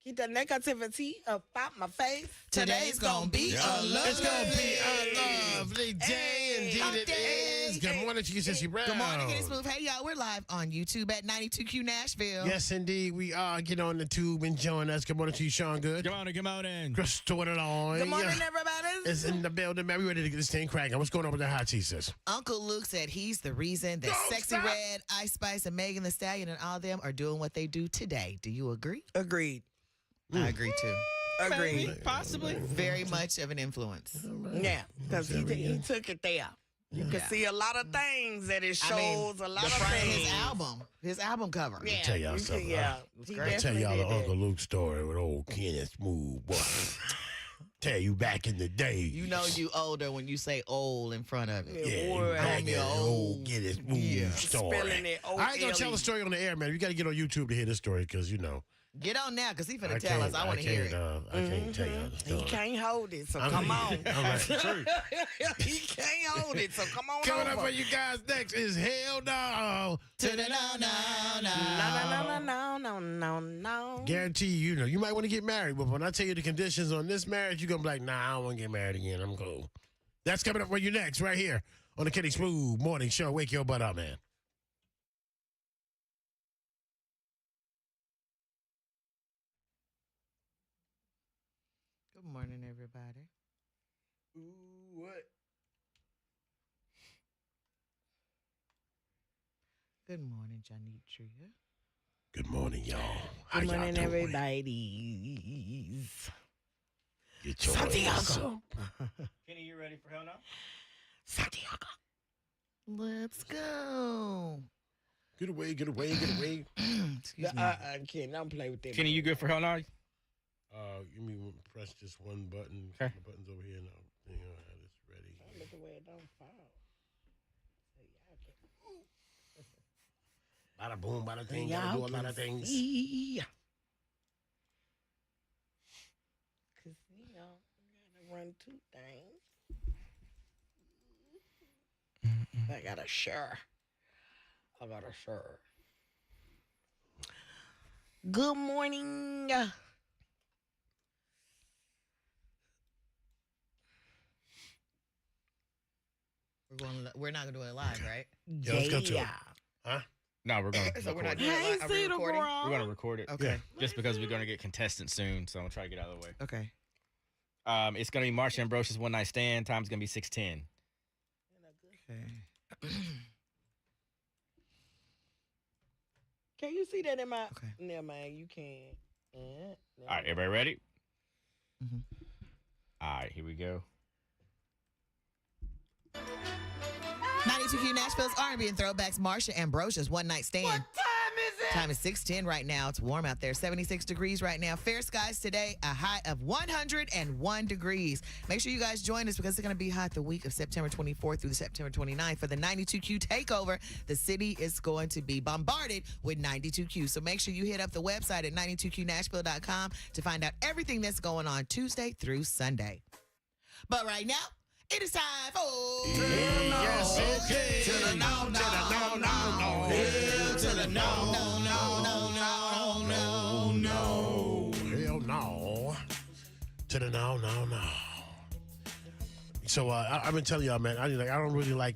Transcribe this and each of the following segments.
Keep the negativity about my face. Today's gonna be a lovely It's going to be a lovely day. Indeed it is. Good morning to you, Sissy Brown. Good morning, Get It Smooth. Hey, y'all, we're live on YouTube at 92Q Nashville. Yes, indeed. We are. Get on the tube and join us. Good morning to you, Sean Good. Good morning. Crystal Illinois. Good morning, everybody. Is in the building, man. We ready to get this thing cracking. What's going on with the hot tea, sis? Uncle Luke said he's the reason that Sexy Red, Ice Spice, and Megan Thee Stallion and all them are doing what they do today. Do you agree? Agreed. I agree, too. Agreed. Maybe, possibly. Very much of an influence. Yeah, because he took it there. You can see a lot of things that it shows. A lot of front of things. his album cover. Yeah, Tell y'all you something. can- yeah, he I'll tell definitely y'all the did that. Uncle Luke story with old Kenneth Smooth, boy. Tell you back in the day. You know you older when you say old in front of it. Yeah, Boy, you back in the old. old Kenneth Smooth story. Spelling it I ain't gonna tell the story on the air, man. You got to get on YouTube to hear this story because, you know. Get on now, because he's finna tell us. I want to hear it. I can't tell you the He story. can't hold it, so I'm- come on. All right. True. He can't hold it, so come on Coming up over. for you guys next is Hell No. To the no. No. Guarantee you know, you might want to get married, but when I tell you the conditions on this marriage, you're going to be like, nah, I don't want to get married again. I'm cool. That's coming up for you next, right here on the Kenny Smooth Morning Show. Wake your butt up, man. Good morning, everybody. Ooh, what? Good morning, Janitria. Good morning, y'all. How Good y'all morning, doing? everybody. Get your ass up. Kenny, you ready for Hell No? Santiago. Let's go. Get away, get away, get away. Excuse me. Kid, don't play with that. Kenny, you good for Hell No? Give me press just one button. Okay. The button's over here now. Hang on, I have this ready. Look at where it don't fall. Bada boom, bada thing. Gotta do a lot of things. Yeah. Because, you know, you got to run two things. I got a share. Good morning. We're not gonna do it live, right? Yeah, let's go to it. Huh? No, we're going to So we're not record doing it. it live. Are we recording? We're going to record it. Okay. Yeah. Just because we're going to get contestants soon, so I'm going to try to get out of the way. Okay. It's going to be Marsha Ambrosius One Night Stand. Time's going to be 6:10. Okay. Can you see that in my... Okay. Never mind, you can't. All right, everybody ready? Mm-hmm. All right, here we go. 92Q Nashville's R&B and Throwbacks. Marsha Ambrosius One Night Stand. What time is it? Time is 6:10 right now. It's warm out there. 76 degrees right now. Fair skies today. A high of 101 degrees. Make sure you guys join us because it's going to be hot the week of September 24th through the September 29th for the 92Q takeover. The city is going to be bombarded with 92Q. So make sure you hit up the website at 92qnashville.com to find out everything that's going on Tuesday through Sunday. But right now, it is time for... Yes, okay. To the no, no, no, no. Hell to the no, no, no. Hell no. To the no. So I've been telling y'all, man, I don't really like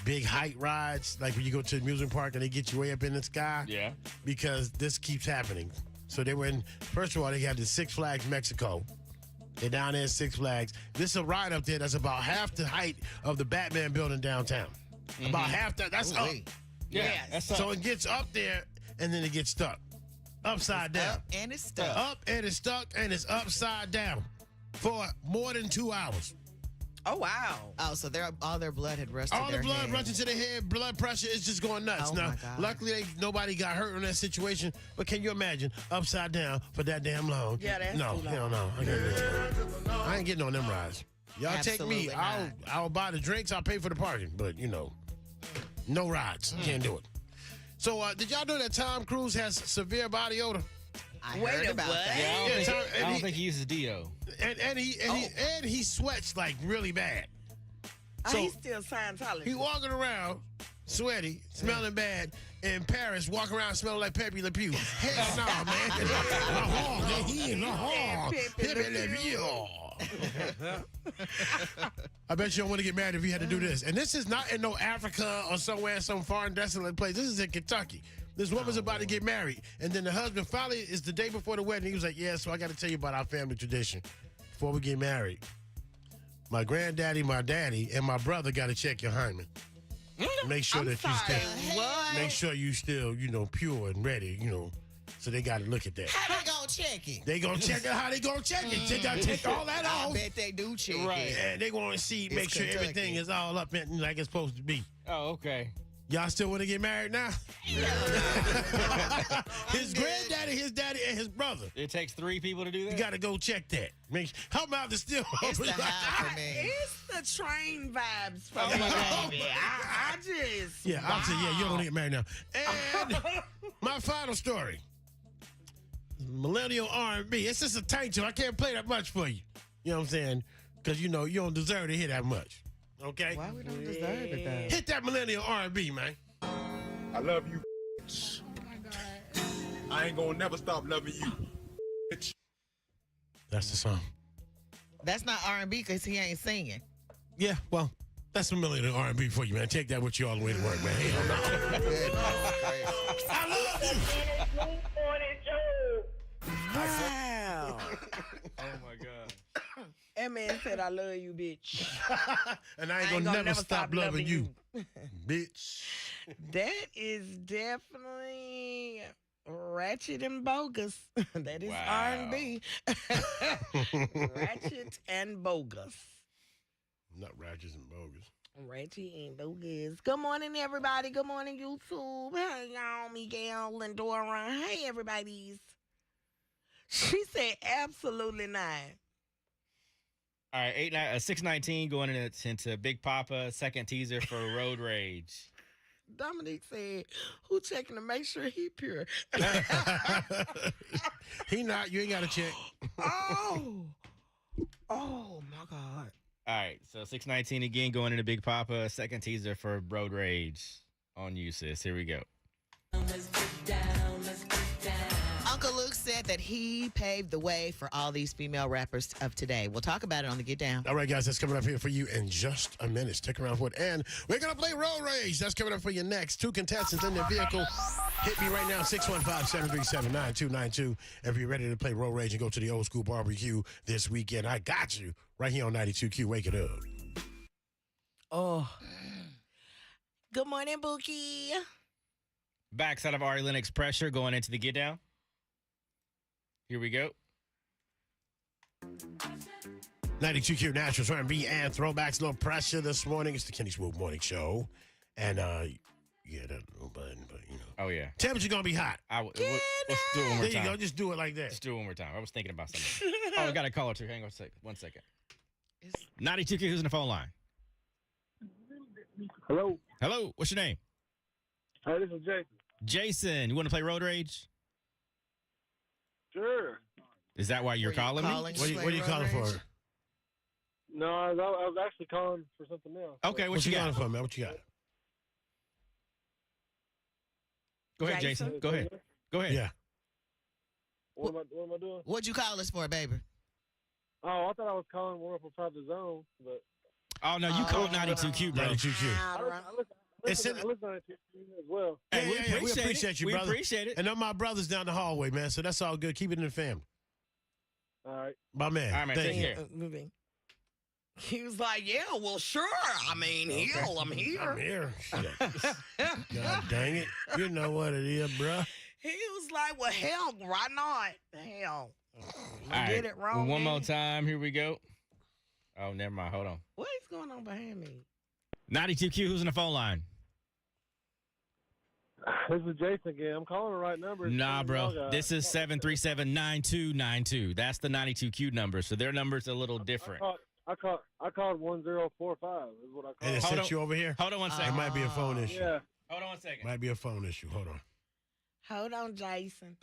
big height rides, like when you go to the amusement park and they get you way up in the sky. Yeah. Because this keeps happening. So they were in, first of all, they had the Six Flags Mexico. They're down there at Six Flags. This is a ride up there that's about half the height of the Batman building downtown. About half that. That's up. Yeah, Yes. that's So it gets up there and then it gets stuck. Upside down. Up and it's stuck. Up and it's stuck and it's upside down for more than 2 hours. Oh, wow. Oh, so all their blood had rushed All to the their blood head. rushing to the head, blood pressure is just going nuts. Oh, Now, my God. luckily, nobody got hurt in that situation, but can you imagine upside down for that damn long? Yeah, that's no, too long. hell no. I ain't getting on them rides. Y'all Absolutely take me. I'll buy the drinks. I'll pay for the parking, but, no rides. Can't do it. So, did y'all know that Tom Cruise has severe body odor? I Wait heard a about what? that. Yeah, Yeah, I don't think he uses Dio. And he sweats like really bad. Oh, So- he's still Scientology. He walking around sweaty, smelling bad, in Paris, walk around smelling like Pepe Le Pew. Hell no, man. Pepe Le Pew. I bet you don't want to get married if you had to do this. And this is not in no Africa or somewhere, some foreign desolate place. This is in Kentucky. This woman's about to get married. And then the husband finally, is the day before the wedding. He was like, yeah, so I got to tell you about our family tradition before we get married. My granddaddy, my daddy, and my brother got to check your hymen. Make sure that you still, make sure you still, pure and ready, So they got to look at that. How they gonna check it? They gonna check it. How they gonna check it? They gotta take all that off. I bet they do check Right. it. And they want to see, make sure Kentucky. everything is all up and like it's supposed to be. Oh, okay. Y'all still want to get married now? His granddaddy, his daddy, and his brother. It takes 3 people to do that? You got to go check that. How about the still? It's the high for me. It's the train vibes for me, baby. I just. Yeah, I'll say, yeah, you don't want to get married now. And my final story. Millennial R&B. It's just a tank job. I can't play that much for you. You know what I'm saying? Because, you don't deserve to hear that much. Okay? Why we don't deserve it, though? Hit that millennial R&B, man. I love you. Oh my God. I ain't gonna never stop loving you. That's the song. That's not R&B because he ain't singing. Yeah, well, that's a millennial R&B for you, man. Take that with you all the way to work, man. Hell no. I love you. Wow. Oh, my God. That man said, I love you, bitch. And I ain't gonna never stop loving you. Bitch. That is definitely ratchet and bogus. That is Wow. R&B. Ratchet and bogus. Not ratchets and bogus. Ratchet and bogus. Good morning, everybody. Good morning, YouTube. Hey, y'all, Miguel and Dora. Hey, everybody's. She said, absolutely not. All right, 619 going into Big Papa, second teaser for Road Rage. Dominique said, who checking to make sure he pure? He not. You ain't got to check. Oh my God. All right, so 619 again going into Big Papa, second teaser for Road Rage on you, sis. Here we go. Uncle Luke said that he paved the way for all these female rappers of today. We'll talk about it on the Get Down. All right, guys, that's coming up here for you in just a minute. Stick around for it. And we're going to play Road Rage. That's coming up for you next. 2 contestants in the vehicle. Hit me right now, 615-737-9292. If you're ready to play Road Rage and go to the old school barbecue this weekend, I got you right here on 92Q. Wake it up. Oh. Good morning, Bookie. Backside of Ari Lennox Pressure going into the Get Down. Here we go. 92Q Naturals, R&B, and throwbacks. No pressure this morning. It's the Kenny Swoop Morning Show. And, yeah, that little button, but, Oh, yeah. Temperature going to be hot. Let's do it one more There time. you go. Just do it like that. Let's do it one more time. I was thinking about something. Oh, I got a caller, too. Hang on 1 second. 92Q, who's in the phone line? Hello. Hello, what's your name? Hey, this is Jason. Jason, you want to play Road Rage? Sure. Is that why you're calling me? What are you calling for? No, I was actually calling for something else. Okay, What what you you calling got? for, man? What you got? Go ahead, Jason. Go ahead. Go ahead. Yeah. What am I doing? What'd you call us for, baby? Oh, I thought I was calling more up inside the zone, but Oh, no, you called 92Q, bro. 92Q. I listen to it as well. Hey, we we appreciate you, We brother. appreciate it. And then my brother's down the hallway, man. So that's all good. Keep it in the family. All right. My man. All right, man. Thank Take you. care. Moving. He was like, yeah, well, sure. I mean, hell, I'm here. I'm here. Shit. God dang it. You know what it is, bruh. He was like, well, hell, why not? Hell. All Get right, it wrong. one more man. time. Here we go. Oh, never mind. Hold on. What is going on behind me? 92Q, who's in the phone line? This is Jason again. I'm calling the right number. Nah, bro. This is 737-9292. That's the 92Q number. So their number's a little different. I called 1045 is what I called. And it Hold sent on. you over here? Hold on 1 It second. might be a phone issue. Yeah. Hold on 1 second. Might be a phone issue. Hold on. Hold on, Jason.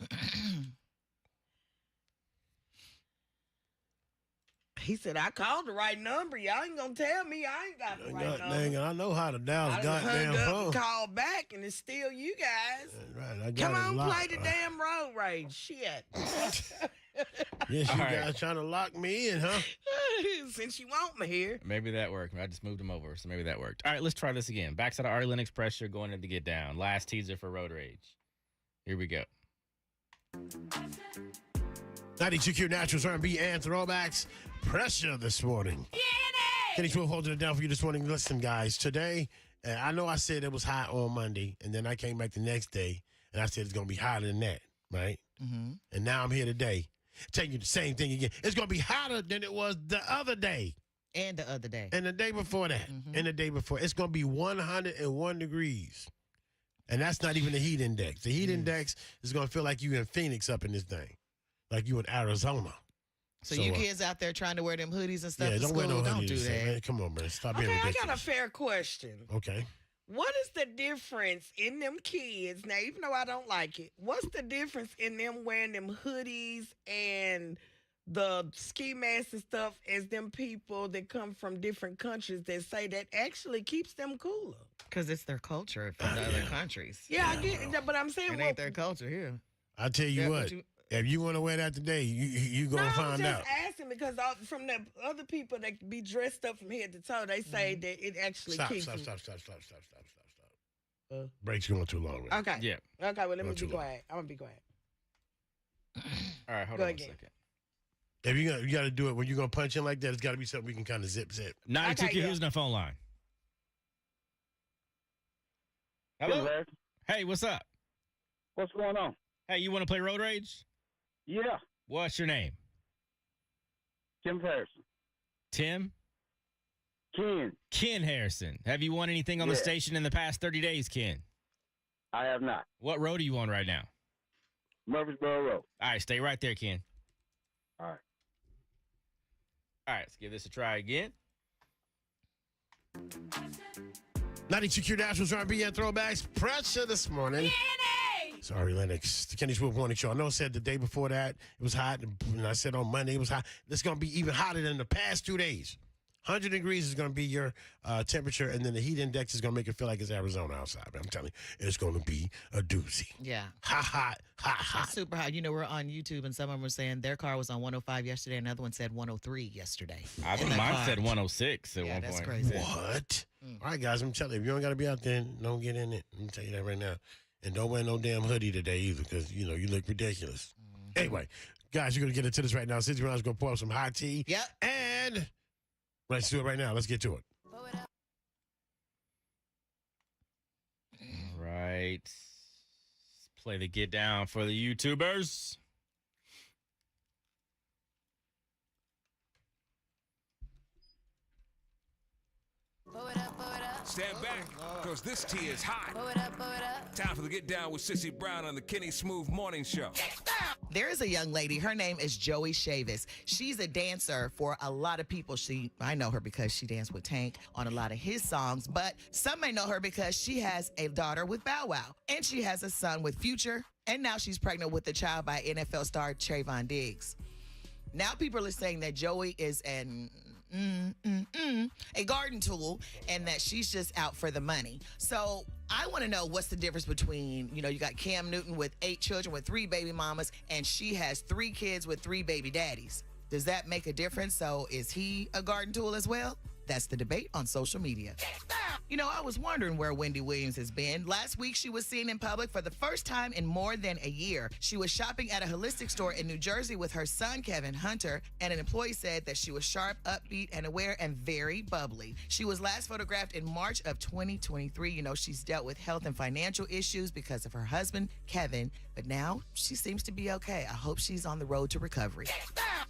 He said, I called the right number. Y'all ain't gonna tell me I ain't got the right number. Dang, I know how to dial I the done goddamn hung up phone. and called back, and it's still you guys. Right, I got Come it on, locked. play the damn road rage. Shit. Yes, you All right. guys trying to lock me in, huh? Since you want me here. Maybe that worked. I just moved him over, so maybe that worked. All right, let's try this again. Backside of Ari Lennox pressure going into Get Down. Last teaser for Road Rage. Here we go. 92Q Naturals, R&B, and throwbacks. Pressure this morning. Kenny Swift holding it down for you this morning. Listen, guys, today, I know I said it was hot on Monday, and then I came back the next day, and I said it's going to be hotter than that, right? Mm-hmm. And now I'm here today, telling you the same thing again. It's going to be hotter than it was the other day, And the other day. and the day before that, and the day before. It's going to be 101 degrees. And that's not even the heat index. The heat index is going to feel like you in Phoenix up in this thing, like you in Arizona. So you kids out there trying to wear them hoodies and stuff Yeah, to don't school, wear no don't hoodies. do that. Man. Come on, man. Stop Okay, being I ridiculous. got a fair question. Okay. What is the difference in them kids? Now, even though I don't like it, what's the difference in them wearing them hoodies and the ski masks and stuff as them people that come from different countries that say that actually keeps them cooler? Because it's their culture from the other countries. Yeah, I get that, but I'm saying, It ain't their culture here. I tell you Yeah, what, but you- if you want to wear that today, you no, gonna I'm find just out. asking because from the other people that be dressed up from head to toe, they say that it actually Stop, keeps stop, them. stop, stop, stop, stop, stop, stop, stop. Break's going too long. Man. Okay. Yeah. Okay, well, let me Not be too long. quiet. I'm going to be quiet. All right, hold Go on again. a second. If you got to do it when you're gonna punch in like that, it's got to be something we can kind of zip. 92Q, Okay, yeah. who's on the phone line? Hello? Hey, what's up? What's going on? Hey, you want to play Road Rage? Yeah, What's your name? Kim Harrison. Tim? Ken, Ken Harrison. Have you won anything on the Yeah. station in the past 30 days, Ken? I have not. What road are you on right now? Murfreesboro Road. All right, stay right there, Ken. All right. All right, let's give this a try again. 92Q Nationals R&B and throwbacks. Pressure this morning. Sorry, Lennox. The Kenny Swift Morning Show. I know I said the day before that it was hot, and I said on Monday it was hot. It's going to be even hotter than the past 2 days. 100 degrees is going to be your temperature, and then the heat index is going to make it feel like it's Arizona outside. I'm telling you, it's going to be a doozy. Yeah. Hot, hot, hot, It's hot. super hot. You know, we're on YouTube, and some of them were saying their car was on 105 yesterday. Another one said 103 yesterday. I think In mine that said car. 106 at Yeah, one that's point. crazy. What? All right, guys, I'm telling you, if you don't got to be out there, don't get in it. Let me tell you that right now. And don't wear no damn hoodie today either because, you know, you look ridiculous. Anyway, guys, you're going to get into this right now. Cindy Brown's going to pour up some hot tea. Yep. And let's do it right now. Let's get to it. All right. Let's play the Get Down for the YouTubers. Stand back, because this tea is hot. Time for the Get Down with Sissy Brown on the Kenny Smooth Morning Show. There is a young lady. Her name is Joey Chavis. She's a dancer for a lot of people. I know her because she danced with Tank on a lot of his songs, but some may know her because she has a daughter with Bow Wow, and she has a son with Future, and now she's pregnant with a child by NFL star Trayvon Diggs. Now people are saying that Joey is a garden tool and that she's just out for the money. So I want to know what's the difference between, you got Cam Newton with 8 children with 3 baby mamas, and she has 3 kids with 3 baby daddies. Does that make a difference? So is he a garden tool as well? That's the debate on social media. I was wondering where Wendy Williams has been. Last week, she was seen in public for the first time in more than a year. She was shopping at a holistic store in New Jersey with her son, Kevin Hunter, and an employee said that she was sharp, upbeat, and aware, and very bubbly. She was last photographed in March of 2023. She's dealt with health and financial issues because of her husband, Kevin, but now she seems to be okay. I hope she's on the road to recovery.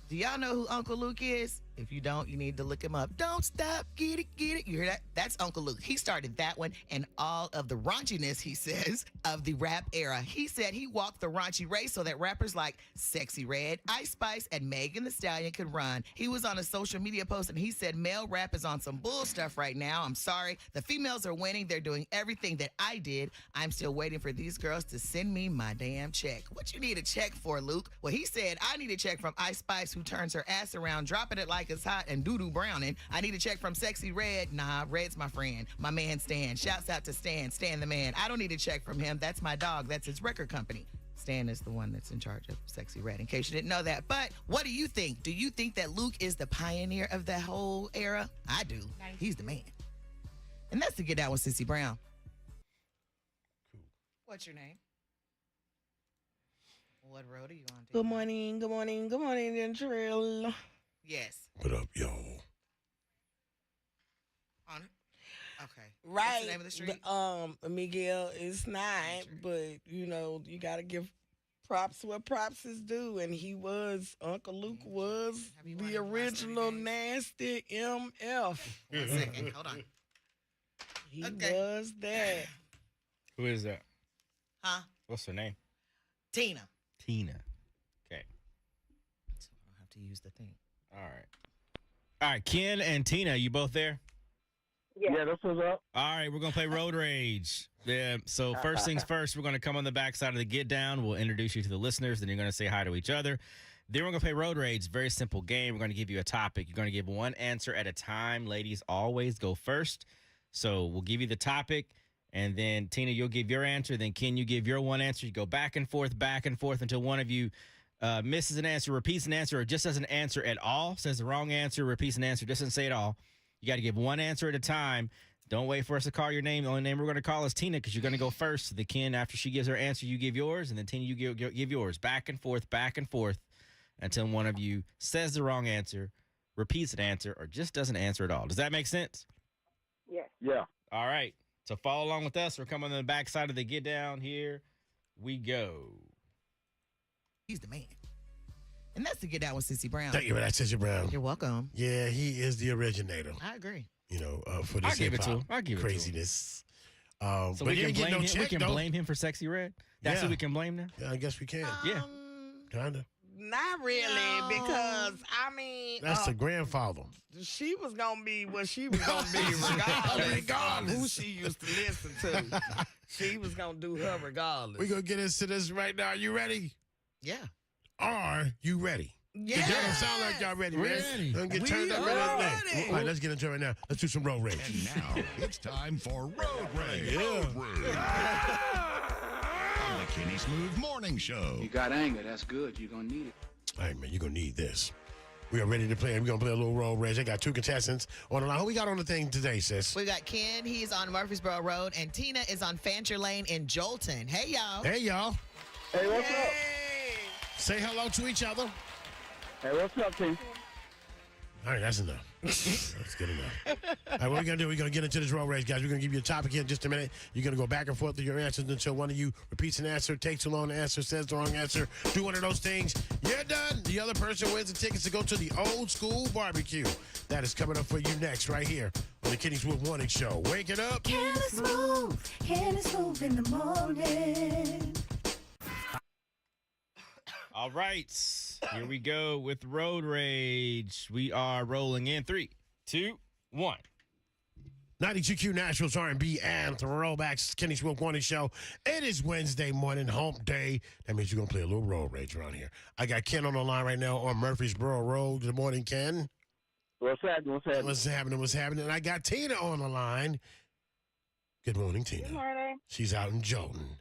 Do y'all know who Uncle Luke is? If you don't, you need to look him up. Don't stop, get it, get it. You hear that? That's Uncle Luke. He started that one and all of the raunchiness, he says, of the rap era. He said he walked the raunchy race so that rappers like Sexy Red, Ice Spice, and Megan Thee Stallion could run. He was on a social media post and he said, male rap is on some bull stuff right now. I'm sorry. The females are winning. They're doing everything that I did. I'm still waiting for these girls to send me my damn check. What you need a check for, Luke? Well, he said, I need a check from Ice Spice, who turns her ass around, dropping it like is hot and doo-doo browning. I need a check from Sexy Red. Nah, Red's my friend. My man Stan. Shouts out to Stan. Stan the man. I don't need a check from him. That's my dog. That's his record company. Stan is the one that's in charge of Sexy Red, in case you didn't know that. But what do you think? Do you think that Luke is the pioneer of that whole era? I do. He's the man. And that's to get down with Sissy Brown. Cool. What's your name? What road are you on? Good morning, Dentrell. Yes. What up, y'all? On. Okay. Right. What's the name of the street? Miguel is not, but you know, you gotta give props where props is due. And Uncle Luke was Have you the won in the last 30 original days? nasty MF. 1 second. Hold on. He Okay. was that. Who is that? Huh? What's her name? Tina. Tina. Okay. So I don't have to use the thing. All right. All right, Ken and Tina, you both there? Yeah, that's what's up. All right, we're going to play Road Rage. Yeah, so first things first, we're going to come on the backside of the Get Down. We'll introduce you to the listeners. Then you're going to say hi to each other. Then we're going to play Road Rage. Very simple game. We're going to give you a topic. You're going to give one answer at a time. Ladies always go first. So we'll give you the topic. And then, Tina, you'll give your answer. Then, Ken, you give your one answer. You go back and forth until one of you misses an answer, repeats an answer, or just doesn't answer at all, says the wrong answer, repeats an answer, just doesn't say it all. You got to give one answer at a time. Don't wait for us to call your name. The only name we're going to call is Tina because you're going to go first. So the Ken, after she gives her answer, you give yours. And then Tina, you give yours. Back and forth until one of you says the wrong answer, repeats an answer, or just doesn't answer at all. Does that make sense? Yes. Yeah. All right. So follow along with us. We're coming on the backside of the Get Down. Here we go. He's the man. And that's to get down with Sissy Brown. Thank you for that, Sissy Brown. You're welcome. Yeah, he is the originator. I agree. You know, for this I'll give it to hip-hop him. I'll give it to him. craziness. So but we he can ain't getting blame no him. check, We can though. blame him for Sexy Red. That's Yeah. who we can blame now. Yeah, I guess we can. Yeah. Kinda. Not really, because I mean, That's the grandfather. she was gonna be what she was gonna be, regardless of who she used to listen to. She was gonna do her regardless. We're gonna get into this right now. You ready? Yeah. Are you ready? Yeah. Y'all don't sound like y'all ready, man. ready. Don't get We turned up in are that ready. thing. All right, let's get into it right now. Let's do some road rage. And now it's time for Road Rage. Yeah. Road Rage. On the Kenny Smooth Morning Show. You got anger, that's good. You're gonna need it. All right, man, you're going to need this. We are ready to play. We're going to play a little road rage. I got two contestants on the line. Who we got on the thing today, sis? We got Ken. He's on Murfreesboro Road. And Tina is on Fancher Lane in Jolton. Hey, y'all. Hey, y'all. Hey, what's up? Hey. Say hello to each other. Hey, what's up, T? All right, that's enough. That's good enough. All right, what we're going to do, we're going to get into this road race, guys. We're going to give you a topic here in just a minute. You're going to go back and forth with your answers until one of you repeats an answer, takes too long to answer, says the wrong answer. Do one of those things. You're done. The other person wins the tickets to go to the old school barbecue. That is coming up for you next, right here on the Kenny Smooth Morning Show. Wake it up. Kenny Smooth in the morning. All right. Here we go with Road Rage. We are rolling in 3, 2, 1. 92Q Nationals R&B and throwbacks. Kenny Smooth Morning Show. It is Wednesday morning, hump day. That means you're going to play a little road rage around here. I got Ken on the line right now on Murfreesboro Road. Good morning, Ken. What's happening? What's happening? What's happening? What's happening? And I got Tina on the line. Good morning, Tina. Good morning. She's out in Jolton.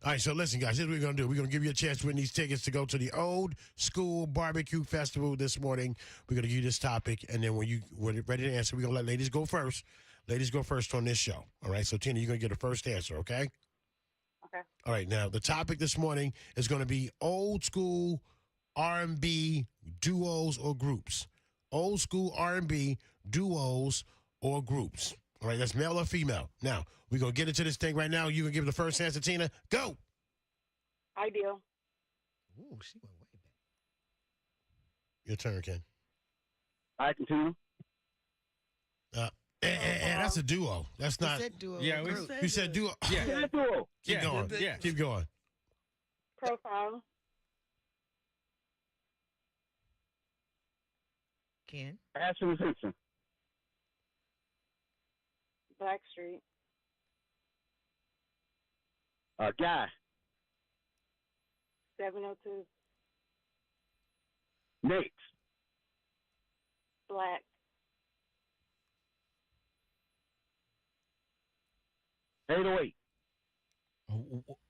All right, so listen, guys, here's what we're going to do. We're going to give you a chance to win these tickets to go to the Old School Barbecue Festival this morning. We're going to give you this topic, and then when you're ready to answer, we're going to let ladies go first. Ladies go first on this show. All right, so Tina, you're going to get the first answer, okay? Okay. All right, now, the topic this morning is going to be old school R&B duos or groups. Old school R&B duos or groups. All right, that's male or female. Now, we're going to get into this thing right now. You're going to give the first answer, Tina. Go. Ideal. Ooh, she went way back. Your turn, Ken. I continue. And that's a duo. That's not. Said duo Yeah, or we group. You said duo. Yeah. Yeah, duo. Keep Yeah. going. Yeah. Keep going. Profile. Ken. Ashton Simpson. Blackstreet. Guy. 702. Nate. Black.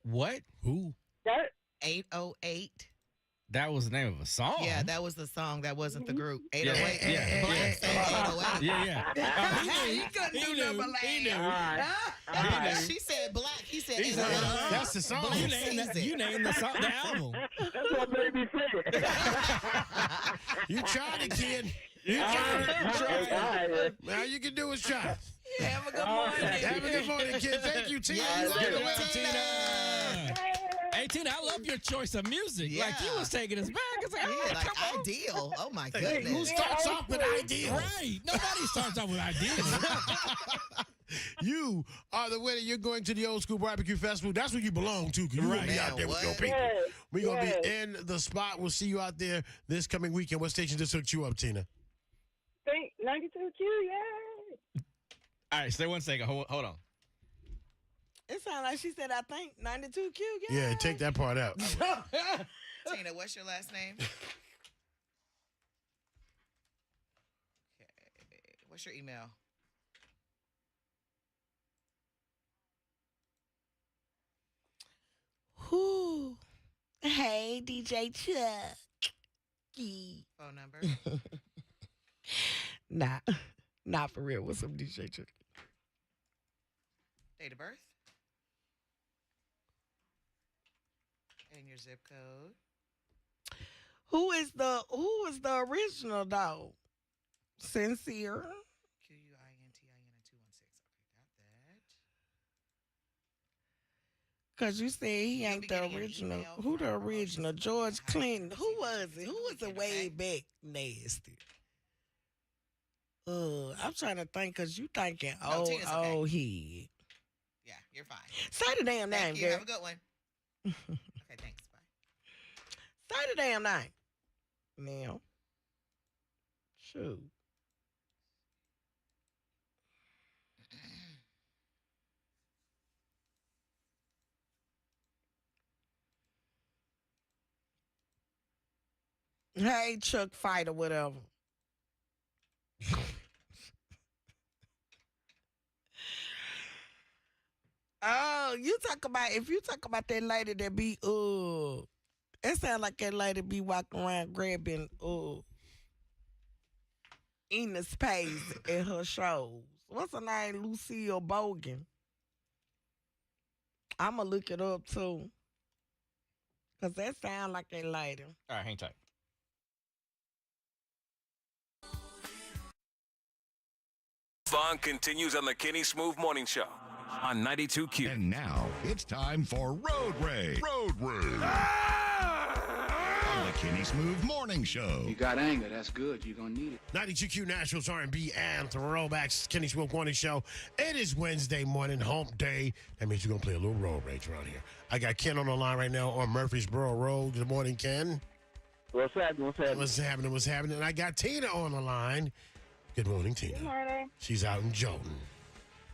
What? Who? Dirt. 808. That was the name of a song. Yeah, that was the song. That wasn't the group. 808. Yeah. Black said 808. Yeah. He couldn't do nothing but He laugh. She said black. He said He 808. said, That's the song. Black You named sings it. you named the song, the album. That's what made me say it. You tried it, kid. You tried it. Now you can do is try. Yeah, have a good morning. Have a good morning, kid. Thank you, Tina. Yeah, You you made did it it, well, Tina. Tina. Hey Tina, I love your choice of music. Like you Yeah. was taking us back. It's like, Yeah, oh, like come on. ideal. Oh my Hey, who goodness. starts off with ideal? Right. Nobody starts off with ideas. You are the winner. You're going to the Old School Barbecue Festival. That's where you belong to. You're going to be Man, out there with your what? people. Yes, We're going to yes. be in the spot. We'll see you out there this coming weekend. What station just hooked you up, Tina? Think 92Q, yeah. All right, stay 1 second. Hold on. It sounded like she said, I think 92Q. Yeah, take that part out. Tina, what's your last name? Okay. What's your email? Whew. Hey, DJ Chuck. Phone number? Not for real. What's up, DJ Chuck? Date of birth? And your zip code? Who is the original dog? Sincere. QUINTIN 216. Okay, got that. Cause you said he You'll ain't be the getting an original. email Who the from original? Moses George High Clinton. School Who was Senior it? Who was the weekend, way okay? back nasty? I'm trying to think, cause you thinking No, Tina's okay. old head. Yeah, you're fine. Say the damn name, Thank you. girl. Have a good one. Okay, thanks. Bye. Say the damn name. Now. Shoot. Hey, Chuck Fight or whatever. Oh, if you talk about that lady that be it sound like that lady be walking around grabbing eating the space in her shows. What's her name? Lucille Bogan. I'ma look it up too. Cause that sound like that lady. All right, hang tight. Fun continues on the Kenny Smooth Morning Show on 92Q. And now it's time for Road Rage. Road Rage. On the Kenny Smooth Morning Show. You got anger, that's good. You're gonna need it. 92Q Nationals R&B and Throwbacks. Kenny Smith Morning Show. It is Wednesday morning, hump day. That means you're going to play a little road rage around here. I got Ken on the line right now on Murfreesboro Road. Good morning, Ken. What's happening? What's happening? And I got Tina on the line. Good morning, Tina. Good morning. She's out in Jolton.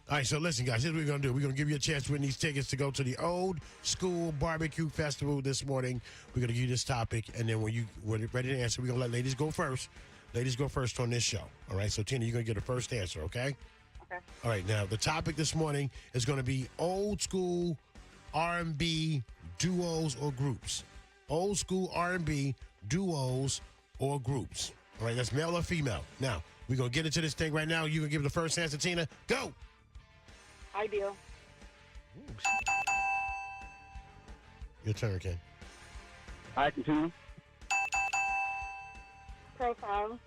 All right, so listen, guys, here's what we're going to do. We're going to give you a chance to win these tickets to go to the Old School Barbecue Festival this morning. We're going to give you this topic, and then when you're ready to answer, we're going to let ladies go first. Ladies go first on this show. All right, so Tina, you're going to get a first answer, okay? Okay. All right, now the topic this morning is going to be old school R&B duos or groups. Old school R&B duos or groups. All right, that's male or female. Now, we're going to get into this thing right now. You can give the first answer, Tina. Go. Ideal. Your turn, Ken. I continue. Profile.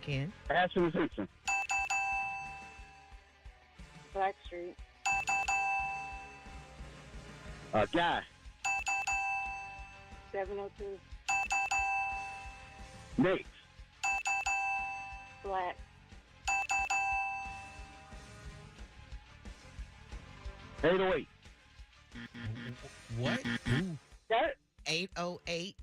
Ken? Ashton and Simpson. Blackstreet. Guy. 702. Nate. Black. Eight oh eight. What? Dirt. 808.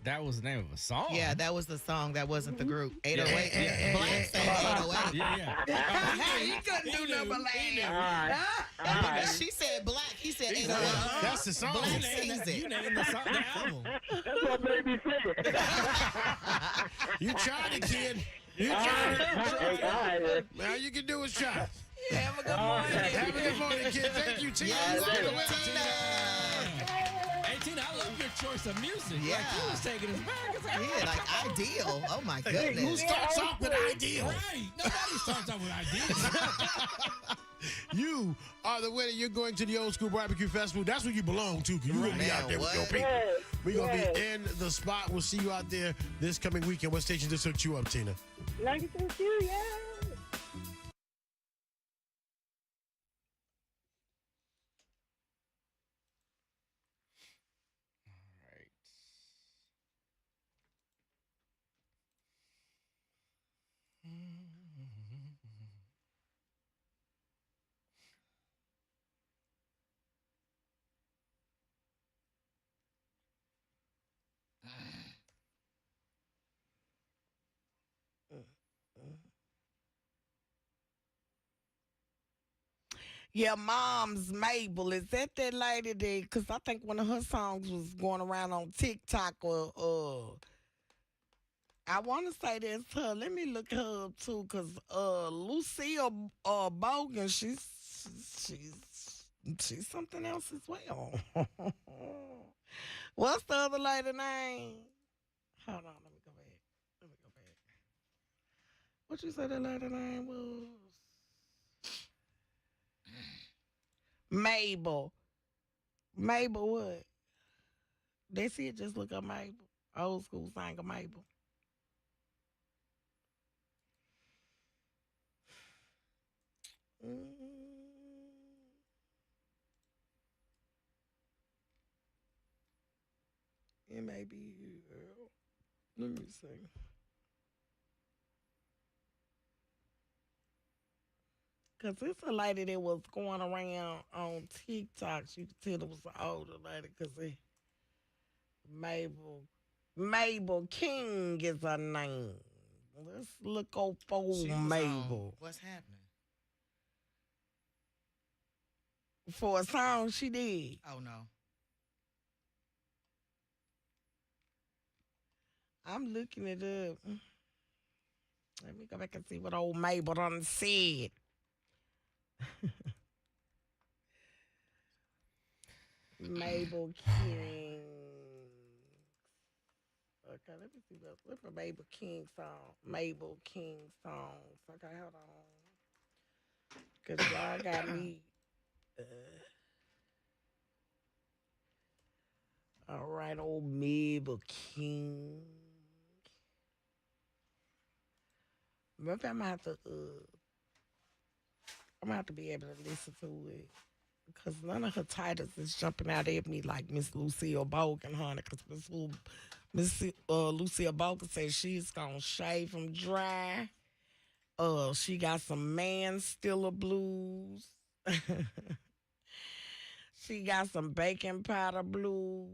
That was the name of a song. Yeah, that was the song. That wasn't the group. 808. Yeah. Black said 808. Yeah. He couldn't do nothing but All right. She said black. He said 808. That's the song. Black sings You it. named the song, the album. That's what made me you say it. You tried it, kid. You tried it. Now you can do is try. Yeah, have a good morning. Have a good morning, kid. Thank you, Tina. Yes, You are the winner. Tina. Hey, Tina, I love your choice of music. Yeah. Like, you was taking us back. It's like, Yeah, like ideal. Oh my Hey, who goodness. starts off with ideal? right. Nobody starts off with ideas. You are the winner. You're going to the Old School Barbecue Festival. That's where you belong to, because you're going to be out there with your people. We're going to be in the spot. We'll see you out there this coming weekend. What station just hooked you up, Tina? 92.2, yeah. Yeah, Mom's Mabel. Is that lady there? Because I think one of her songs was going around on TikTok or I want to say that's her. Let me look her up too, because Lucille Bogan, she's something else as well. What's the other lady name? Hold on, let me go back. What you say that lady name was? Mabel. Mabel what? That's it. Just look up Mabel. Old school singer Mabel. It may be you, girl. Let me see. Because it's a lady that was going around on TikTok. You could tell it was an older lady because Mabel King is her name. Let's look up for She was Mabel. What's happening? For a song she did. Oh, no. I'm looking it up. Let me go back and see what old Mabel done said. Mabel King. Okay, let me see what's a Mabel King song. Mabel King songs. Okay, hold on. Because y'all got me. All right, old Mabel King. Maybe I'm gonna have to be able to listen to it. Because none of her titles is jumping out at me like Miss Lucille Bogan, honey. Because Miss Lucille Bogan says she's going to shave them dry. She got some man stiller blues. She got some baking powder blues.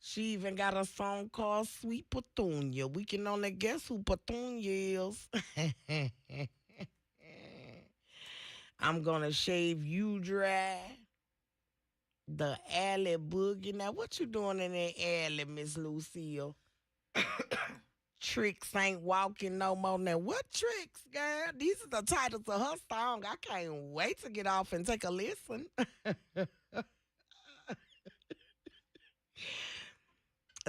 She even got a song called Sweet Petunia. We can only guess who Petunia is. I'm gonna shave you dry. The alley boogie. Now, what you doing in that alley, Miss Lucille? Tricks ain't walking no more. Now, what tricks, girl? These are the titles of her song. I can't wait to get off and take a listen.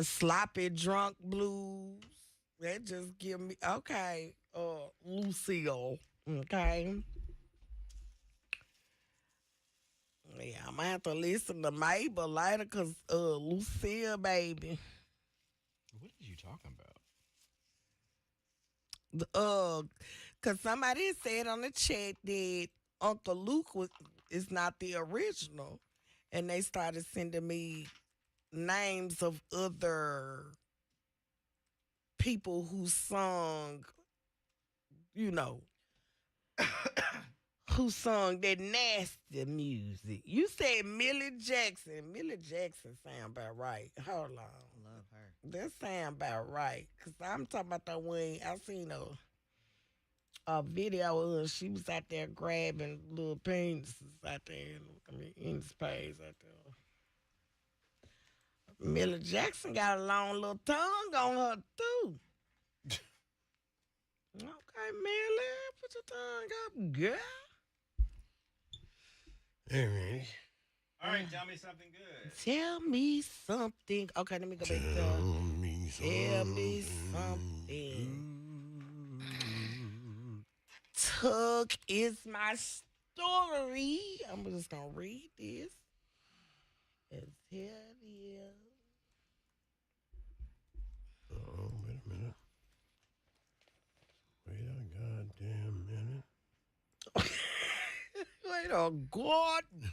Sloppy drunk blues. That just give me okay. Lucille. Okay. Yeah, I'm gonna have to listen to Mabel later because Lucille, baby. What are you talking about? Cause somebody said on the chat that Uncle Luke is not the original. And they started sending me names of other people who sung, who sung that nasty music. You said Millie Jackson. Millie Jackson sound about right. Hold on. Love her. That sound about right. Because I'm talking about the one, I seen a video of her. She was out there grabbing little penises out there in the space out there. Millie Jackson got a long little tongue on her, too. Okay, Millie, put your tongue up, girl. All right. All right, tell me something good. Tell me something. Okay, let me go back to Tell me something. Tug is my story. I'm just going to read this. And here it is. Oh, wait a minute. Wait a goddamn minute. Wait a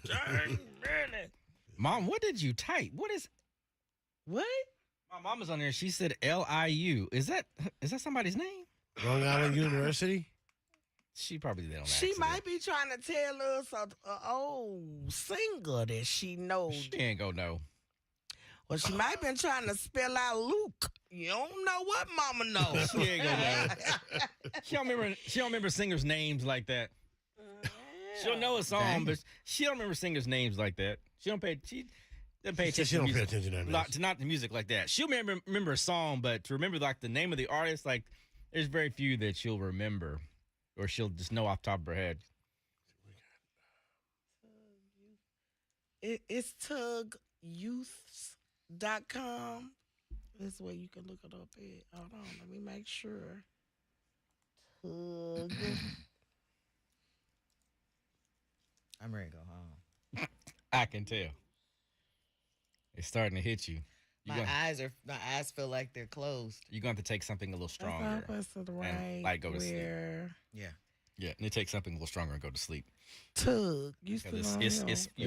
goddamn minute. Mom, what did you type? What? My mom was on there. She said LIU. Is that somebody's name? Long Island University? She probably did on She accident. might be trying to tell us an old singer that she knows. She ain't gonna know. Well, she might have been trying to spell out Luke. You don't know what mama knows. She ain't gonna know. She don't remember singers' names like that. She'll know a song, Dang. but she don't remember singers' names like that. She doesn't pay attention. She don't to pay music. attention to that. Not the music like that. She'll remember a song, but to remember like the name of the artist, like there's very few that she'll remember, or she'll just know off the top of her head. It's tugyouths.com. This is where you can look it up at. Hold on, let me make sure. Tug. I'm ready to go home. I can tell. It's starting to hit you. My eyes feel like they're closed. You're going to have to take something a little stronger. And like go to sleep. Yeah. Yeah, and it takes something a little stronger and go to sleep. Tug. You're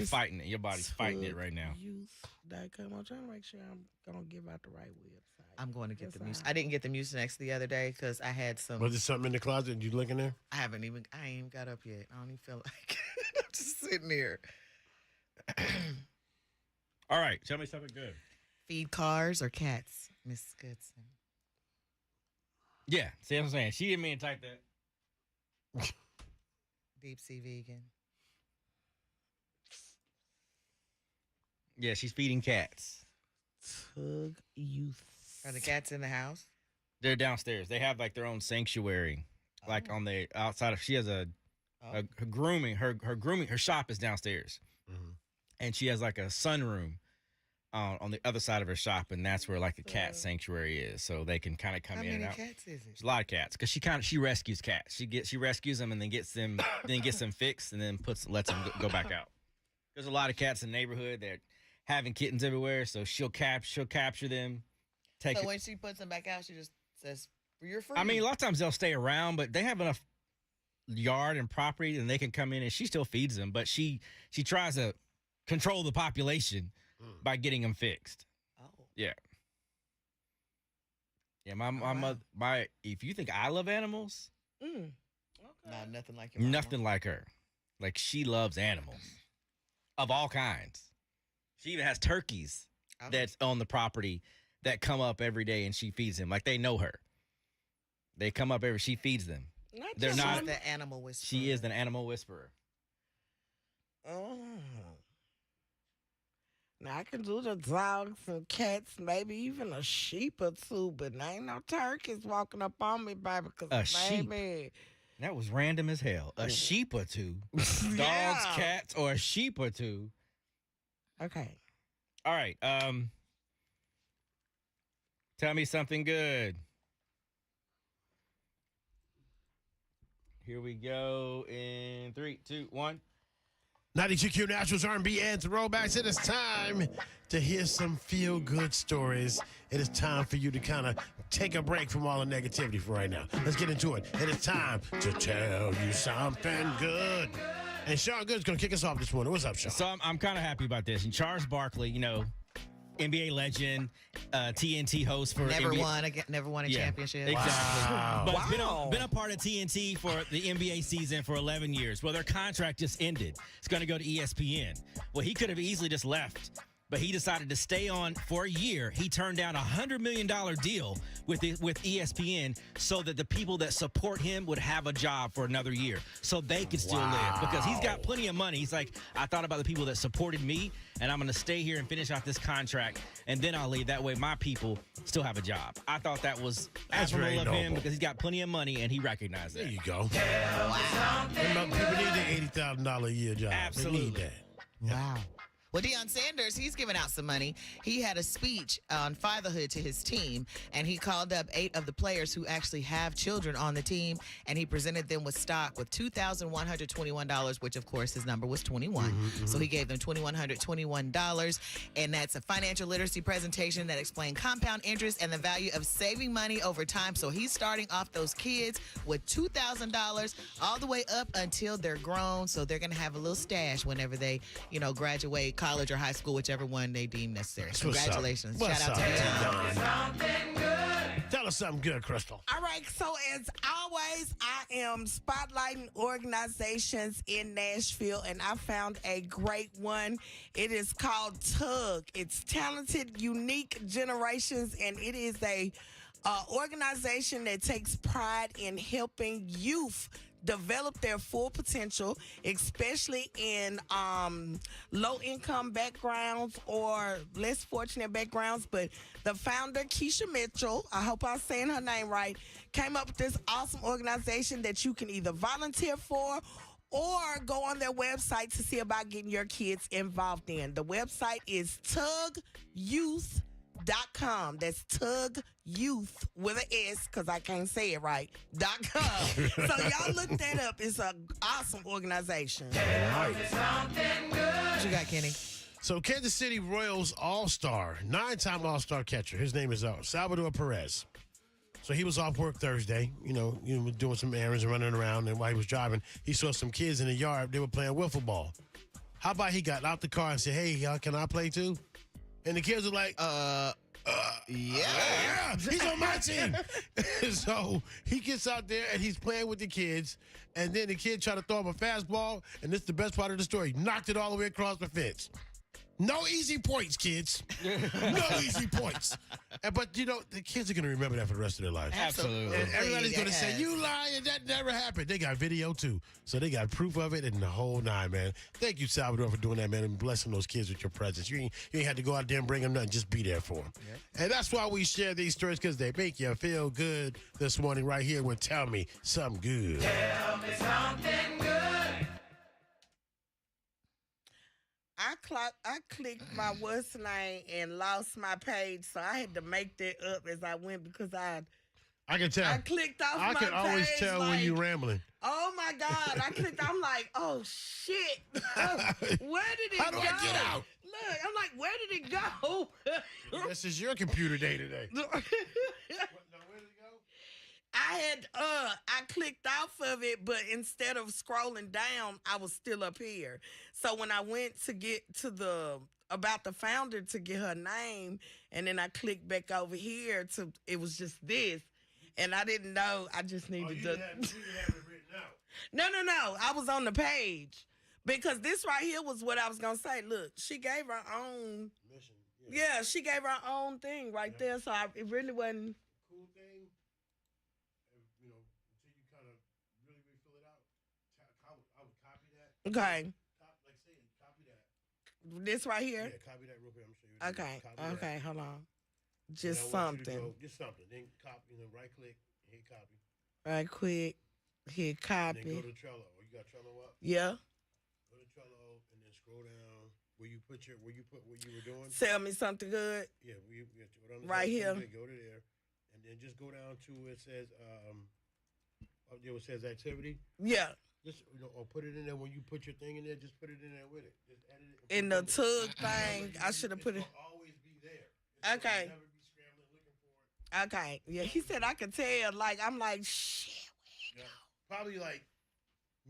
fighting it. Your body's fighting it right now. Youth.com. I'm trying to make sure I'm going to give out the right website. I'm going to get the music. I didn't get the Mucinex the other day because I had some. Was there something in the closet? You looking there? I ain't even got up yet. I don't even feel like I'm just sitting here. All right, tell me something good. Feed cars or cats, Miss Goodson? Yeah, see what I'm saying? She didn't mean to type that. Deep sea vegan. Yeah, she's feeding cats. Tug Youth. Are the cats in the house? They're downstairs. They have like their own sanctuary, like on the outside of. She has her grooming. Her shop is downstairs, and she has like a sunroom on the other side of her shop, and that's where like the cat sanctuary is, so they can kind of come in and out. How many cats is it? There's a lot of cats because she rescues cats. She rescues them and then gets them fixed and then lets them go back out. There's a lot of cats in the neighborhood that having kittens everywhere, so she'll capture them. When she puts them back out, she just says, "You're free." I mean, a lot of times they'll stay around, but they have enough yard and property, and they can come in, and she still feeds them. But she tries to control the population by getting them fixed. Oh, yeah. My mother. If you think I love animals, Okay. Nah, nothing like your mama. nothing like her. Like she loves animals of all kinds. She even has turkeys that's on the property that come up every day, and she feeds them. Like they know her. They come up she feeds them. They're not the animal whisperer. She is an animal whisperer. Oh. Now I can do the dogs and cats, maybe even a sheep or two, but there ain't no turkeys walking up on me, baby. A sheep. Baby. That was random as hell. A sheep or two. Dogs, Yeah. cats, or a sheep or two. Okay. All right. Tell me something good. Here we go in 3, 2, 1. 92Q Naturals, R&B, and throwbacks. It is time to hear some feel-good stories. It is time for you to kind of take a break from all the negativity for right now. Let's get into it. It is time to tell you something good. And Sean Good's going to kick us off this morning. What's up, Sean? So I'm kind of happy about this. And Charles Barkley, NBA legend, TNT host for never NBA. won a championship. Exactly. Wow. But been a part of TNT for the NBA season for 11 years. Well, their contract just ended. It's going to go to ESPN. Well, he could have easily just left, but he decided to stay on for a year. He turned down $100 million deal with ESPN so that the people that support him would have a job for another year so they could still live, because he's got plenty of money. He's like, I thought about the people that supported me, and I'm going to stay here and finish out this contract, and then I'll leave. That way my people still have a job. I thought that was admirable of him because he's got plenty of money, and he recognized that. There you go. Wow. People need the $80,000 a year job. Absolutely. They need that. Wow. Well, Deion Sanders, he's giving out some money. He had a speech on fatherhood to his team, and he called up 8 of the players who actually have children on the team, and he presented them with stock with $2,121, which, of course, his number was 21. So he gave them $2,121, and that's a financial literacy presentation that explained compound interest and the value of saving money over time. So he's starting off those kids with $2,000 all the way up until they're grown, so they're going to have a little stash whenever they, graduate college or high school, whichever one they deem necessary. Congratulations. Shout out to Deion. Tell us something good, Crystal. All right, so as always, I am spotlighting organizations in Nashville, and I found a great one. It is called TUG. It's Talented Unique Generations, and it is a organization that takes pride in helping youth develop their full potential, especially in low-income backgrounds or less fortunate backgrounds. But the founder, Keisha Mitchell, I hope I'm saying her name right, came up with this awesome organization that you can either volunteer for or go on their website to see about getting your kids involved in. The website is tugyouth.com. That's Tug Youth with an S, because I can't say it right, .com. So y'all look that up. It's an awesome organization. What you got, Kenny? So Kansas City Royals All-Star, 9-time All-Star catcher. His name is Salvador Perez. So he was off work Thursday, doing some errands and running around. And while he was driving, he saw some kids in the yard. They were playing wiffle ball. How about he got out the car and said, hey, y'all, can I play too? And the kids were like, yeah, he's on my team. So he gets out there and he's playing with the kids. And then the kid tried to throw him a fastball. And this is the best part of the story. He knocked it all the way across the fence. No easy points, kids. No easy points. But, the kids are going to remember that for the rest of their lives. Absolutely. And everybody's going to say, you lying, that never happened. They got video, too. So they got proof of it and the whole nine, man. Thank you, Salvador, for doing that, man, and blessing those kids with your presence. You ain't had to go out there and bring them nothing. Just be there for them. Yep. And that's why we share these stories, because they make you feel good this morning right here with Tell Me Something Good. Tell me something good. I clicked my what's name and lost my page, so I had to make that up as I went because I can tell. I clicked off my page. I can always tell when you're rambling. Oh my God! I clicked. I'm like, oh shit! Where did it go? How do I get out? Look, I'm like, where did it go? This is your computer day today. I clicked off of it, but instead of scrolling down, I was still up here. So when I went to get to about the founder to get her name, and then I clicked back over here it was just this, and I didn't know. I just needed to. You didn't have it written out. No. I was on the page because this right here was what I was gonna say. Look, she gave her own mission. Yeah, she gave her own thing right there. So it really wasn't. Cool thing. Until you kind of really fill it out, I would copy that. Okay. Copy that. This right here? Yeah, copy that real quick. I'm going to show you. Okay, hold on. Just something. Just something. Then copy, right click, hit copy. Right quick, hit copy. And then go to Trello. You got Trello up? Yeah. Go to Trello and then scroll down where you put what you were doing. Tell me something good. Yeah, right here. Go to there. And then just go down to where it says activity. Yeah. Just or put it in there when you put your thing in there. Just put it in there with it. Just edit it. In the tug thing, I should have put it. Always be there. Okay. Never be scrambling looking for it. Okay. Yeah, he said I could tell. I'm like, shit. Where it go? Probably like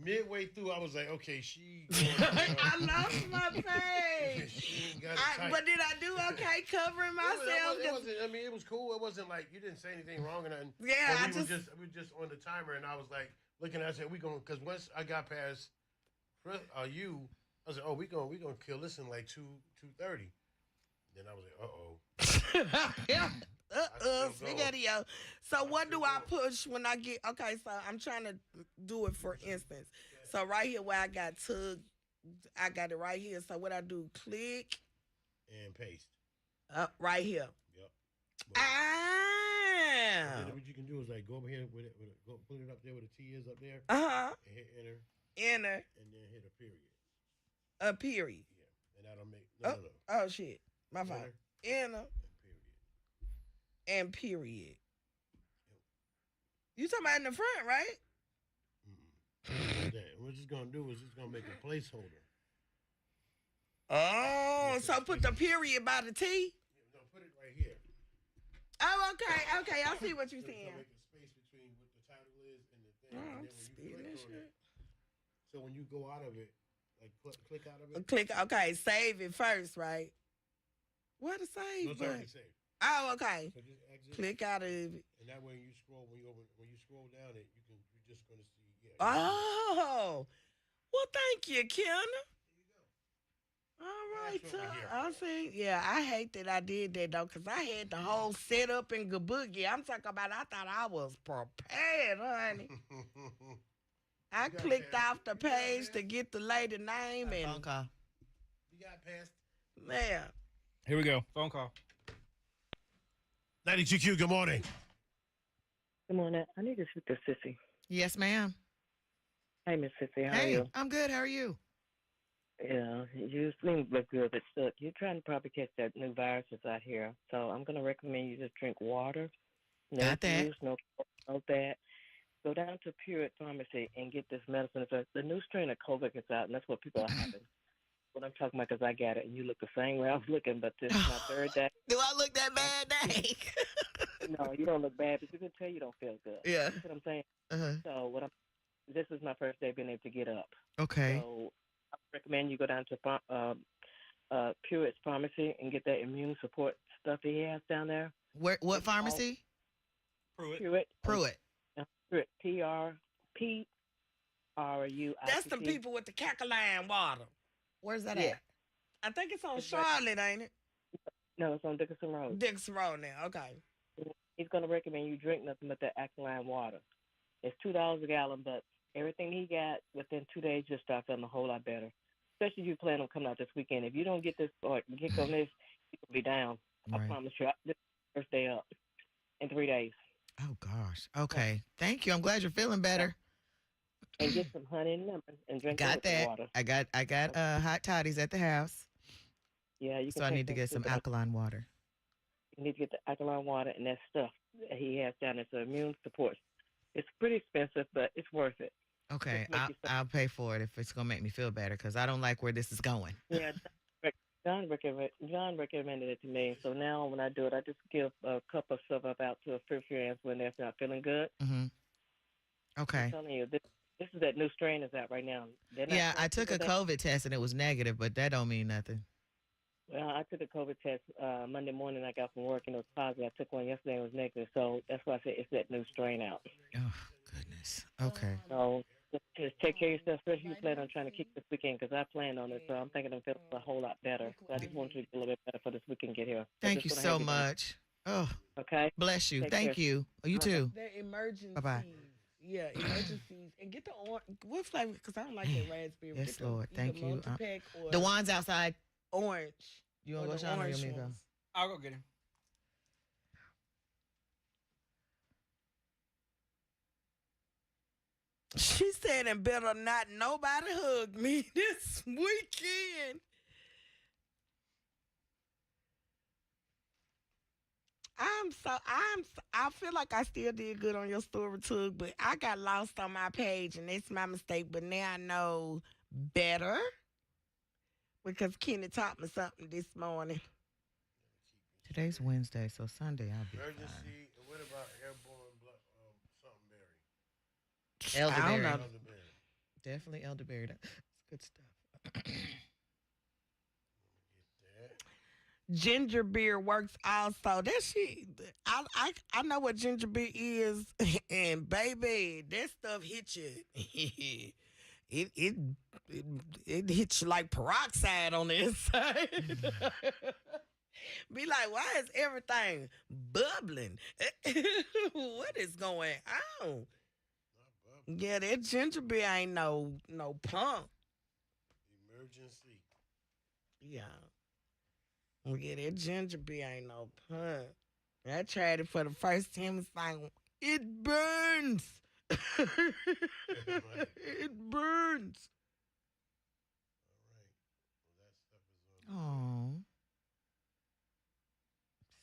midway through, I was like, okay, she. I lost my page. But did I do okay covering myself? It was cool. It wasn't like you didn't say anything wrong or nothing. Yeah, we were just on the timer, and I was like looking at it. I said, because once I got past you, I was like, oh, we gonna kill this in like 2:30. Then I was like, Spaghetti-O. So what do I push when I get, okay, so I'm trying to do it for instance. So right here where I got I got it right here. So what I do, click. And paste. Right here. Yep. Ah. Then what you can do is like go over here with it, go put it up there where the T is up there. Uh-huh. And hit enter. Enter. And then hit a period. A period. Yeah. And that'll make no. Oh shit. My fault. Enter. And period. You talking about in the front, right? What it's gonna do is it's gonna make a placeholder. Oh, so put the period by the T? No, put it right here. Oh, okay. I see what you're saying. Make a space between what the title is and the thing. And then when you click on it, so when you go out of it, like click out of it. Okay, save it first, right? Where to save? No, it's already saved. Oh, okay. So just exit. Click out of it. And that way you scroll when you scroll down it, you're just gonna see. Yeah. Oh, well, thank you, Ken. All right, I see. Yeah, I hate that I did that though, cause I had the whole setup in Gabugi. I'm talking about. I thought I was prepared, honey. I clicked off the page to get the lady name and phone call. You got past. Man. Here we go. Phone call. 92Q. Good morning. Good morning. I need to speak to Sissy. Yes, ma'am. Hey, Miss Sissy. How are Hey, you? I'm good. How are you? Yeah, you seem look good, but look, you're trying to probably catch that new virus that's out here. So I'm going to recommend you just drink water. No Got that. juice, no that. Go down to Pureit Pharmacy and get this medicine. It's the new strain of COVID is out, and that's what people are having. What I'm talking about, because I got it, and you look the same way I was looking, but this is my third day. Do I look that bad, Dang? No, you don't look bad, but you can tell you don't feel good. Yeah. You know what I'm saying? Uh-huh. So this is my first day being able to get up. Okay. So I recommend you go down to Purett's Pharmacy and get that immune support stuff he has down there. What pharmacy? Pruitt. Pruitt. Pruitt. P-R-U-I-T-T. That's the people with the Cackline water. Where's that at? I think it's on Charlotte, ain't it? No, it's on Dickinson Road. Dickinson Road now, okay. He's going to recommend you drink nothing but that alkaline water. It's $2 a gallon, but everything he got within 2 days, you'll start feeling a whole lot better. Especially if you plan on coming out this weekend. If you don't get this or get on this, you'll be down. Right. I promise you. This is the first day up in 3 days. Oh, gosh. Okay. Thank you. I'm glad you're feeling better. And get some honey and lemon and drink Got that. water. I got hot toddies at the house. Yeah, you can. So I need to get some alkaline water. You need to get the alkaline water and that stuff that he has down there. So immune support. It's pretty expensive, but it's worth it. Okay, I'll pay for it if it's gonna make me feel better, because I don't like where this is going. Yeah, John recommended it to me. So now when I do it, I just give a cup of stuff up out to a few friends when they're not feeling good. Mm-hmm. Okay. I'm telling you, this is that new strain that's out right now. Yeah, I took a COVID test and it was negative, but that don't mean nothing. Well, I took a COVID test Monday morning. I got from work and it was positive. I took one yesterday and it was negative. So that's why I said it's that new strain out. Oh, goodness. Okay. So just take care of yourself, especially if you plan on trying to kick this weekend, because I plan on it. So I'm thinking I'm feeling a whole lot better. So I just want you to feel a little bit better for this weekend get here. Thank you so much. Oh, okay. Bless you. Take Thank care. you. You too. They're emergencies. Bye-bye. Yeah, emergencies. And get the orange. What flavor? Because I don't like that raspberry. Yes, Get Lord. Thank you. multi-pack or The ones outside. orange. You want to go, Sean, or you want me to go? I'll go get him. She said, and better not nobody hug me this weekend. I feel like I still did good on your story too, but I got lost on my page and that's my mistake. But now I know better because Kenny taught me something this morning. Today's Wednesday, so Sunday I'll be Emergency. fine. What about airborne something berry? Elderberry. I don't know. Definitely elderberry. That's good stuff. Ginger beer works also. That shit, I know what ginger beer is, and baby, that stuff hits you. It hits you like peroxide on the inside. Be like, why is everything bubbling? What is going on? Yeah, that ginger beer ain't no punk. Emergency. Yeah. Yeah, that ginger beer ain't no punk. I tried it for the first time. It's like, it burns. It burns. Oh.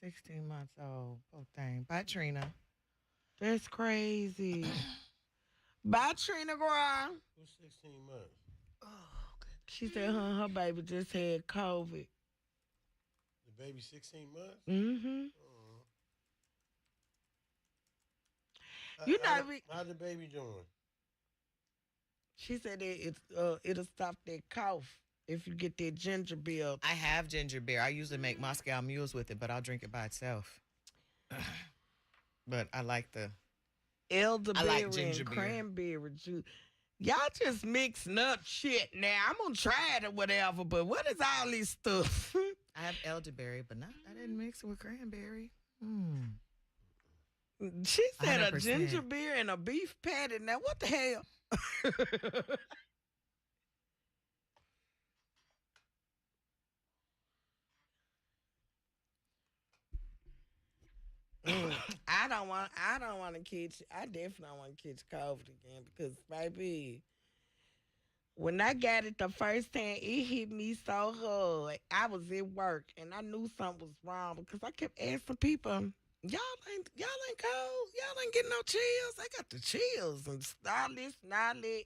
16 months old. Poor thing. Bye, Trina. That's crazy. Bye, Trina girl. Who's 16 months? Oh, She said her baby just had COVID. The baby 16 months? Mm-hmm. Oh. You know, How the baby doing? She said it'll stop that cough if you get that ginger beer. I have ginger beer. I usually make Moscow mules with it, but I'll drink it by itself. But I like the elderberry ginger and beer. cranberry juice. Y'all just mixing up shit now. I'm gonna try it or whatever, but what is all this stuff? I have elderberry, but I didn't mix it with cranberry. She said 100%. a ginger beer and a beef patty. Now what the hell? I don't want to catch. I definitely don't want to catch COVID again because, baby, when I got it the first time, it hit me so hard. I was at work and I knew something was wrong because I kept asking people, y'all ain't cold, y'all ain't getting no chills. I got the chills and all this and all that.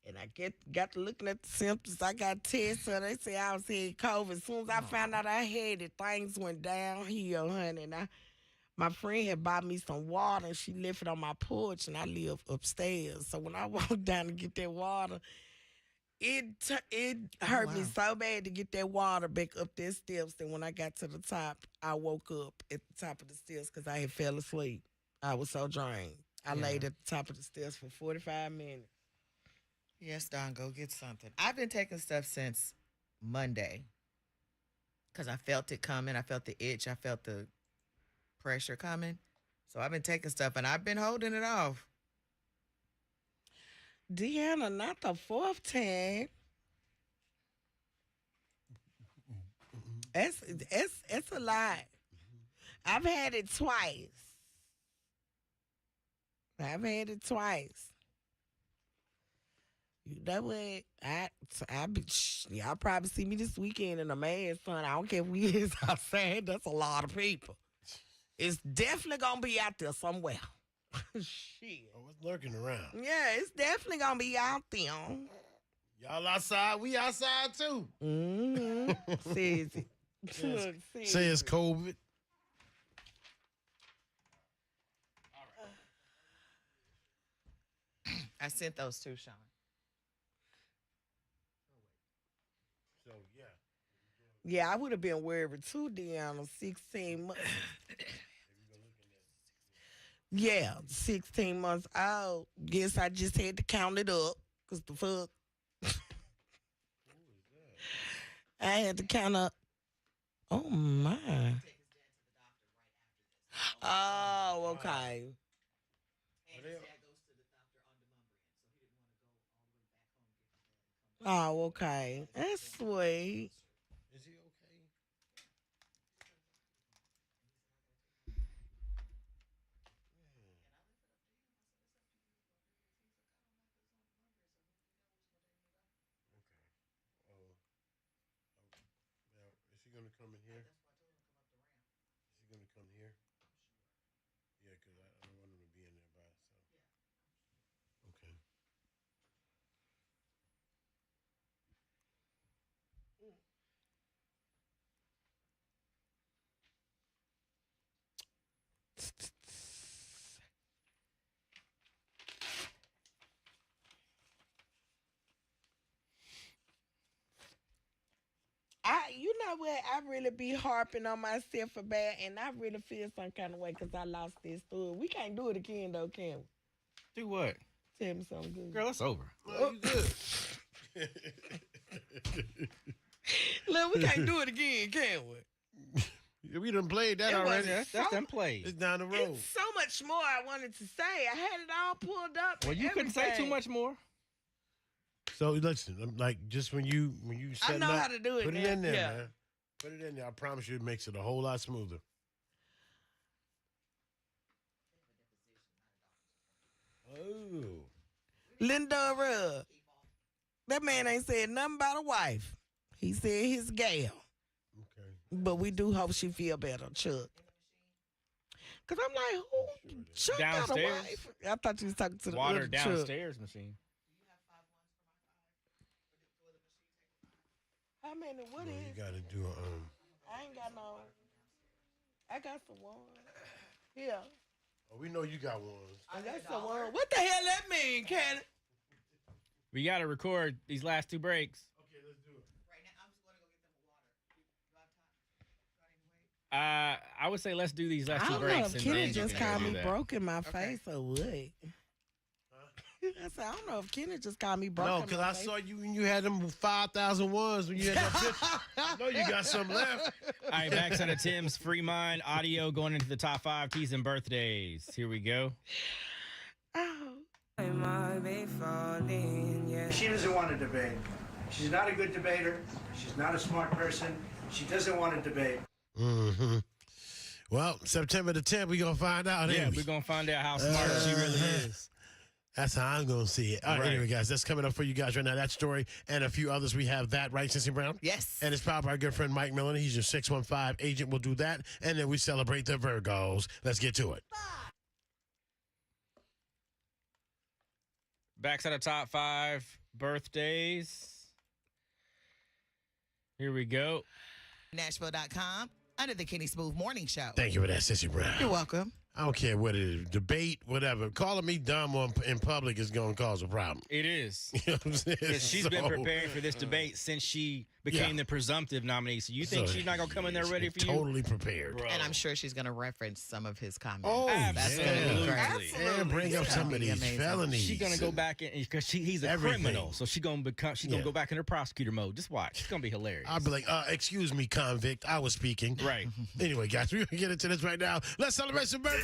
And I got to looking at the symptoms. I got tests, so they say I was had COVID. As soon as I found out I had it, things went downhill, honey. And my friend had bought me some water, and she left it on my porch, and I live upstairs. So when I walked down to get that water, it hurt me so bad to get that water back up their steps that when I got to the top, I woke up at the top of the stairs because I had fell asleep. I was so drained. I laid at the top of the stairs for 45 minutes. Yes, Don, go get something. I've been taking stuff since Monday because I felt it coming. I felt the itch. I felt the pressure coming. So I've been taking stuff, and I've been holding it off. Deanna, not the fourth time. It's a lot. I've had it twice. You know what? Y'all probably see me this weekend in a mask, son. I don't care if we is outside. That's a lot of people. It's definitely gonna be out there somewhere. Shit. Oh, it's lurking around. Yeah, it's definitely gonna be out there. Y'all outside, we outside too. Mm-hmm. Says it. Say it's COVID. I sent those too, Sean. So, yeah. Yeah, I would have been worried too, Deanna. 16 months. Yeah, 16 months old. Guess I just had to count it up. Because the fuck. I had to count up. Oh, my. Oh, okay. Oh, okay. That's sweet. Is he okay? Is he going to come in here? Is he going to come here? Yeah, because I don't want him to be in there by himself. Okay. You know what? I really be harping on myself for bad, and I really feel some kind of way because I lost this story. We can't do it again, though, can we? Do what? Tell me something good. Girl, it's over. Oh, you good. Look, we can't do it again, can we? We done played that It was already. That's them plays. It's down the road. It's so much more I wanted to say. I had it all pulled up. Well, and you couldn't say too everything. much more. So listen, like just when you set know up, how to do it put it now. in there, Yeah. man. Put it in there. I promise you, it makes it a whole lot smoother. Oh, Linda Rugg. That man ain't said nothing about a wife. He said his gal. okay. But we do hope she feel better, Chuck. Because I'm like, who? Chuck got a Downstairs? wife? I thought you was talking to the Water other Chuck. downstairs machine. How many? What Well, is? you got to do I ain't got no. I got some one. Yeah. Oh, we know you got one. I got some one. What the hell that mean, Cannon? We got to record these last two breaks. Okay, let's do it. I would say let's do these last I two don't know breaks. if and Kenny then you just can called do me that. broke in my face or what. I said, I don't know if Kenny just called me broke No, in because my I face. saw you when you had them 5,000 ones when you had that picture. I know you got some left. All right, backside of Tim's Free Mind audio going into the top 5 teas and birthdays. Here we go. Oh. She doesn't want to debate. She's not a good debater. She's not a smart person. She doesn't want to debate. Mm-hmm. Well, September the 10th, we're going to find out. Yeah, ain't we? we're going to find out how smart she really is. That's how I'm going to see it. All right, Right. anyway, guys, that's coming up for you guys right now. That story and a few others. We have that, right, Sissy Brown? Yes. And it's powered by our good friend Mike Miller. He's your 615 agent. We'll do that. And then we celebrate the Virgos. Let's get to it. Backside of top 5 birthdays. Here we go. Nashville.com under the Kenny Smooth Morning Show. Thank you for that, Sissy Brown. You're welcome. I don't care what it is, debate, whatever. Calling me dumb in public is going to cause a problem. It is. You know what I'm saying? Because she's been So- preparing for this debate since she became the presumptive nominee. So you think So she's not going to come in there ready for you? Totally prepared. Bro. And I'm sure she's going to reference some of his comments. Oh, That's going to be absolutely. great. And bring up It's some gonna of be these amazing. felonies. She's gonna go back in because he's a Everything. criminal, so she's gonna go back into prosecutor mode. Just watch, it's gonna be hilarious. I'll be like, excuse me, convict. I was speaking. Right. Anyway, guys, we're going to get into this right now. Let's celebrate some birthdays.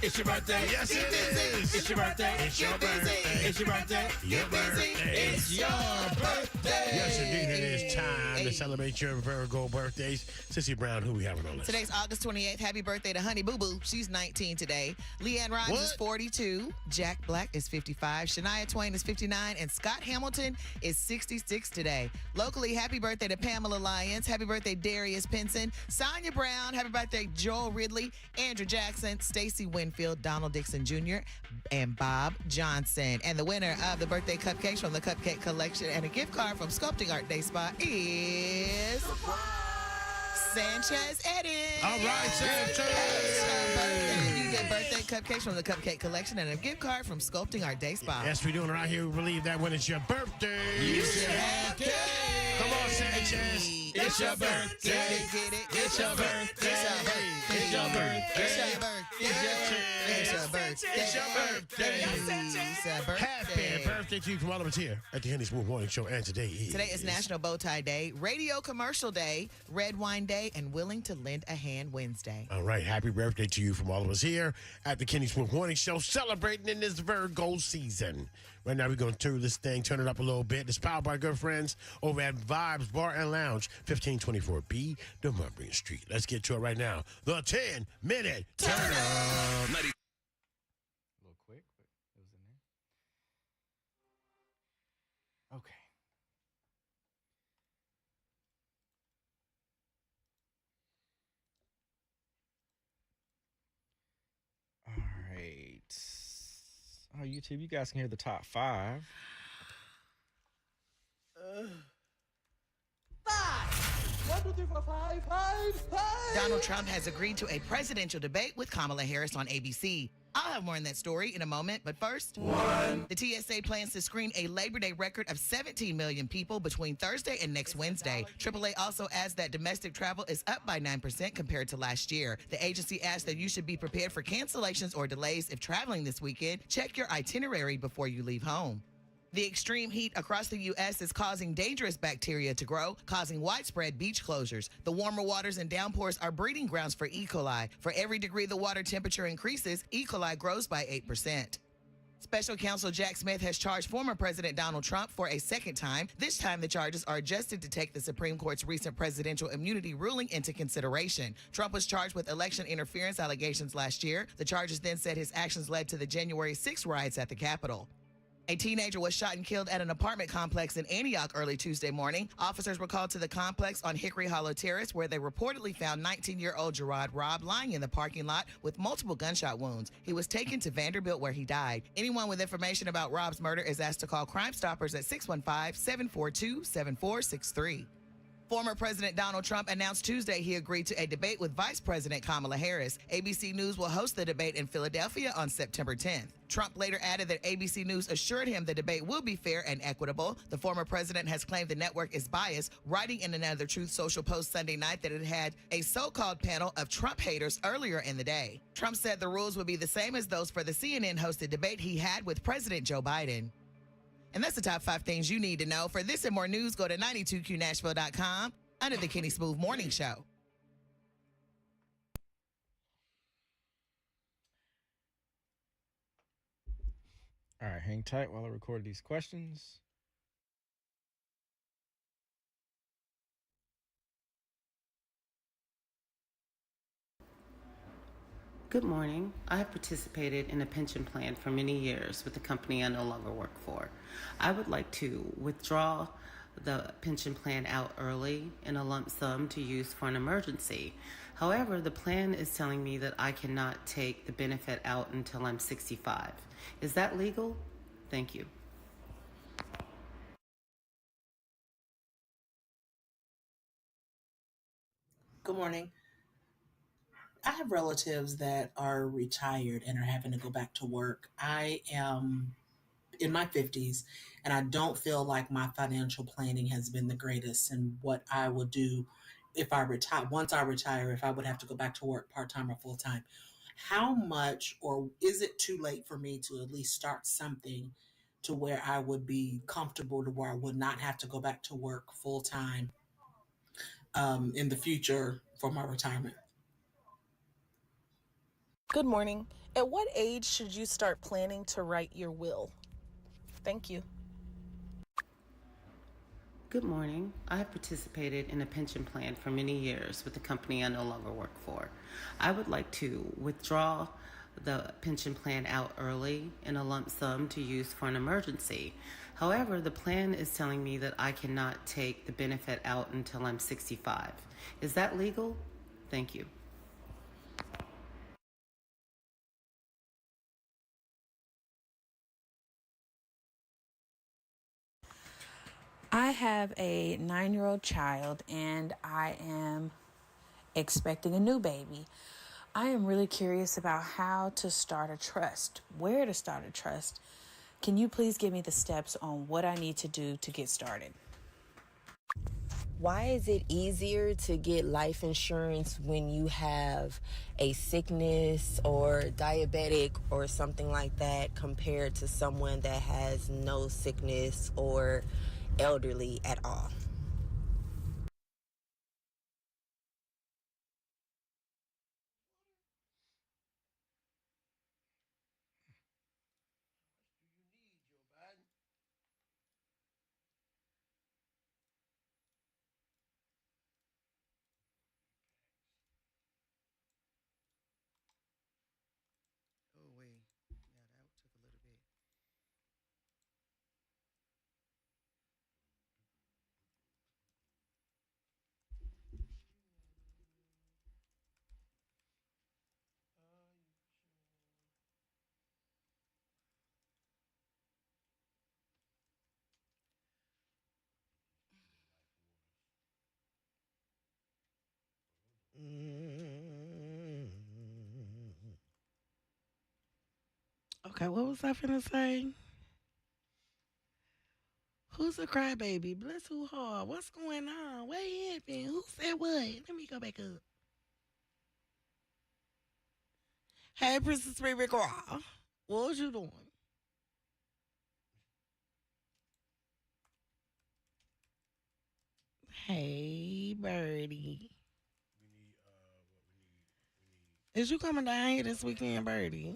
It's your birthday. Yes, it is. It's your birthday. It's your birthday. It's your birthday. Your birthday. It's your birthday. Yes, indeed. It is time to celebrate your Virgo birthdays. Sissy Brown, who we have on the list? Today's August 28th. Happy birthday to Honey Boo Boo. She's 19 today. Leanne Rhymes is 42. Jack Black is 55. Shania Twain is 59. And Scott Hamilton is 66 today. Locally, happy birthday to Pamela Lyons. Happy birthday, Darius Pinson. Sonia Brown. Happy birthday, Joel Ridley. Andrew Jackson. Stacy Winfield. Donald Dixon Jr. And Bob Johnson. And the winner of the birthday cupcakes from the Cupcake Collection and a gift card from Sculpting Art Day Spa is Sanchez Eddie. All right, Sanchez. You get birthday cupcakes from the Cupcake Collection and a gift card from Sculpting Art Day Spa. Yes, we're doing it right here. We believe that when it's your birthday, You should have cake. Come on, Sanchez. It's your birthday. Get it. It's your birthday. It's your birthday. It's your It's your birthday. It's your birthday. It's your birthday. It's your birthday. Happy birthday to you from all of us here at the Henny Smooth Morning Show. And today is National Bow Tie Day, Radio Commercial Day, Red Wine Day, and Willing to Lend a Hand Wednesday. All right, happy birthday to you from all of us here at the Kenny Smooth Morning Show, celebrating in this Virgo season. Right now, we're going to turn it up a little bit. It's powered by our good friends over at Vibes Bar and Lounge, 1524B, Dunbarton Street. Let's get to it right now. The 10-minute turn up. A little quick, but it was in there. Okay. All right. Oh, YouTube, you guys can hear the top 5. Donald Trump has agreed to a presidential debate with Kamala Harris on ABC. I'll have more on that story in a moment, but first, the TSA plans to screen a Labor Day record of 17 million people between Thursday and next Wednesday. AAA also adds that domestic travel is up by 9% compared to last year. The agency adds that you should be prepared for cancellations or delays if traveling this weekend. Check your itinerary before you leave home. The extreme heat across the U.S. is causing dangerous bacteria to grow, causing widespread beach closures. The warmer waters and downpours are breeding grounds for E. coli. For every degree the water temperature increases, E. coli grows by 8%. Special counsel Jack Smith has charged former President Donald Trump for a second time. This time, the charges are adjusted to take the Supreme Court's recent presidential immunity ruling into consideration. Trump was charged with election interference allegations last year. The charges then said his actions led to the January 6 riots at the Capitol. A teenager was shot and killed at an apartment complex in Antioch early Tuesday morning. Officers were called to the complex on Hickory Hollow Terrace, where they reportedly found 19-year-old Gerard Robb lying in the parking lot with multiple gunshot wounds. He was taken to Vanderbilt, where he died. Anyone with information about Robb's murder is asked to call Crime Stoppers at 615-742-7463. Former President Donald Trump announced Tuesday he agreed to a debate with Vice President Kamala Harris. ABC News will host the debate in Philadelphia on September 10th. Trump later added that ABC News assured him the debate will be fair and equitable. The former president has claimed the network is biased, writing in another Truth Social post Sunday night that it had a so-called panel of Trump haters earlier in the day. Trump said the rules would be the same as those for the CNN-hosted debate he had with President Joe Biden. And that's the top 5 things you need to know. For this and more news, go to 92qnashville.com under the Kenny Smooth Morning Show. All right, hang tight while I record these questions. Good morning. I have participated in a pension plan for many years with the company I no longer work for. I would like to withdraw the pension plan out early in a lump sum to use for an emergency. However, the plan is telling me that I cannot take the benefit out until I'm 65. Is that legal? Thank you. Good morning. I have relatives that are retired and are having to go back to work. I am in my 50s and I don't feel like my financial planning has been the greatest and what I would do if I retire. Once I retire, if I would have to go back to work part-time or full-time. How much, or is it too late for me to at least start something to where I would be comfortable, to where I would not have to go back to work full-time in the future for my retirement? Good morning. At what age should you start planning to write your will? Thank you. Good morning. I have participated in a pension plan for many years with the company I no longer work for. I would like to withdraw the pension plan out early in a lump sum to use for an emergency. However, the plan is telling me that I cannot take the benefit out until I'm 65. Is that legal? Thank you. I have a 9-year-old child and I am expecting a new baby. I am really curious about how to start a trust, where to start a trust. Can you please give me the steps on what I need to do to get started? Why is it easier to get life insurance when you have a sickness or diabetic or something like that compared to someone that has no sickness or elderly at all? Oh, wait. Yeah, that took a little bit. Okay, what was I finna say? Who's a crybaby? Bless who hard? What's going on? What happened? Who said what? Let me go back up. Hey, Princess Baby Girl. What was you doing? Hey, Birdie. Is you coming down here this weekend, Birdie?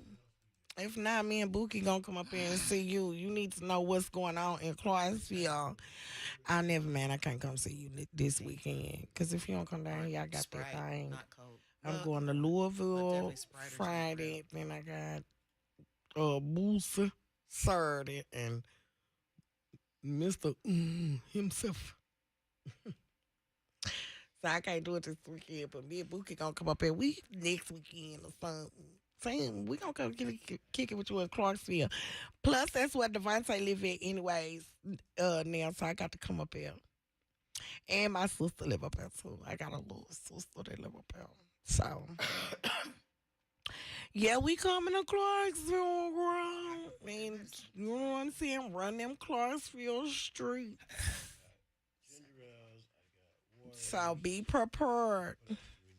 If not, me and Bookie gonna come up here and see you. You need to know what's going on in Clarksville. I never, man, I can't come see you this weekend. Because if you don't come down here, I got Sprite, that thing. not cold. I'm going to Louisville Friday. Then I got Boosie Saturday and Mr. himself. So I can't do it this weekend, but me and Bookie gonna come up here next weekend or something. Sam, we gonna come kick it with you in Clarksville. Plus, that's where Devontae live at anyways, now, so I got to come up here. And my sister live up there, too. I got a little sister that live up there. So, yeah, we coming to Clarksville, girl. And you know what I'm saying? Run them Clarksville streets. So be prepared.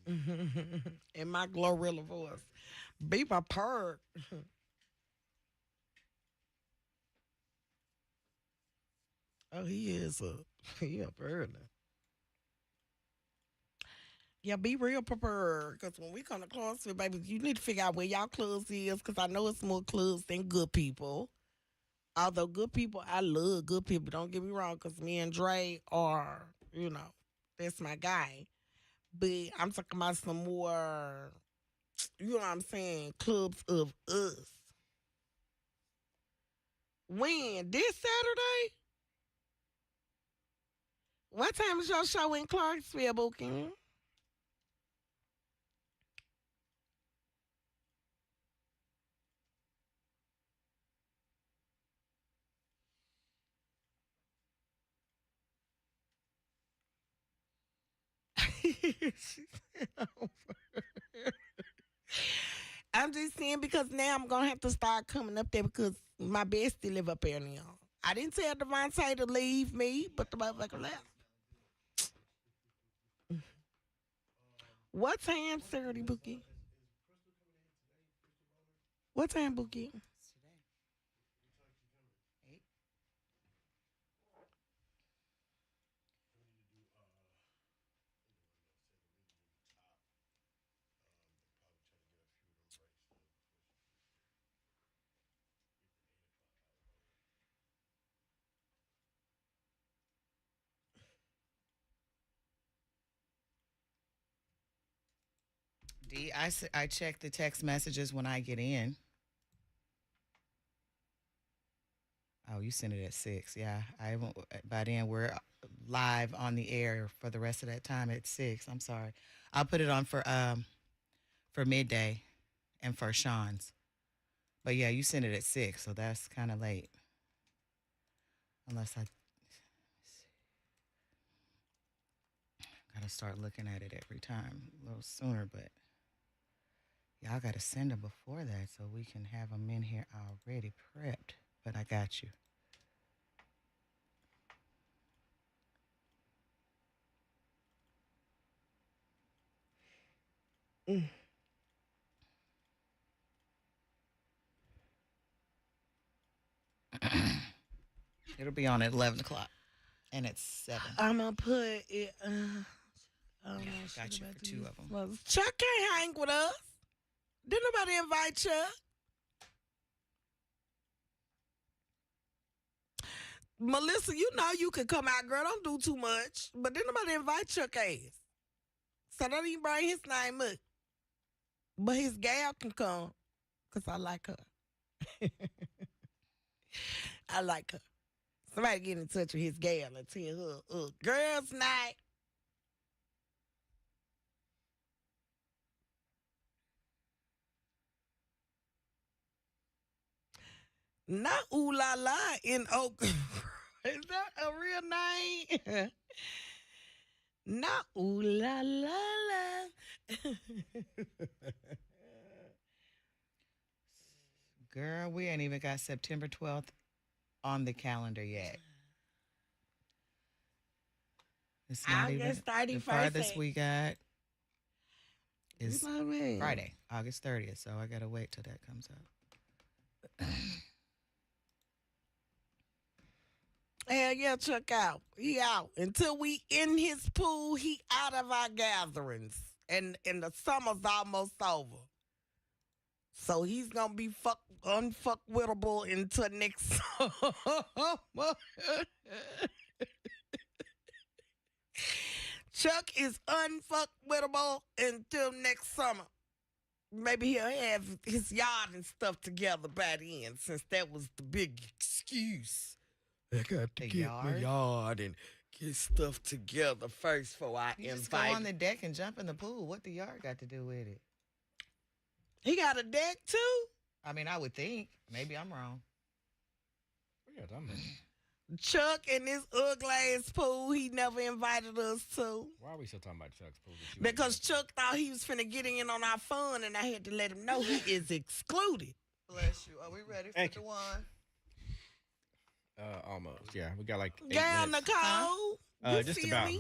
In my Glorilla voice. Be prepared. Oh, he up early. Yeah, be real prepared. Because when we come to Clarksville, baby, you need to figure out where y'all clubs is. Because I know it's more clubs than good people. Although good people, I love good people. Don't get me wrong. Because me and Dre are, that's my guy. But I'm talking about some more, you know what I'm saying, clubs of us. When? This Saturday? What time is your show in Clarksville, Booking? I'm just saying because now I'm gonna have to start coming up there because my bestie live up there now. I didn't tell Devontae to leave me, but the motherfucker left. What time, Saturday, Bookie? What time, Bookie? D, I check the text messages when I get in. Oh, you sent it at 6. Yeah, I won't. By then we're live on the air for the rest of that time at 6. I'm sorry. I'll put it on for midday and for Sean's. But yeah, you sent it at 6, so that's kind of late. Unless I gotta start looking at it every time a little sooner, but y'all gotta send them before that so we can have them in here already prepped. But I got you. It'll be on at 11 o'clock. And it's 7. I'm going to put it. Got you for 2 of them. Well, Chuck can't hang with us. Didn't nobody invite Chuck? Melissa, you know you can come out, girl. Don't do too much. But didn't nobody invite Chuck ass. So don't even bring his name up. But his gal can come. Because I like her. I like her. Somebody get in touch with his gal and tell her, girls' night. Not ooh la la in Oak. Is that a real name? Not ooh la la la. Girl, we ain't even got September 12th on the calendar yet. It's not even the farthest we got is Friday, August 30th. So I gotta wait till that comes up. Hell yeah, Chuck out. He out. Until we in his pool, he out of our gatherings. And the summer's almost over. So he's gonna be unfuckwittable until next summer. Chuck is unfuckwittable until next summer. Maybe he'll have his yard and stuff together by then, since that was the big excuse. I got to get my yard and get stuff together first before I You just invite. go on the deck and jump in the pool. What the yard got to do with it? He got a deck too? I mean, I would think. Maybe I'm wrong. Yeah, Chuck and this ugly ass pool he never invited us to. Why are we still talking about Chuck's pool? Because Chuck thought he was finna get in on our fun, and I had to let him know he is excluded. Bless you. Are we ready for the one? Almost. Yeah, we got like 8 Girl, minutes. Nicole, you Just feel about me?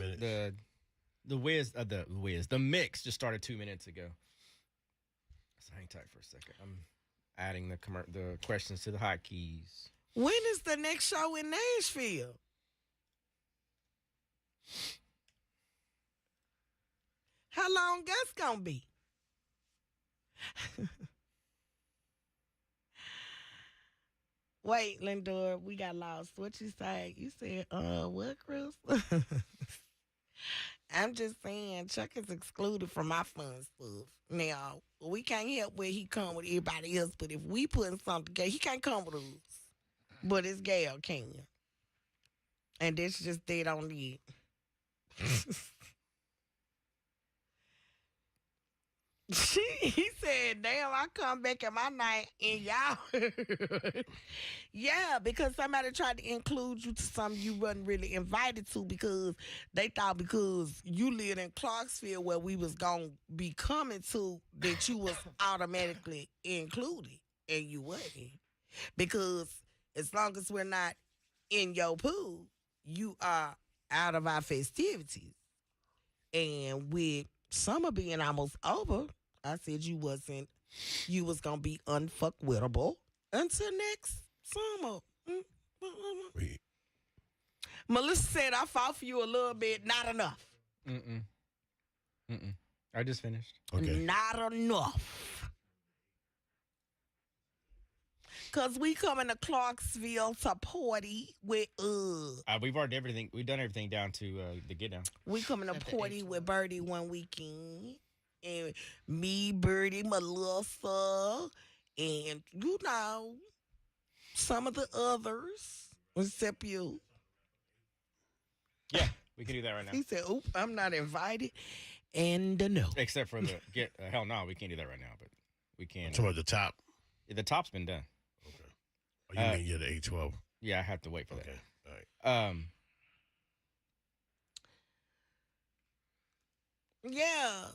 the mix just started 2 minutes ago. So hang tight for a second. I'm adding the questions to the hotkeys. When is the next show in Nashville? How long that's gonna be? Wait, Lindor, we got lost. What you say? You said, what, Chris? I'm just saying, Chuck is excluded from my fun stuff. Now, we can't help where he come with everybody else, but if we putting something together, he can't come with us. But his gal can. And that's just dead on it. He said, damn, I come back at my night and y'all. Yeah, because somebody tried to include you to something you wasn't really invited to because they thought because you lived in Clarksville where we was going to be coming to that you was automatically included. And you wasn't. Because as long as we're not in your pool, you are out of our festivities. And with summer being almost over, I said you was gonna be unfuckwittable until next summer. Melissa said I fought for you a little bit, not enough. I just finished. Okay. Not enough. Cause we coming to Clarksville to party with We've already everything. We've done everything down to the get down. we coming to party with Birdie one weekend. And me, Birdie, Melissa, and you know, some of the others, except you. Yeah, we can do that right now. He said, oop, I'm not invited. And no. Except for the hell no, we can't do that right now, but we can. Some of the top. Yeah, the top's been done. Oh, you mean you're the 812? Yeah, I have to wait for Okay. that. All right. Yeah.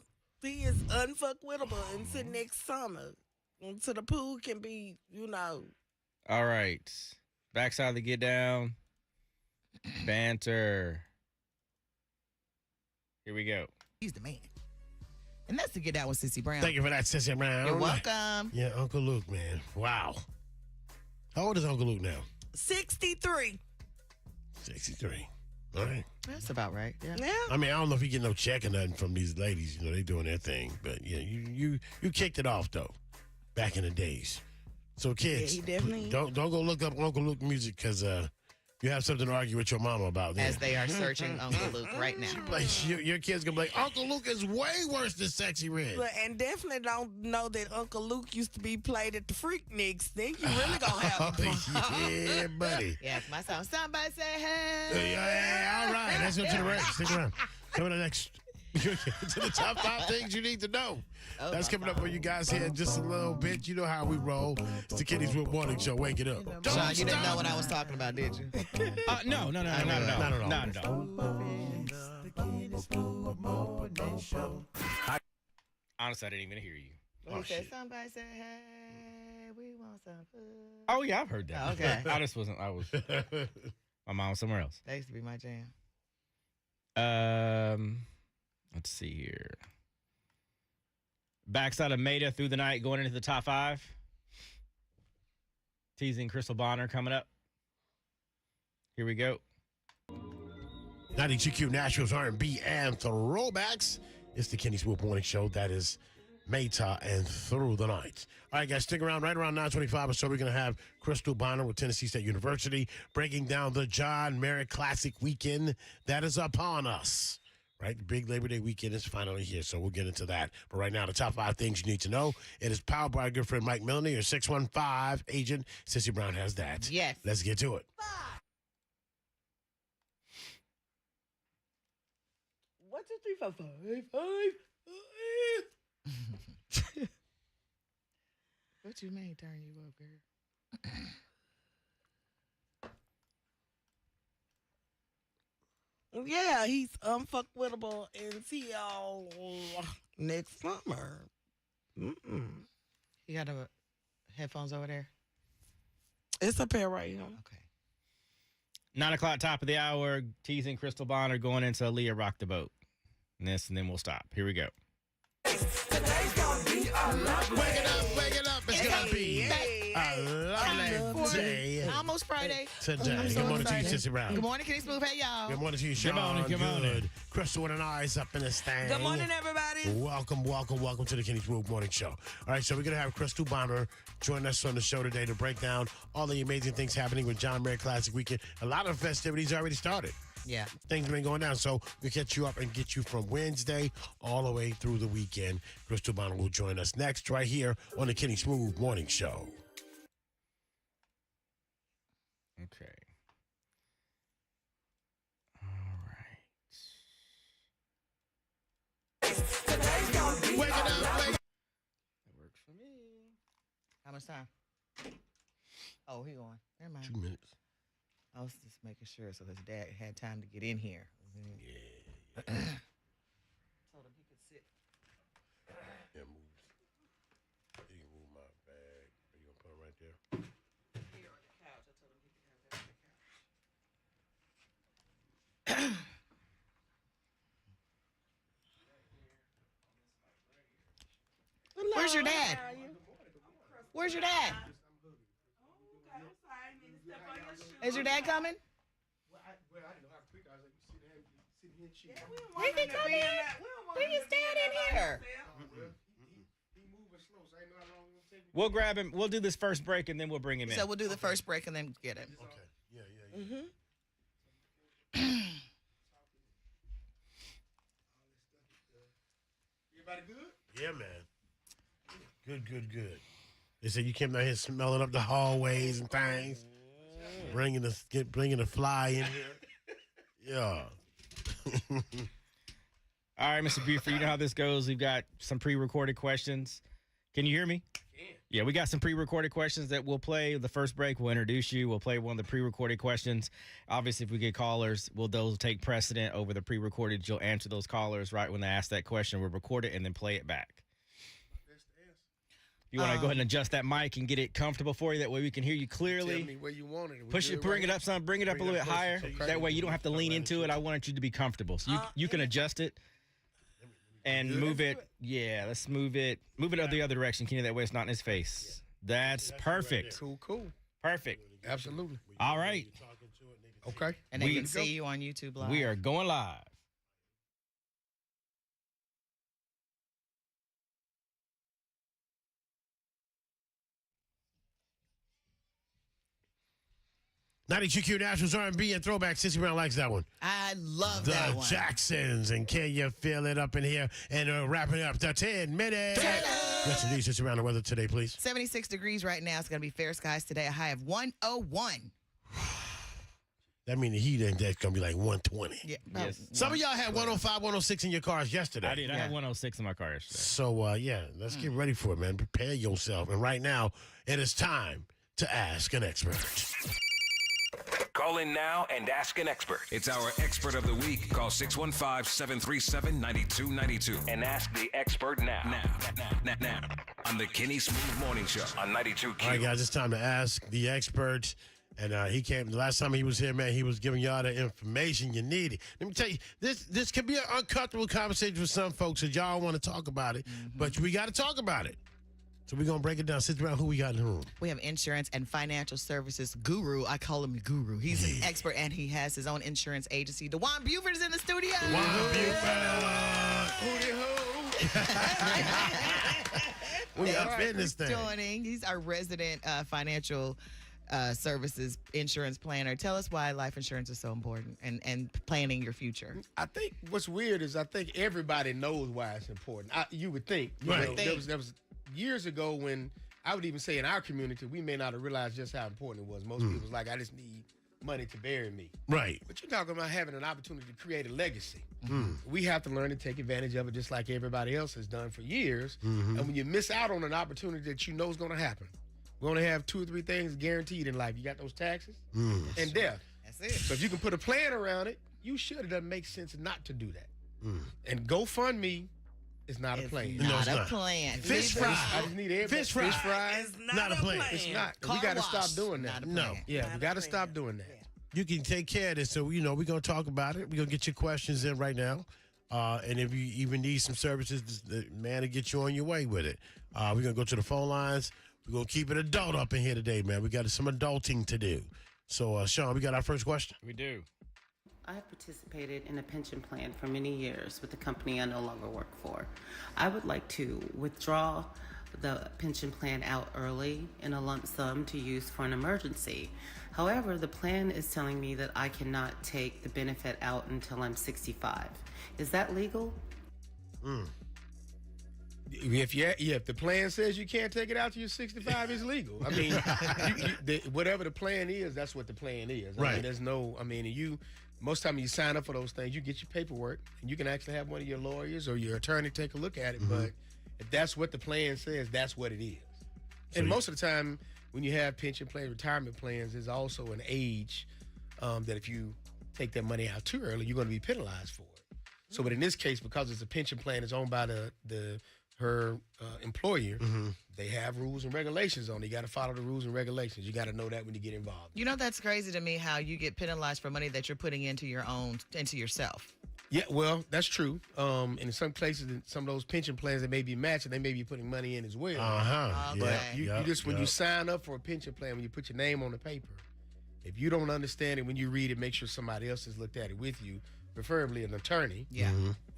He is unfuckwittable until next summer. Until the pool can be, you know. All right. Backside of the get down. Banter. Here we go. He's the man. And that's to get down with Sissy Brown. Thank you for that, Sissy Brown. You're welcome. Yeah, Uncle Luke, man. Wow. How old is Uncle Luke now? 63. 63. All right. That's about right. Yeah. I mean, I don't know if you get no check or nothing from these ladies. You know, they doing their thing. But yeah, you kicked it off though, back in the days. So kids, Yeah, he definitely- don't go look up Uncle Luke music because you have something to argue with your mama about. Then. As they are searching Uncle Luke right now. Like, your kids gonna be like, Uncle Luke is way worse than Sexy Red. But, and definitely don't know that Uncle Luke used to be played at the Freakniks. Then you really gonna have a Yeah, buddy. Yeah, my song. Somebody say hey. Yeah, all right. Let's go to the break. Stick around. Coming to next. To the top 5 things you need to know. That's coming up for you guys here in just a little bit. You know how we roll. It's the Kenny's Wood Morning Show. Wake it up. Sean, you didn't know what I was talking about, did you? No, not at all. Honestly, I didn't even hear you. He said, somebody say hey, we want some food. Oh yeah, I've heard that. Okay. I just wasn't. I was. My mom was somewhere else. That used to be my jam. Let's see here. Backside of Maida through the night, going into the top 5. Teasing Crystal Bonner coming up. Here we go. 92Q Nationals R&B and throwbacks. It's the Kenny Smooth Morning Show. That is Meta and Through the Night. All right, guys, stick around. Right around 9:25 or so, we're going to have Crystal Bonner with Tennessee State University breaking down the John Merritt Classic weekend that is upon us. Right, the big Labor Day weekend is finally here, so we'll get into that. But right now, the top 5 things you need to know. It is powered by our good friend Mike Milner, your 615 agent. Sissy Brown has that. Yes. Let's get to it. 1, 2, 3, 4, 5. What you mean turn you up, girl? Yeah, he's unfuckwittable until next summer. Mm-mm. You got the headphones over there? It's a pair right here. Okay. 9 o'clock, top of the hour. Teasing Crystal Bonner going into Leah Rock the Boat. And then we'll stop. Here we go. Wake it up. It's going to be a lovely day. Almost Friday. Today. Good morning to you, Sissy Brown. Good morning, Kenny Smooth. Hey, y'all. Good morning to you, Sean. Good morning. Crystal with an eyes up in this thing. Good morning, everybody. Welcome to the Kenny Smooth Morning Show. All right, so we're going to have Crystal Bonner join us on the show today to break down all the amazing things happening with John Merritt Classic Weekend. A lot of festivities already started. Yeah. Things have been going down, so we'll catch you up and get you from Wednesday all the way through the weekend. Crystal Bonner will join us next right here on the Kenny Smooth Morning Show. Okay. All right. Wake it up. That works for me. How much time? Oh, he going. Never mind. 2 minutes. I was just making sure so his dad had time to get in here. Yeah. Told him he could sit. Yeah, move. You can move my bag. Are you going to put it right there? Here on the couch. I told him he could have that on the couch. Where's your dad? Where's your dad? Is your dad coming? He can come in. Bring his dad in here. We'll grab him. We'll do this first break, and then we'll bring him in. So we'll do the first break and then get him. Okay. Yeah. Everybody good? Yeah, man. Good. They said you came down here smelling up the hallways and things, bringing the fly in here. Yeah. All right, Mr. Buford, you know how this goes. We've got some pre-recorded questions. Can you hear me? Yeah, we got some pre-recorded questions that we'll play. The first break, we'll introduce you. We'll play one of the pre-recorded questions. Obviously, if we get callers, those take precedent over the pre-recorded. You'll answer those callers right when they ask that question. We'll record it and then play it back. You want to go ahead and adjust that mic and get it comfortable for you? That way we can hear you clearly. Tell me where you want it. Bring it up, son. Bring it up a little bit higher. Okay. That way you don't have to lean into it. I want you to be comfortable. So you can adjust it and move it. Yeah, let's move it. Move it the other direction, Kenny. That way it's not in his face. That's perfect. Cool. Perfect. Absolutely. All right. Okay. And they can see you on YouTube Live. We are going live. '92Q Nationals R&B and throwback. Sissy Brown likes that one. I love the that one. Jacksons. And can you feel it up in here? And wrapping up the 10 minutes. Let's introduce Sissy Brown the weather today, please. 76 degrees right now. It's going to be fair skies today. A high of 101. That means the heat ain't that's going to be like 120. Yeah. Yes. Some of y'all had 105, 106 in your cars yesterday. I did. I had 106 in my car yesterday. So, let's get ready for it, man. Prepare yourself. And right now, it is time to ask an expert. Call in now and ask an expert. It's our expert of the week. Call 615-737-9292 and ask the expert now. Now. On the Kenny Smooth Morning Show on 92Q. All right, guys, it's time to ask the expert. And he came, the last time he was here, man, he was giving y'all the information you needed. Let me tell you, this could be an uncomfortable conversation for some folks that y'all want to talk about it, but we got to talk about it. So we're going to break it down. Sit around. Who we got in the room? We have insurance and financial services guru. I call him the guru. He's an expert, and he has his own insurance agency. DeJuan Buford is in the studio. DeJuan Buford. We up in this thing. Joining. He's our resident financial services insurance planner. Tell us why life insurance is so important and planning your future. I think what's weird is I think everybody knows why it's important. You would think. Right. There was years ago when I would even say in our community, we may not have realized just how important it was. Most people was like, I just need money to bury me. Right. But you're talking about having an opportunity to create a legacy. We have to learn to take advantage of it just like everybody else has done for years. And when you miss out on an opportunity that you know is going to happen, we only have 2 or 3 things guaranteed in life. You got those taxes and death. That's it. So if you can put a plan around it, you should. It doesn't make sense not to do that. And GoFundMe is not a plan. Not a plan. Fish fry. I just need everybody. Fish fry. Fish fry. It's not a plan. It's not. Car We got to wash. stop doing that. No. Yeah, we got to stop doing that. You can take care of this. So, we're going to talk about it. We're going to get your questions in right now. And if you even need some services, the man will get you on your way with it. We're going to go to the phone lines. We're going to keep it adult up in here today, man. We got some adulting to do. So, Sean, we got our first question. We do. I have participated in a pension plan for many years with the company I no longer work for. I would like to withdraw the pension plan out early in a lump sum to use for an emergency. However, the plan is telling me that I cannot take the benefit out until I'm 65. Is that legal? If the plan says you can't take it out till you're 65, it's legal. I mean, whatever the plan is, that's what the plan is. Right. Most time you sign up for those things, you get your paperwork, and you can actually have one of your lawyers or your attorney take a look at it. But if that's what the plan says, that's what it is. And most of the time, when you have pension plans, retirement plans, there's also an age that if you take that money out too early, you're going to be penalized for it. So, but in this case, because it's a pension plan, it's owned by her employer, they have rules and regulations on it. You got to follow the rules and regulations. You got to know that when you get involved. You know, that's crazy to me how you get penalized for money that you're putting into yourself. Yeah, well, that's true. And in some places, in some of those pension plans, they may be matching. They may be putting money in as well. Okay. But when you sign up for a pension plan, when you put your name on the paper, if you don't understand it when you read it, make sure somebody else has looked at it with you, preferably an attorney. Yeah.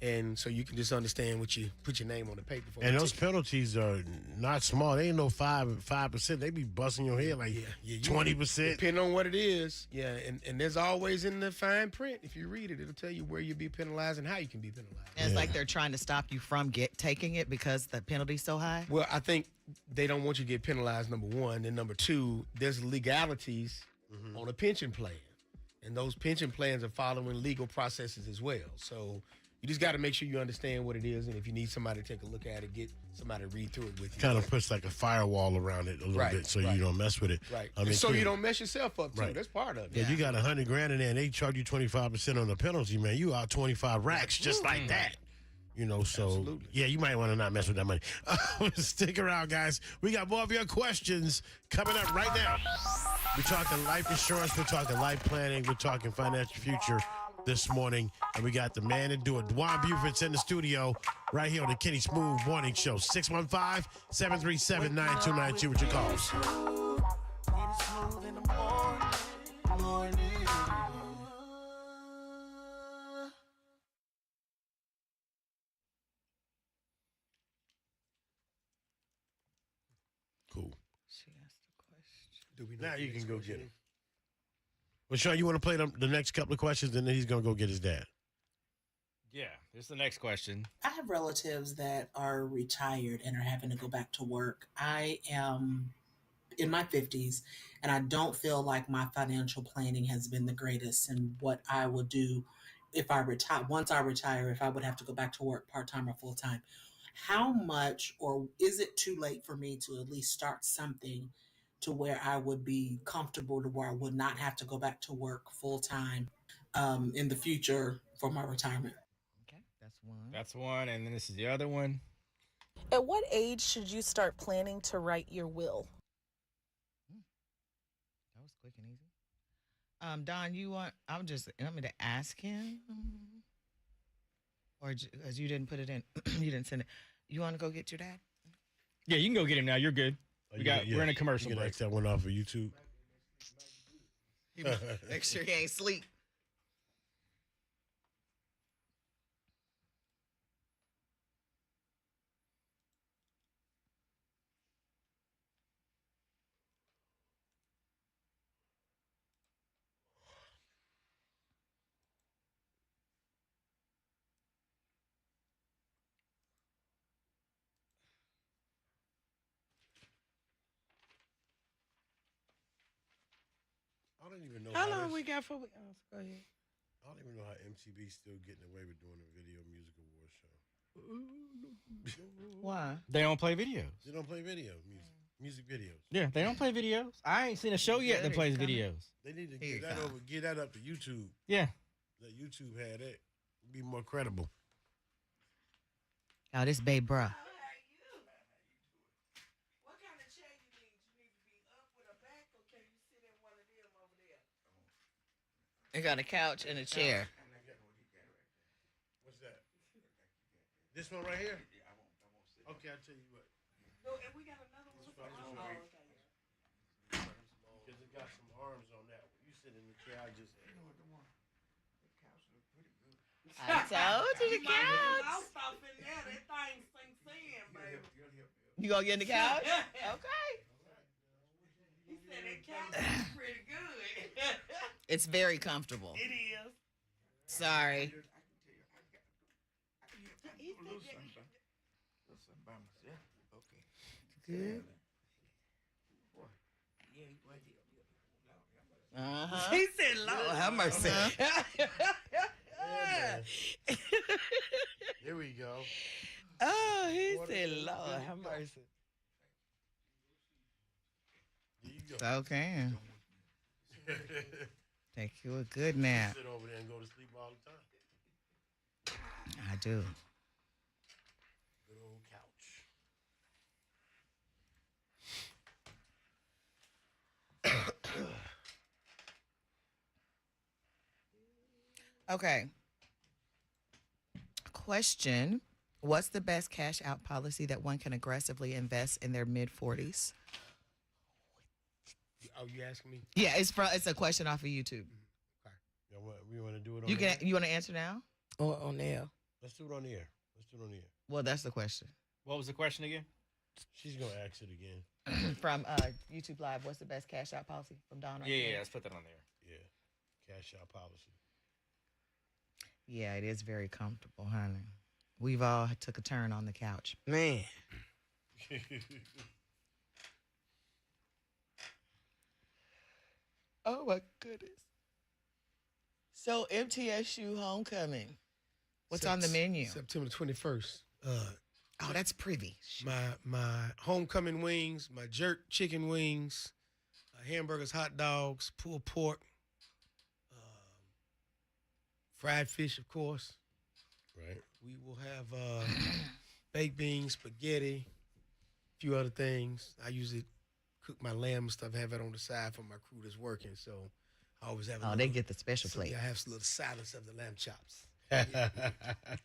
And so you can just understand what you put your name on the paper for. And those penalties are not small. They ain't no 5%. They be busting your head like 20%. Depending on what it is. Yeah, and there's always in the fine print, if you read it, it'll tell you where you'll be penalized and how you can be penalized. And it's like they're trying to stop you from taking it because the penalty's so high? Well, I think they don't want you to get penalized, number one. And number two, there's legalities on a pension plan. And those pension plans are following legal processes as well. So you just got to make sure you understand what it is. And if you need somebody to take a look at it, get somebody to read through it with you. Kind of puts like a firewall around it a little bit so you don't mess with it. Right. I mean, so you don't mess yourself up, too. Right. That's part of it. Yeah, you got $100,000 in there and they charge you 25% on the penalty, man. You out 25 racks just like that. You know, so Absolutely. Yeah, you might want to not mess with that money. Stick around, guys. We got more of your questions coming up right now. We're talking life insurance. We're talking life planning. We're talking financial future this morning. And we got the man to do it. DeJuan Buford's in the studio right here on the Kenny Smooth Morning Show. 615-737-9292 with your calls. Cool. She asked a question. Now you can go get him. Well, Sean, you want to play the next couple of questions, and then he's going to go get his dad. Yeah, here's the next question. I have relatives that are retired and are having to go back to work. I am in my 50s, and I don't feel like my financial planning has been the greatest and what I will do if I retire. Once I retire, if I would have to go back to work part-time or full-time. How much, or is it too late for me to at least start something to where I would be comfortable to where I would not have to go back to work full-time in the future for my retirement? Okay, that's one. That's one, and then this is the other one. At what age should you start planning to write your will? That was quick and easy. Don, you want me to ask him? Or because you didn't put it in, you didn't send it. You want to go get your dad? Yeah, you can go get him now. You're good. We're in a commercial You can break. X that one off of YouTube. Make sure he ain't sleep. I don't even know How how long this- we got for? Oh, go ahead. I don't even know how MTV's still getting away with doing a video music award show. Why? They don't play videos. They don't play music videos. Yeah, they don't play videos. I ain't seen a show yet that plays videos. They need to Here get that up to YouTube. Yeah. Let YouTube have that. Be more credible. Oh, this babe, bruh. They got a couch and a chair. What's that? This one right here? Okay, I'll tell you what. No, and we got another one. Because it got some arms on that one. You sit in the chair, I just. I told you the couch. I'll stop in there. That thing sinks in, baby. You gonna get in the couch? Okay. He said that couch is pretty good. It's very comfortable. It is. Sorry. Good. Uh-huh. He said, Lord, have mercy. Here we go. Oh, he said, Lord, have mercy. There you go. Okay. Take you a good nap. Sit over there and go to sleep all the time. I do. Good old couch. Okay. Question. What's the best cash out policy that one can aggressively invest in their mid 40s? Oh, you asking me? Yeah, it's a question off of YouTube. We want to do it on You the air? want to answer now? Or on there. Let's do it on the air. Well, that's the question. What was the question again? She's going to ask it again. From YouTube Live, what's the best cash out policy from Don? Yeah, let's put that on there. Yeah. Cash out policy. Yeah, it is very comfortable, honey. We've all took a turn on the couch. Man. Oh my goodness. So MTSU homecoming. What's on the menu? September 21st. Oh, that's privy. My homecoming wings, my jerk chicken wings, hamburgers, hot dogs, pulled pork, fried fish, of course. Right. We will have baked beans, spaghetti, a few other things. I usually cook my lamb and stuff, have it on the side for my crew that's working. So I always have they get the special plate. Yeah, I have a little silence of the lamb chops.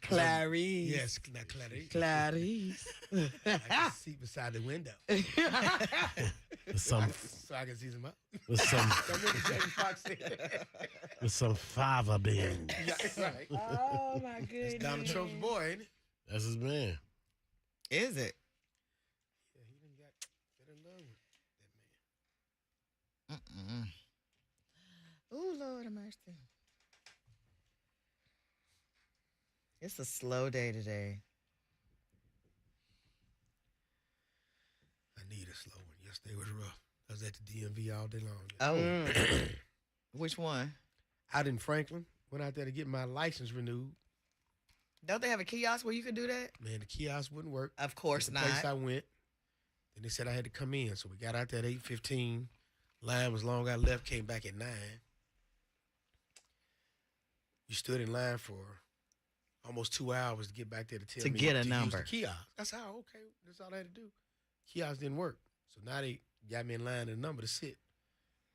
Clarice. Yes, not Clarice. Clarice. I can see beside the window. Some, so I can see them up. with some, Don't make the James Fox thing. with some fava beans. Yeah, right. Oh, my goodness. It's Donald Trump's boy, ain't it? That's his man. Is it? Yeah, he done got in love with that man. Oh, Lord have mercy. It's a slow day today. I need a slow one. Yesterday was rough. I was at the DMV all day long. Oh. Which one? Out in Franklin. Went out there to get my license renewed. Don't they have a kiosk where you can do that? Man, the kiosk wouldn't work. Of course the not. place I went. Then they said I had to come in. So we got out there at 8:15. Line was long. I left, came back at 9. You stood in line for almost 2 hours to get back there to tell me get a to number. use the kiosk. That's how, okay, that's all I had to do. Kiosk didn't work. So now they got me in line and a number to sit.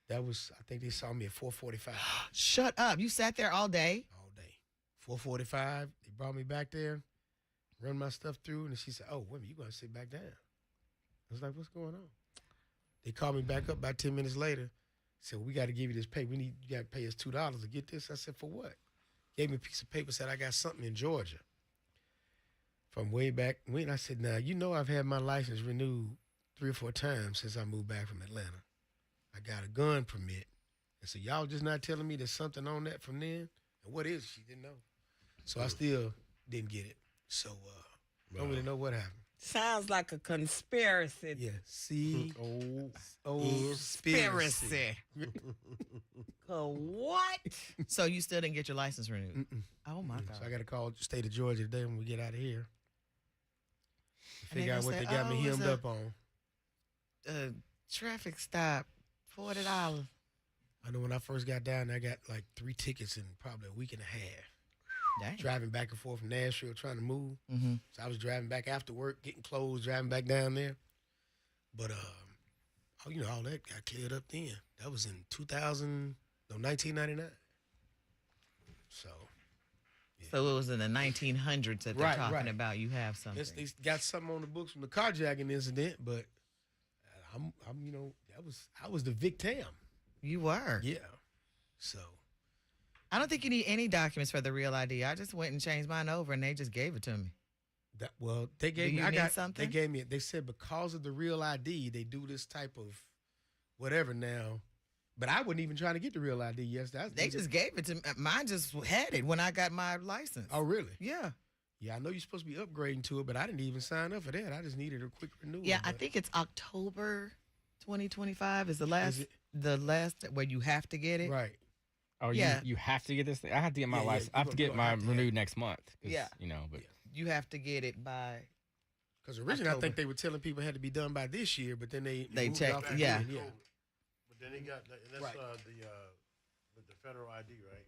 That was, I think they saw me at 4:45. Shut up. You sat there all day? All day. 4:45, they brought me back there, run my stuff through, and she said, oh, wait a minute, you got to sit back down. I was like, what's going on? They called me back up about 10 minutes later. Said, well, we got to give you this pay. You got to pay us $2 to get this. I said, for what? Gave me a piece of paper, said, I got something in Georgia. From way back when. I said, now, you know I've had my license renewed 3 or 4 times since I moved back from Atlanta. I got a gun permit. And so y'all just not telling me there's something on that from then? And what is it? She didn't know. So I still didn't get it. So don't really know what happened. Sounds like a conspiracy. Yeah. Conspiracy. What? So you still didn't get your license renewed? Oh, my God. So I got to call the state of Georgia today when we get out of here. To And figure out what they got me hemmed up on. Traffic stop, $40. I know when I first got down, I got like 3 tickets in probably a week and a half. Dang. Driving back and forth from Nashville, trying to move. Mm-hmm. So I was driving back after work, getting clothes, driving back down there. But, all that got cleared up then. That was in 1999. So. Yeah. So it was in the 1900s that they're talking about. You have something. They got something on the books from the carjacking incident, but I was the victim. You were. Yeah. So. I don't think you need any documents for the real ID. I just went and changed mine over, and they just gave it to me. They gave me. Something. They gave me. They said because of the real ID, they do this type of whatever now. But I wasn't even trying to get the real ID. Yes, they just gave it to me. Mine just had it when I got my license. Oh, really? Yeah. Yeah, I know you're supposed to be upgrading to it, but I didn't even sign up for that. I just needed a quick renewal. Yeah, I think it's October 2025 is the last where you have to get it. Right. Oh, yeah. You have to get this thing? I have to get my license. I have to get mine renewed next month. Yeah. But you have to get it by. Because originally October. I think they were telling people it had to be done by this year, but then they moved checked. off Yeah. again, yeah. But then they got that's the federal ID, right?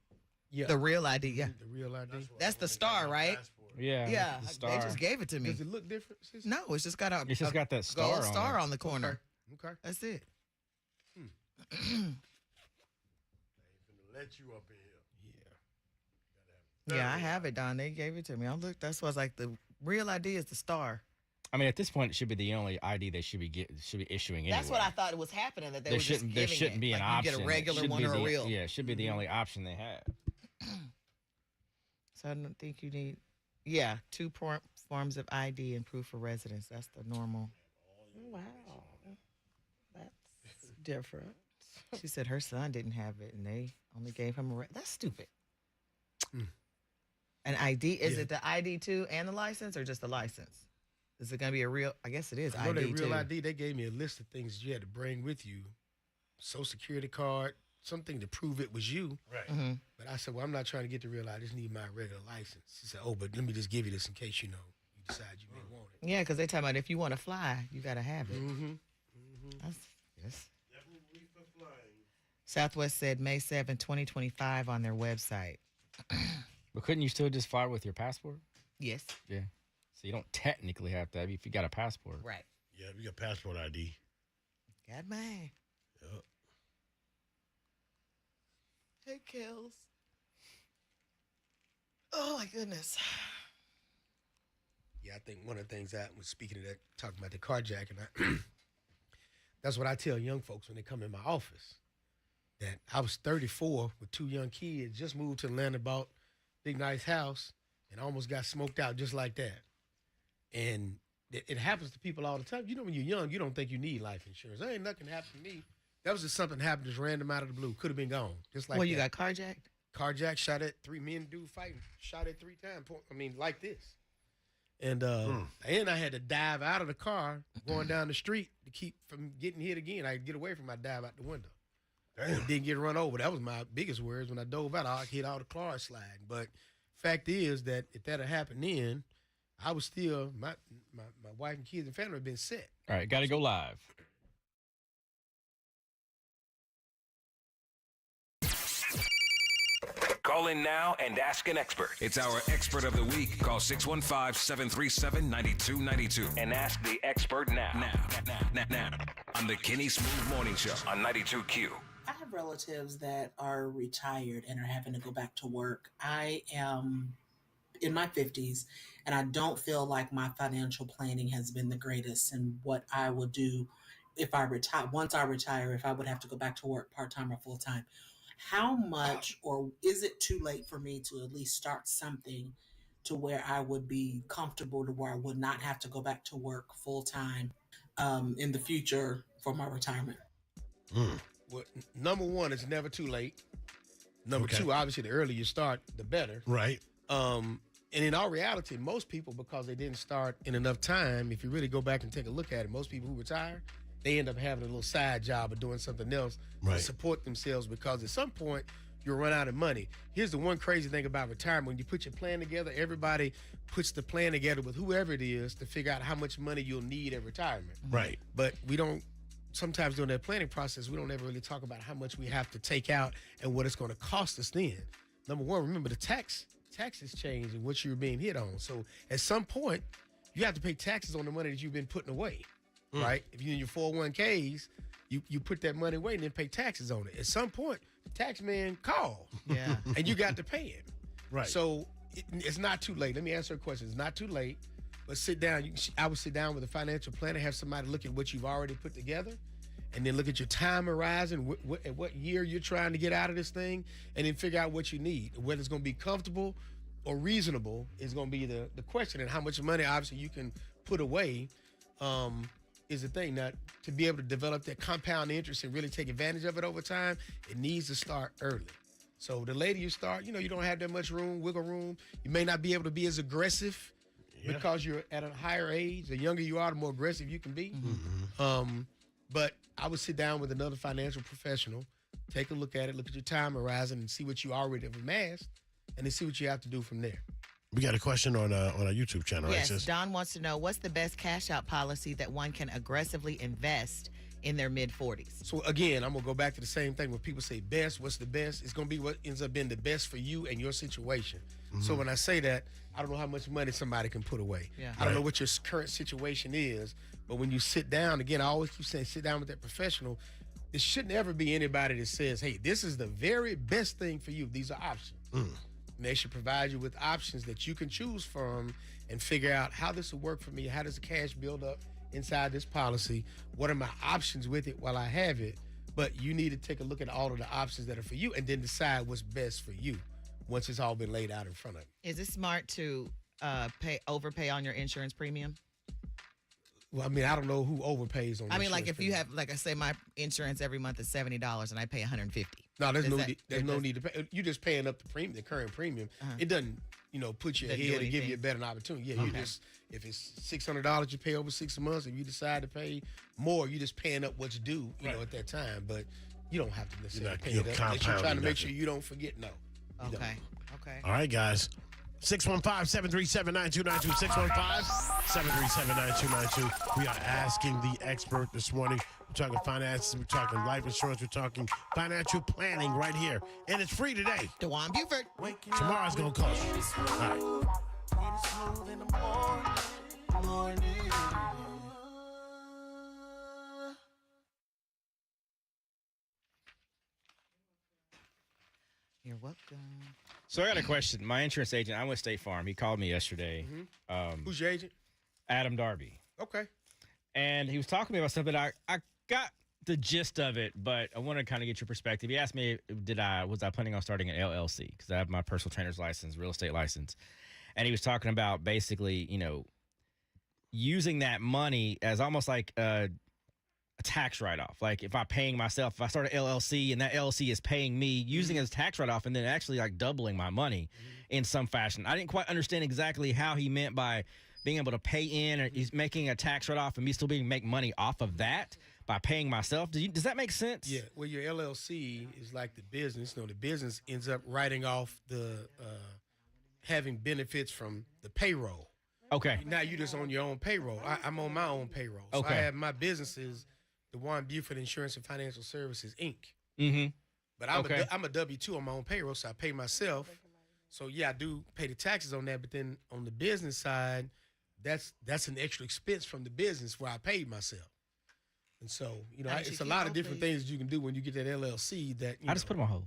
Yeah. The real ID, yeah. The real ID. That's the star, right? Yeah. Yeah. The star. They just gave it to me. Does it look different? Sis? No, it's just got It's just got that star gold on star it. on the corner. Okay. That's it. They ain't finna let you up in here. Yeah, I have it, Don. They gave it to me. I looked. That's what's like the real ID is the star. I mean, at this point, it should be the only ID they should be issuing anyway. That's what I thought it was happening. That they were just giving there shouldn't it. be an like option. You get a regular It should one be or a real. Yeah, it should be the only option they have. So I don't think you need. Yeah, 2 forms of ID and proof of residence. That's the normal. Wow, that's different. She said her son didn't have it, and they only gave him a. That's stupid. An ID? Is it the ID too and the license, or just the license? Is it going to be a real? I guess it is I know ID they real too. ID. They gave me a list of things you had to bring with you: Social Security card, something to prove it was you. Right. Mm-hmm. But I said, well, I'm not trying to get the real ID. I just need my regular license. She said, oh, but let me just give you this in case you decide you may want it. Yeah, because they talking about if you want to fly, you got to have it. Mm-hmm. Yes. Definitely for flying. Southwest said May 7, 2025 on their website. But couldn't you still just fly with your passport? Yes. Yeah. So you don't technically have to if you got a passport. Right. Yeah, we got passport ID. Got mine. Yep. Hey, Kels. Oh, my goodness. Yeah, I think one of the things that was speaking of that, talking about the carjacking, that's what I tell young folks when they come in my office. That I was 34 with 2 young kids, just moved to Atlanta, bought a big nice house, and almost got smoked out just like that. And it happens to people all the time. You know, when you're young, you don't think you need life insurance. There ain't nothing happened to me. That was just something happened just random out of the blue. Could have been gone, just like Well, that. you got carjacked? Carjacked, shot at 3 men, dude fighting, shot at 3 times. I mean, like this. And and I had to dive out of the car going down the street to keep from getting hit again. I could get away from my dive out the window. Damn. Didn't get run over. That was my biggest worries. When I dove out, I hit all the car slide. But fact is that if that had happened then, I was still, my wife and kids and family had been set. All right, got to go live. Call in now and ask an expert. It's our expert of the week. Call 615-737-9292 and ask the expert now. Now. On the Kenny Smooth Morning Show on 92Q. I have relatives that are retired and are having to go back to work. I am in my 50s, and I don't feel like my financial planning has been the greatest, and what I will do if I retire, once I retire, if I would have to go back to work part-time or full-time. How much, or is it too late for me to at least start something to where I would be comfortable, to where I would not have to go back to work full-time in the future for my retirement? Well, number one, it's never too late. Number Okay. two, obviously, the earlier you start, the better. Right. And in all reality, most people, because they didn't start in enough time, if you really go back and take a look at it, most people who retire, they end up having a little side job or doing something else Right. to support themselves, because at some point you'll run out of money. Here's the one crazy thing about retirement. When you put your plan together, everybody puts the plan together with whoever it is to figure out how much money you'll need at retirement. Right. But we don't, sometimes during that planning process, we don't ever really talk about how much we have to take out and what it's going to cost us then. Number one, remember the taxes change and what you're being hit on. So at some point, you have to pay taxes on the money that you've been putting away, right? If you're in your 401ks, you put that money away and then pay taxes on it. At some point, the tax man called. Yeah. And you got to pay him. Right. So it's not too late. Let me answer a question. It's not too late, but sit down. I would sit down with a financial planner, have somebody look at what you've already put together, and then look at your time horizon, at what year you're trying to get out of this thing, and then figure out what you need. Whether it's going to be comfortable or reasonable is going to be the question. And how much money, obviously, you can put away is the thing. Now, to be able to develop that compound interest and really take advantage of it over time, it needs to start early. So the later you start, you don't have that much wiggle room. You may not be able to be as aggressive because you're at a higher age. The younger you are, the more aggressive you can be. But I would sit down with another financial professional, take a look at it, look at your time horizon, and see what you already have amassed, and then see what you have to do from there. We got a question on our YouTube channel. Yes, Right? Don wants to know, what's the best cash out policy that one can aggressively invest in their mid-40s? So again, I'm going to go back to the same thing. When people say best, what's the best? It's going to be what ends up being the best for you and your situation. So when I say that, I don't know how much money somebody can put away. Yeah. I don't know what your current situation is, but when you sit down, again, I always keep saying sit down with that professional. There shouldn't ever be anybody that says, hey, this is the very best thing for you. These are options. And they should provide you with options that you can choose from and figure out how this will work for me. How does the cash build up inside this policy? What are my options with it while I have it? But you need to take a look at all of the options that are for you and then decide what's best for you once it's all been laid out in front of you. Is it smart to overpay on your insurance premium? Well, I mean, I don't know who overpays on I mean, like insurance if you premium. have, like I say, my insurance every month is $70 and I pay $150. No, there's Is no that- need, there's no need to pay. You're just paying up the premium, the current premium. It doesn't, put you Doesn't do ahead and give anything. you a better opportunity. Yeah, you Okay. just, if it's $600 you pay over 6 months, if you decide to pay more, you're just paying up what's due, at that time. But you don't have to necessarily pay it up. Unless you're trying to compounding make sure nothing. you don't forget. No. You don't. Okay. Okay. All right, guys. 615-737-9292. 615-737-9292. We are asking the expert this morning. We're talking finances. We're talking life insurance. We're talking financial planning right here. And it's free today. DeJuan Buford. Tomorrow's going to cost you. All right. You're welcome. So I got a question. My insurance agent, I'm with State Farm. He called me yesterday. Who's your agent? Adam Darby. Okay. And he was talking to me about something. I got the gist of it, but I want to kind of get your perspective. He asked me, was I planning on starting an LLC? Because I have my personal trainer's license, real estate license. And he was talking about basically, using that money as almost like a tax write-off. Like if I'm paying myself, if I start an LLC and that LLC is paying me, using it as a tax write-off and then actually like doubling my money in some fashion. I didn't quite understand exactly how he meant by being able to pay in, or he's making a tax write-off and me still being make money off of that by paying myself. Does that make sense? Yeah. Well, your LLC is like the business. The business ends up writing off the having benefits from the payroll. Okay. Now you just on your own payroll. I'm on my own payroll. So Okay. I have my businesses, the DeJuan Buford Insurance and Financial Services, Inc. Mm-hmm. But I'm Okay. I'm a W-2 on my own payroll, so I pay myself. So yeah, I do pay the taxes on that. But then on the business side, that's an extra expense from the business where I paid myself. And so, Now, it's a lot of different things you can do when you get that LLC. That I just put him on hold.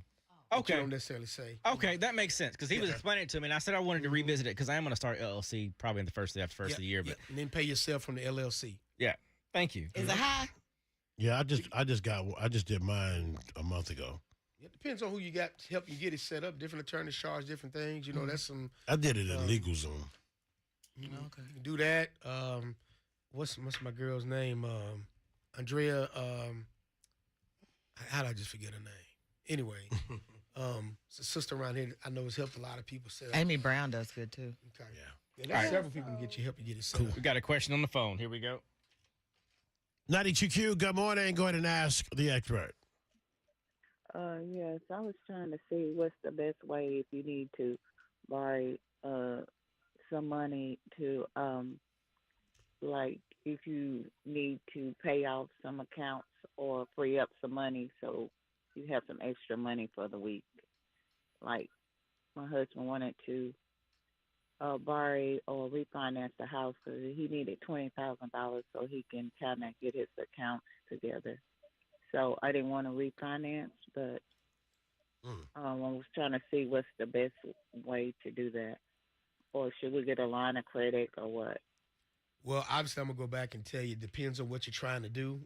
that you don't necessarily say. Okay, that makes sense because he was explaining it to me, and I said I wanted to revisit it because I am going to start LLC probably in the first of the year. But and then pay yourself from the LLC. Yeah, thank you. Is it high? Yeah, I just did mine a month ago. It depends on who you got to help you get it set up. Different attorneys charge different things. You know, that's some. I did it at LegalZoom. Okay. You can do that. What's my girl's name? Andrea. How did I just forget her name? Anyway, it's a sister around here I know has helped a lot of people set up. Amy Brown does good too. Okay. Yeah, there's several people can help you get it set up. We got a question on the phone. Here we go. 92Q, good morning. Go ahead and ask the expert. Yes, I was trying to see what's the best way if you need to borrow some money to like if you need to pay off some accounts or free up some money so you have some extra money for the week. Like my husband wanted to borrow or refinance the house because he needed $20,000 so he can kind of get his accounts together. So I didn't want to refinance, but I was trying to see what's the best way to do that. Or should we get a line of credit or what? Well, obviously, I'm going to go back and tell you, it depends on what you're trying to do.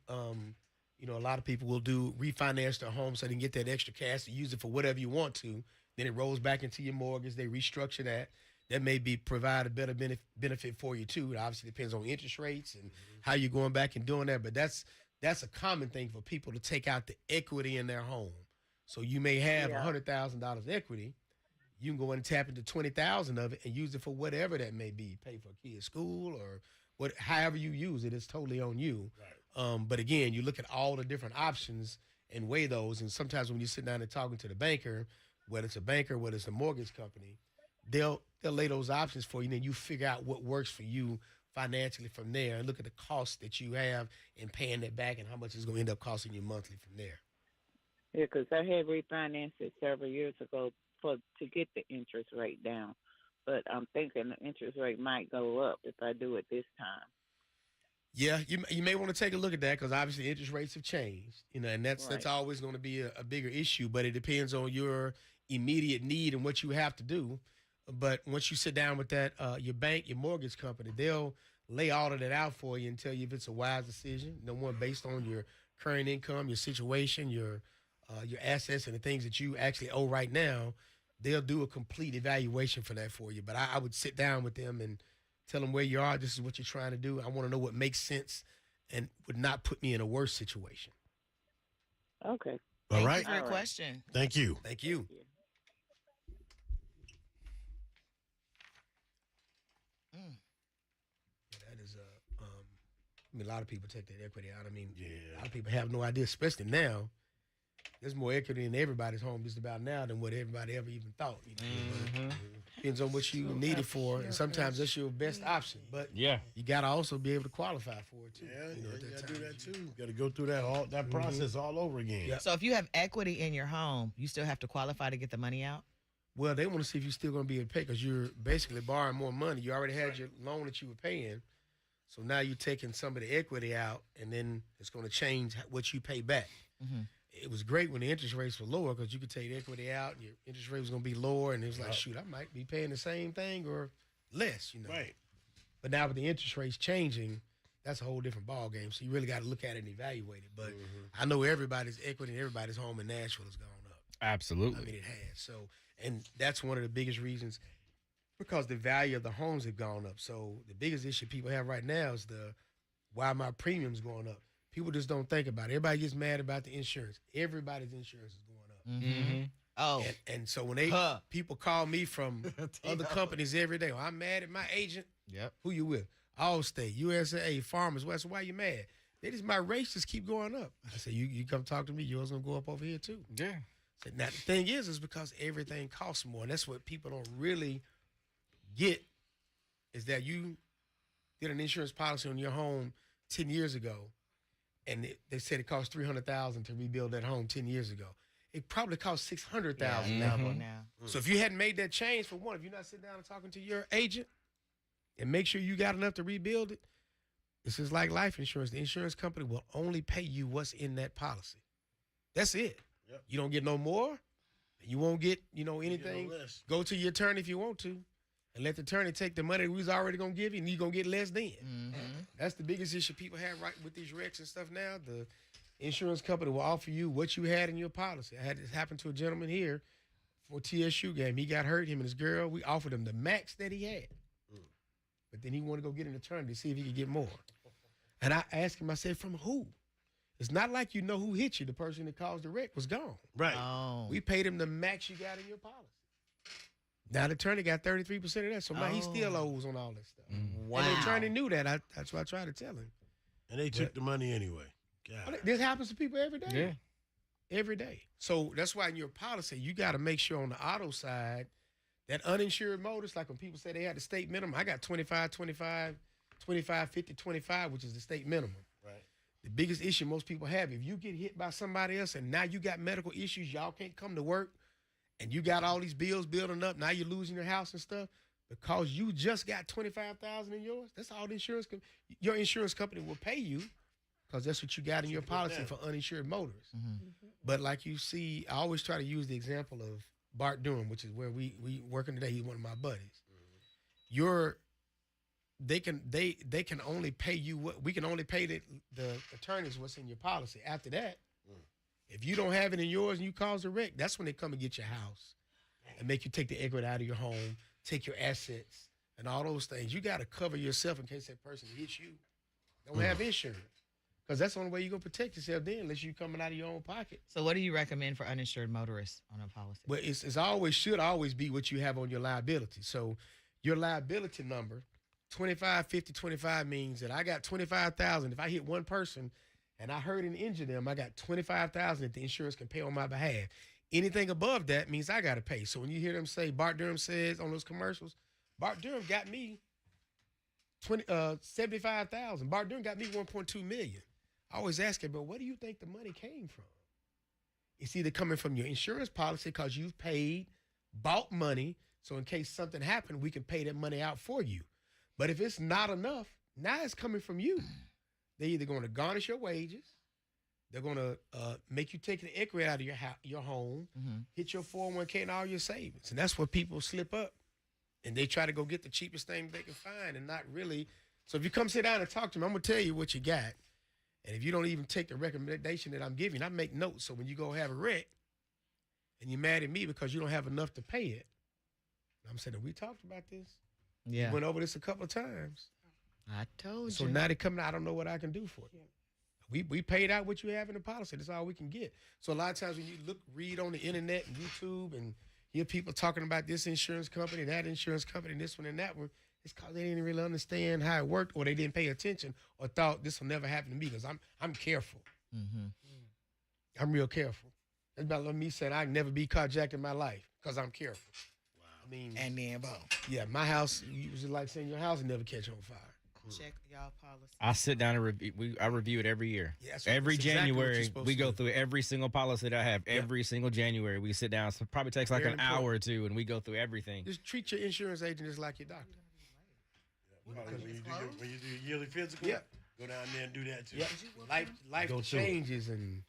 You know, a lot of people will refinance their home so they can get that extra cash to use it for whatever you want to. Then it rolls back into your mortgage. They restructure that. That may provide a better benefit for you, too. It obviously depends on interest rates and how you're going back and doing that. But that's a common thing for people to take out the equity in their home. So you may have $100,000 equity. You can go in and tap into $20,000 of it and use it for whatever that may be. Pay for a kid's school or however you use it. It's totally on you. Right. But again, you look at all the different options and weigh those. And sometimes when you sit down and talking to the banker, whether it's a banker, whether it's a mortgage company, they'll lay those options for you. And then you figure out what works for you financially from there and look at the cost that you have in paying that back and how much it's going to end up costing you monthly from there. Yeah, because I had refinanced it several years ago to get the interest rate down. But I'm thinking the interest rate might go up if I do it this time. Yeah, you may want to take a look at that because obviously interest rates have changed, you know, and that's always going to be a bigger issue. But it depends on your immediate need and what you have to do. But once you sit down with that, your bank, your mortgage company, they'll lay all of that out for you and tell you if it's a wise decision. Number one, based on your current income, your situation, your assets, and the things that you actually owe right now. They'll do a complete evaluation for that for you. But I would sit down with them and tell them where you are. This is what you're trying to do. I want to know what makes sense and would not put me in a worse situation. Okay. All right. Thank you for your question. Thank you. Thank you. That is I mean, a lot of people take that equity out. I mean, a lot of people have no idea, especially now. There's more equity in everybody's home just about now than what everybody ever even thought. You know? Depends on what you need it for, and sometimes that's your best option. But you got to also be able to qualify for it too. Yeah, you got to do that too. You got to go through that process all over again. Yep. So if you have equity in your home, you still have to qualify to get the money out? Well, they want to see if you're still going to be able to pay because you're basically borrowing more money. You already had your loan that you were paying, so now you're taking some of the equity out, and then it's going to change what you pay back. Mm-hmm. It was great when the interest rates were lower because you could take the equity out, and your interest rate was going to be lower, and it was like, shoot, I might be paying the same thing or less, you know. Right. But now with the interest rates changing, that's a whole different ball game. So you really got to look at it and evaluate it. But I know everybody's equity and everybody's home in Nashville has gone up. Absolutely. I mean, it has. So, and that's one of the biggest reasons because the value of the homes have gone up. So the biggest issue people have right now is why my premiums going up. People just don't think about it. Everybody gets mad about the insurance. Everybody's insurance is going up. Mm-hmm. Oh. And so when people call me from other companies every day, well, I'm mad at my agent. Yep. Who you with? Allstate, USA, Farmers West. Why you mad? My rates just keep going up. I said, you come talk to me, yours gonna go up over here too. Yeah. So now the thing is because everything costs more. And that's what people don't really get is that you did an insurance policy on your home 10 years ago. And they said it cost $300,000 to rebuild that home 10 years ago. It probably cost $600,000 now. So if you hadn't made that change, for one, if you're not sitting down and talking to your agent and make sure you got enough to rebuild it, this is like life insurance. The insurance company will only pay you what's in that policy. That's it. Yep. You don't get no more. You won't get, anything. Go to your attorney if you want to, and let the attorney take the money we was already gonna give you, and you're gonna get less then. That's the biggest issue people have right with these wrecks and stuff now. The insurance company will offer you what you had in your policy. I had this happen to a gentleman here for a TSU game. He got hurt, him and his girl. We offered him the max that he had. But then he wanted to go get an attorney to see if he could get more. And I asked him, I said, from who? It's not like you know who hit you. The person that caused the wreck was gone. Right. Oh. We paid him the max you got in your policy. Now the attorney got 33% of that, so now he still owes on all that stuff. Wow. And the attorney knew that. That's what I tried to tell him. And they took the money anyway. God. This happens to people every day. Yeah. Every day. So that's why in your policy, you got to make sure on the auto side, that uninsured motorist, like when people say they had the state minimum, I got 25, 25, 25, 50, 25, which is the state minimum. Right. The biggest issue most people have, if you get hit by somebody else and now you got medical issues, y'all can't come to work, and you got all these bills building up, now you're losing your house and stuff, because you just got $25,000 in yours, that's all the insurance, your insurance company will pay you, because that's what you got in your policy for uninsured motorists. But like you see, I always try to use the example of Bart Durham, which is where we working today. He's one of my buddies. They can only pay you what we can only pay the attorneys what's in your policy. After that, if you don't have it in yours and you cause a wreck, that's when they come and get your house and make you take the equity out of your home, take your assets, and all those things. You got to cover yourself in case that person hits you. Don't have insurance. Because that's the only way you're going to protect yourself then, unless you're coming out of your own pocket. So what do you recommend for uninsured motorists on a policy? Well, should always be what you have on your liability. So your liability number, 25, 50, 25 means that I got 25,000. If I hit one person and I hurt and injure them, I got 25,000 that the insurance can pay on my behalf. Anything above that means I got to pay. So when you hear them say, Bart Durham says on those commercials, Bart Durham got me 75,000. Bart Durham got me 1.2 million. I always ask him, but where do you think the money came from? It's either coming from your insurance policy because you've bought money, so in case something happened, we can pay that money out for you. But if it's not enough, now it's coming from you. They're either going to garnish your wages, they're going to make you take the equity out of your home, hit your 401k and all your savings. And that's where people slip up. And they try to go get the cheapest thing they can find and not really. So if you come sit down and talk to me, I'm going to tell you what you got. And if you don't even take the recommendation that I'm giving, I make notes. So when you go have a wreck and you're mad at me because you don't have enough to pay it, I'm saying, we talked about this. Yeah. We went over this a couple of times. I told you. So now they coming out, I don't know what I can do for you. We paid out what you have in the policy. That's all we can get. So a lot of times when you read on the internet and YouTube and hear people talking about this insurance company, that insurance company, this one and that one, it's because they didn't really understand how it worked, or they didn't pay attention, or thought this will never happen to me, because I'm careful. I'm real careful. It's about me saying I can never be carjacked in my life because I'm careful. Wow. I mean, and then boom. Yeah, my house, you was like saying your house will never catch on fire. Check y'all policy. I sit down and review. I review it every year. Yeah, every that's exactly what you're January, supposed we to go do. through every single policy that I have. Every single January, we sit down. So it probably takes like Very an hour or two, and we go through everything. Just treat your insurance agent just like your doctor. When you do your yearly physical, go down there and do that too. Yeah, life Go through it. changes and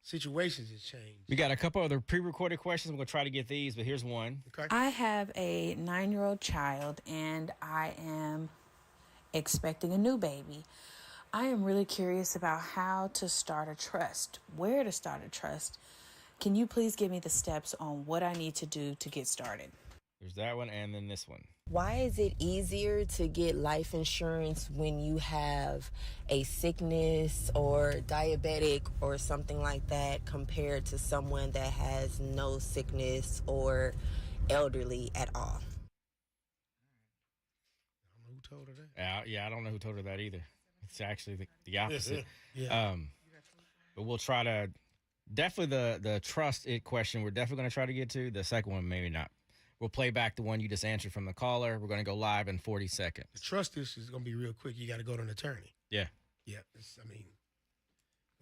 situations has changed. We got a couple other pre-recorded questions. I'm going to try to get these, but here's one. I have a 9-year-old child and I am expecting a new baby. I am really curious about how to start a trust, where to start a trust. Can you please give me the steps on what I need to do to get started? There's that one, and then this one. Why is it easier to get life insurance when you have a sickness or diabetic or something like that compared to someone that has no sickness or elderly at all? I don't know who told her that. Yeah, I don't know who told her that either. It's actually the opposite. Yeah. But we'll try to, definitely the trust it question we're definitely going to try to get to. The second one, maybe not. We'll play back the one you just answered from the caller. We're going to go live in 40 seconds. The trust issue is going to be real quick. You got to go to an attorney. Yeah. Yeah. Go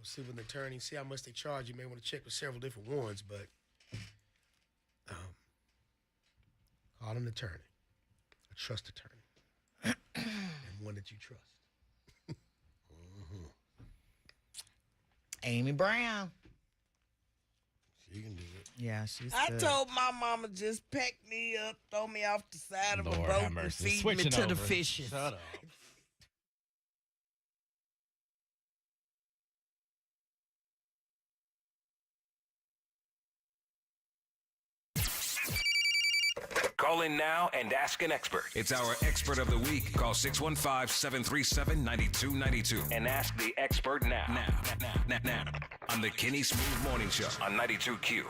sit with an attorney, see how much they charge. You may want to check with several different ones, but call an attorney, a trust attorney, and one that you trust. Amy Brown. She can do it. Yeah, she's I good. told my mama just pack me up, throw me off the side of a Lord boat, have and mercy. feed Switching me to the over. fishes. Shut up. Call in now and ask an expert. It's our expert of the week. Call 615-737-9292 and ask the expert now. Now. On the Kenny Smooth Morning Show on 92Q.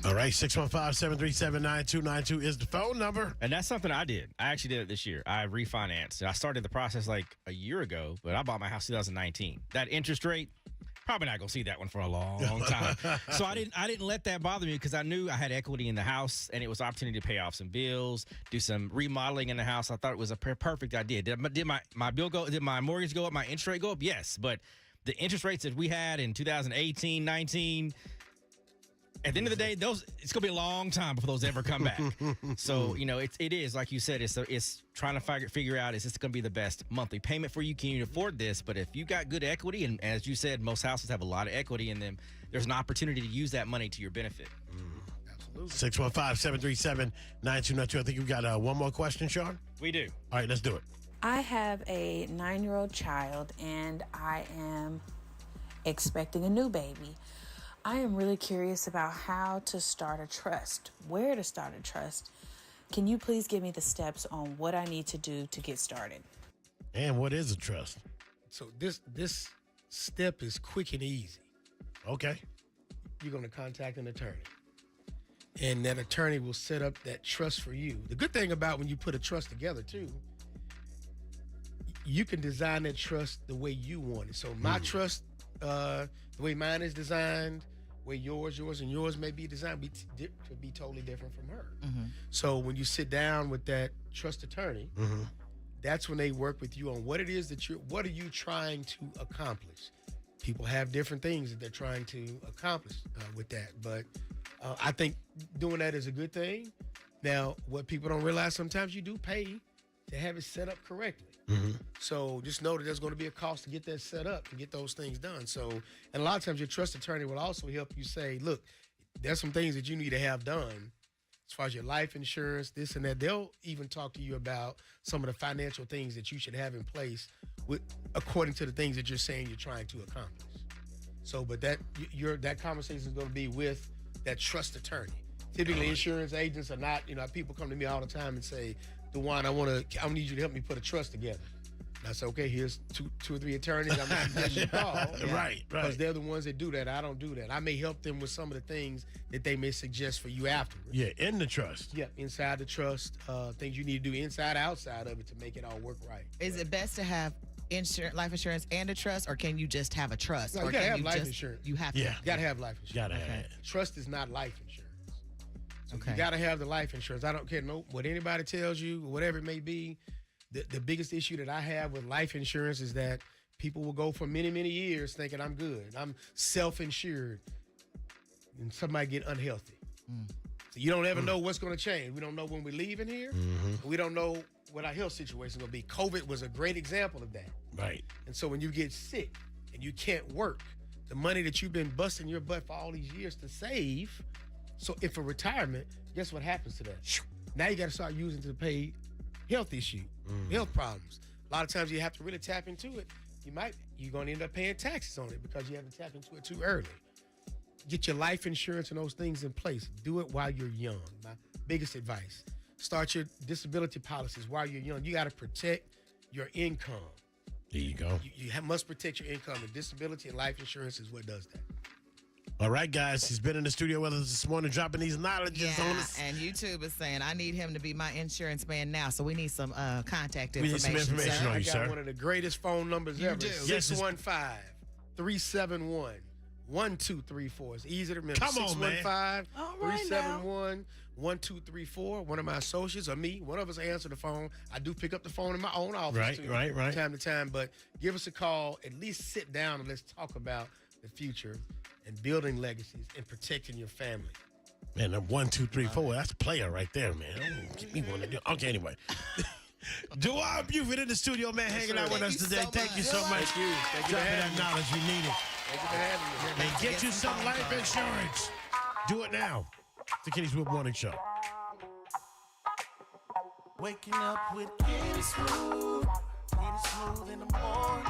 All right, 615-737-9292 is the phone number. And that's something I did. I actually did it this year. I refinanced. I started the process like a year ago, but I bought my house 2019. That interest rate, probably not gonna see that one for a long time. So I didn't let that bother me because I knew I had equity in the house and it was an opportunity to pay off some bills, do some remodeling in the house. I thought it was a perfect idea. Did my bill go? Did my mortgage go up? My interest rate go up? Yes, but the interest rates that we had in 2018, 19. At the end of the day, it's gonna be a long time before those ever come back. So it is like you said. It's trying to figure out, is this gonna be the best monthly payment for you? Can you afford this? But if you got good equity, and as you said, most houses have a lot of equity in them, there's an opportunity to use that money to your benefit. Absolutely. 615-737-9292. I think you've got one more question, Sean. We do. All right, let's do it. I have a 9-year-old child and I am expecting a new baby. I am really curious about how to start a trust, where to start a trust. Can you please give me the steps on what I need to do to get started? And what is a trust? So this step is quick and easy. Okay. You're going to contact an attorney. And that attorney will set up that trust for you. The good thing about when you put a trust together, too, you can design that trust the way you want it. So my trust, the way mine is designed, way yours, and yours may be designed to be totally different from her. Mm-hmm. So when you sit down with that trust attorney, that's when they work with you on what it is what are you trying to accomplish? People have different things that they're trying to accomplish with that. But I think doing that is a good thing. Now, what people don't realize, sometimes you do pay to have it set up correctly. So just know that there's going to be a cost to get that set up and get those things done. So, and a lot of times your trust attorney will also help you say, look, there's some things that you need to have done as far as your life insurance, this and that. They'll even talk to you about some of the financial things that you should have in place according to the things that you're saying you're trying to accomplish. So, but that conversation is going to be with that trust attorney. Typically, insurance agents are not. People come to me all the time and say, "DeJuan, I need you to help me put a trust together." And I say, "Okay, here's two or three attorneys. I'm going to suggest you call." Right. Because they're the ones that do that. I don't do that. I may help them with some of the things that they may suggest for you afterwards. Yeah, in the trust. Yeah, inside the trust, things you need to do inside, outside of it to make it all work right. Is it best to have life insurance and a trust, or can you just have a trust? No, or you gotta can have you life just, insurance. You have to. You gotta have life insurance. Gotta have it. Trust is not life insurance. So you gotta have the life insurance. I don't care what anybody tells you, whatever it may be. The biggest issue that I have with life insurance is that people will go for many, many years thinking I'm good. I'm self-insured. And somebody get unhealthy. So you don't ever know what's going to change. We don't know when we're leaving here. We don't know what our health situation is going to be. COVID was a great example of that. Right. And so when you get sick and you can't work, the money that you've been busting your butt for all these years to save, so if for retirement, guess what happens to that? Now you got to start using to pay health issue, health problems. A lot of times you have to really tap into it. You're going to end up paying taxes on it because you have to tap into it too early. Get your life insurance and those things in place. Do it while you're young. My biggest advice. Start your disability policies while you're young. You got to protect your income. There you go. You must protect your income, and disability and life insurance is what does that. All right, guys. He's been in the studio with us this morning, dropping these knowledges on us. And YouTube is saying, I need him to be my insurance man now. So we need some contact information. We need some information on you, sir. I got one of the greatest phone numbers ever. Do. 615-371-1234. It's easy to remember. Come on, man. 615-371-1234. One of my associates or me, one of us answer the phone. I do pick up the phone in my own office too, right. time to time. But give us a call. At least sit down and let's talk about the future and building legacies and protecting your family. Man, 1, 2, 3, 4. That's a player right there, man. Give me one to do. Okay, anyway. DeJuan Buford in the studio, man, hanging out with us today. Thank you so much. Thank you. Thank you for Dropping that having me. knowledge we needed. Thank you for having me. And get you some life insurance. Do it now. The Kenny Smooth Morning Show. Waking up with Kenny Smooth in the morning.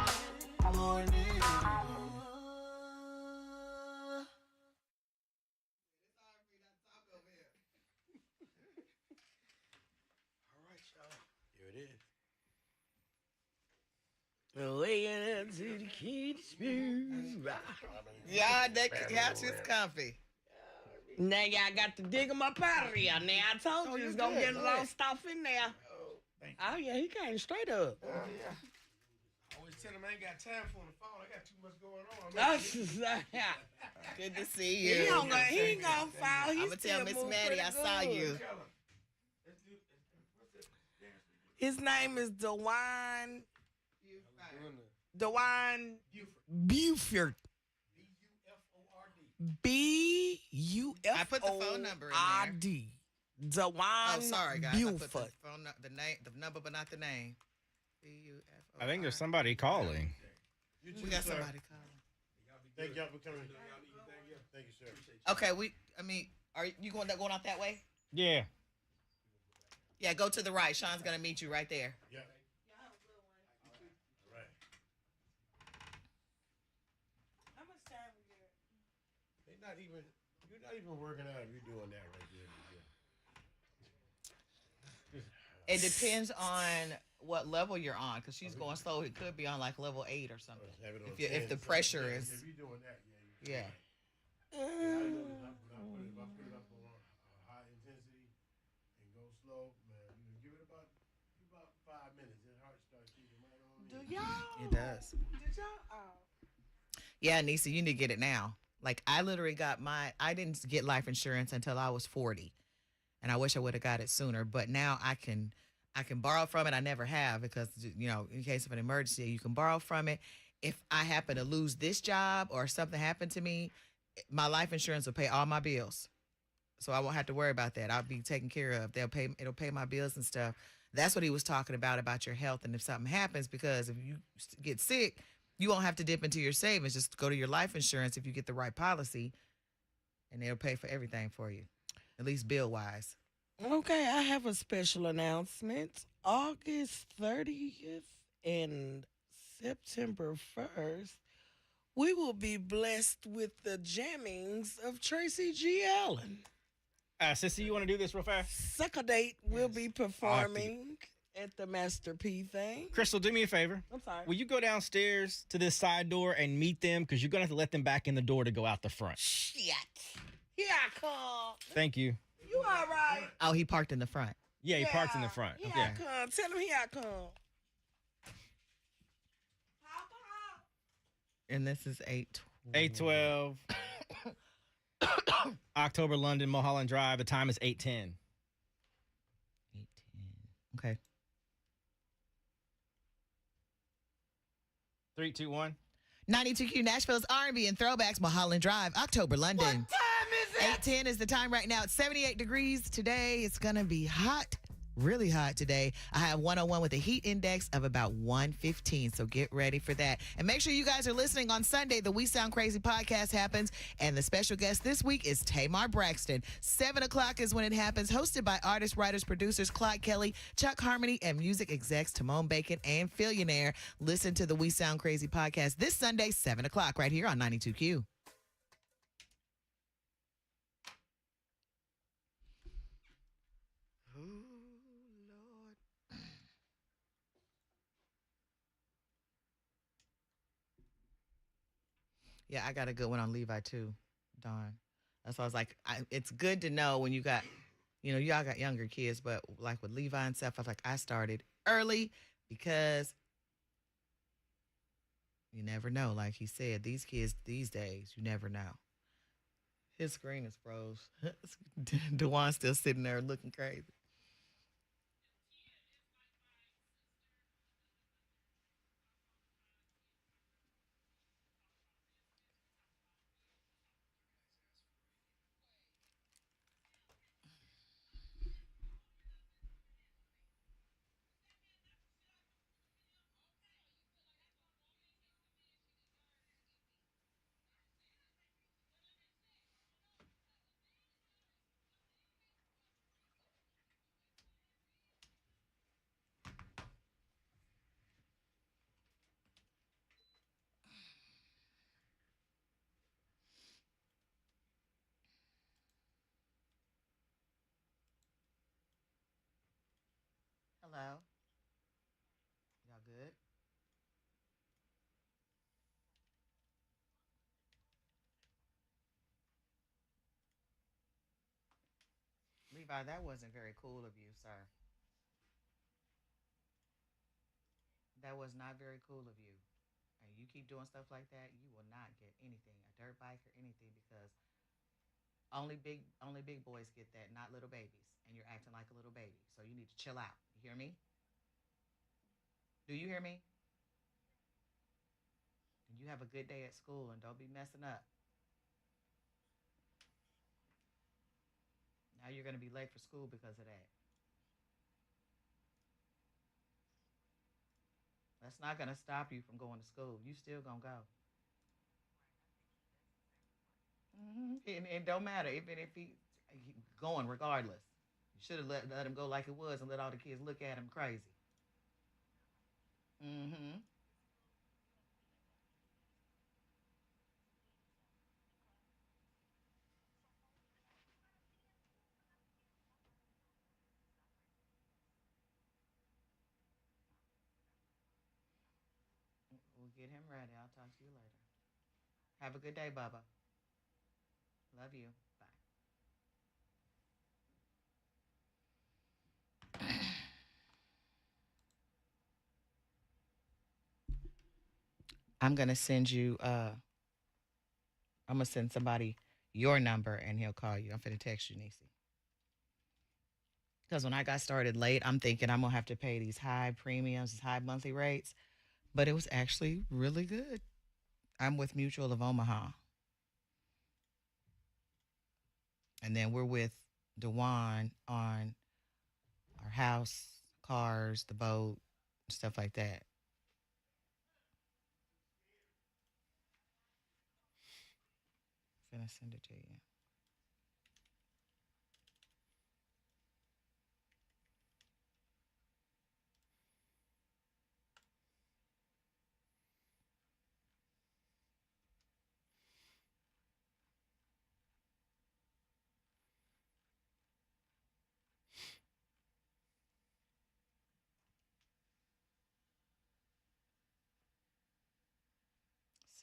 Waking up to the Kenny Smooth. Yeah, that couch is comfy. Now y'all got to dig him up out of here. Now I told you it's gonna get a lot of stuff in there. Oh yeah, he came straight up. I always tell him I ain't got time for the phone. I got too much going on. Good to see you. He ain't gonna fall. I'm gonna tell Miss Maddie I saw you. His name is DeJuan Buford. B-U-F-O-R-D. I put the phone number in there. DeJuan Oh, sorry, guys. Buford. I put the phone, the name, the number, but not the name. B-U-F-O-R. I think there's somebody calling. We got somebody calling. Thank y'all for coming. Thank you, sir. Okay, are you going out that way? Yeah. Yeah, go to the right. Sean's gonna meet you right there. Yeah. You're not even working out if you're doing that right there. It depends on what level you're on, because she's going slow. It could be on like level 8 or something. If the pressure is. If you're doing that, yeah. I put it up on high intensity and go slow, man. Give it about 5 minutes. Your heart starts beating right on. Do y'all? It does. Did y'all? Yeah, Nisa, you need to get it now. Like, I literally I didn't get life insurance until I was 40. And I wish I would have got it sooner. But now I can borrow from it. I never have because, in case of an emergency, you can borrow from it. If I happen to lose this job or something happened to me, my life insurance will pay all my bills. So I won't have to worry about that. I'll be taken care of. It'll pay my bills and stuff. That's what he was talking about your health. And if something happens, because if you get sick, you won't have to dip into your savings. Just go to your life insurance if you get the right policy, and they'll pay for everything for you, at least bill-wise. Okay, I have a special announcement. August 30th and September 1st, We will be blessed with the jammings of Tracy G. Allen. Sissy, you want to do this real fast? Sucker Date will be performing at the Master P thing. Crystal, do me a favor. I'm sorry. Will you go downstairs to this side door and meet them? Because you're going to have to let them back in the door to go out the front. Shit. Here I come. Thank you. You all right? Oh, he parked in the front. Yeah, he parked in the front. Here Okay. I come. Tell him here I come. And this is 812. October, London, Mulholland Drive. The time is 8:10. Okay. 3, 2, 1. 92Q Nashville's R&B and Throwbacks, Mulholland Drive, October, London. What time is it? 8:10 is the time right now. It's 78 degrees today. It's going to be hot, really hot today. I have 101 with a heat index of about 115, so get ready for that. And make sure you guys are listening on Sunday. The We Sound Crazy podcast happens, and the special guest this week is Tamar Braxton. 7 o'clock is when it happens, hosted by artists, writers, producers Clyde Kelly, Chuck Harmony, and music execs Timon Bacon and Fillionaire. Listen to the We Sound Crazy podcast this Sunday, 7 o'clock, right here on 92Q. Yeah, I got a good one on Levi too, Dawn. That's why I was like, it's good to know when you got, y'all got younger kids, but like with Levi and stuff, I was like, I started early because you never know. Like he said, these kids these days, you never know. His screen is froze. Dewan's still sitting there looking crazy. Hello. Y'all good? Levi, that wasn't very cool of you, sir. That was not very cool of you. And you keep doing stuff like that, you will not get anything, a dirt bike or anything, because only big boys get that, not little babies. And you're acting like a little baby. So you need to chill out. You hear me? Do you hear me? And you have a good day at school and don't be messing up. Now you're going to be late for school because of that. That's not going to stop you from going to school. You still going to go. And it don't matter, even if he going regardless. You should have let him go like it was and let all the kids look at him crazy. Mm-hmm. We'll get him ready. I'll talk to you later. Have a good day, Bubba. Love you. Bye. I'm going to send you, I'm going to send somebody your number and he'll call you. I'm going to text you, Niecy. Because when I got started late, I'm thinking I'm going to have to pay these high premiums, these high monthly rates. But it was actually really good. I'm with Mutual of Omaha. And then we're with Dewan on our house, cars, the boat, stuff like that. I'm going to send it to you.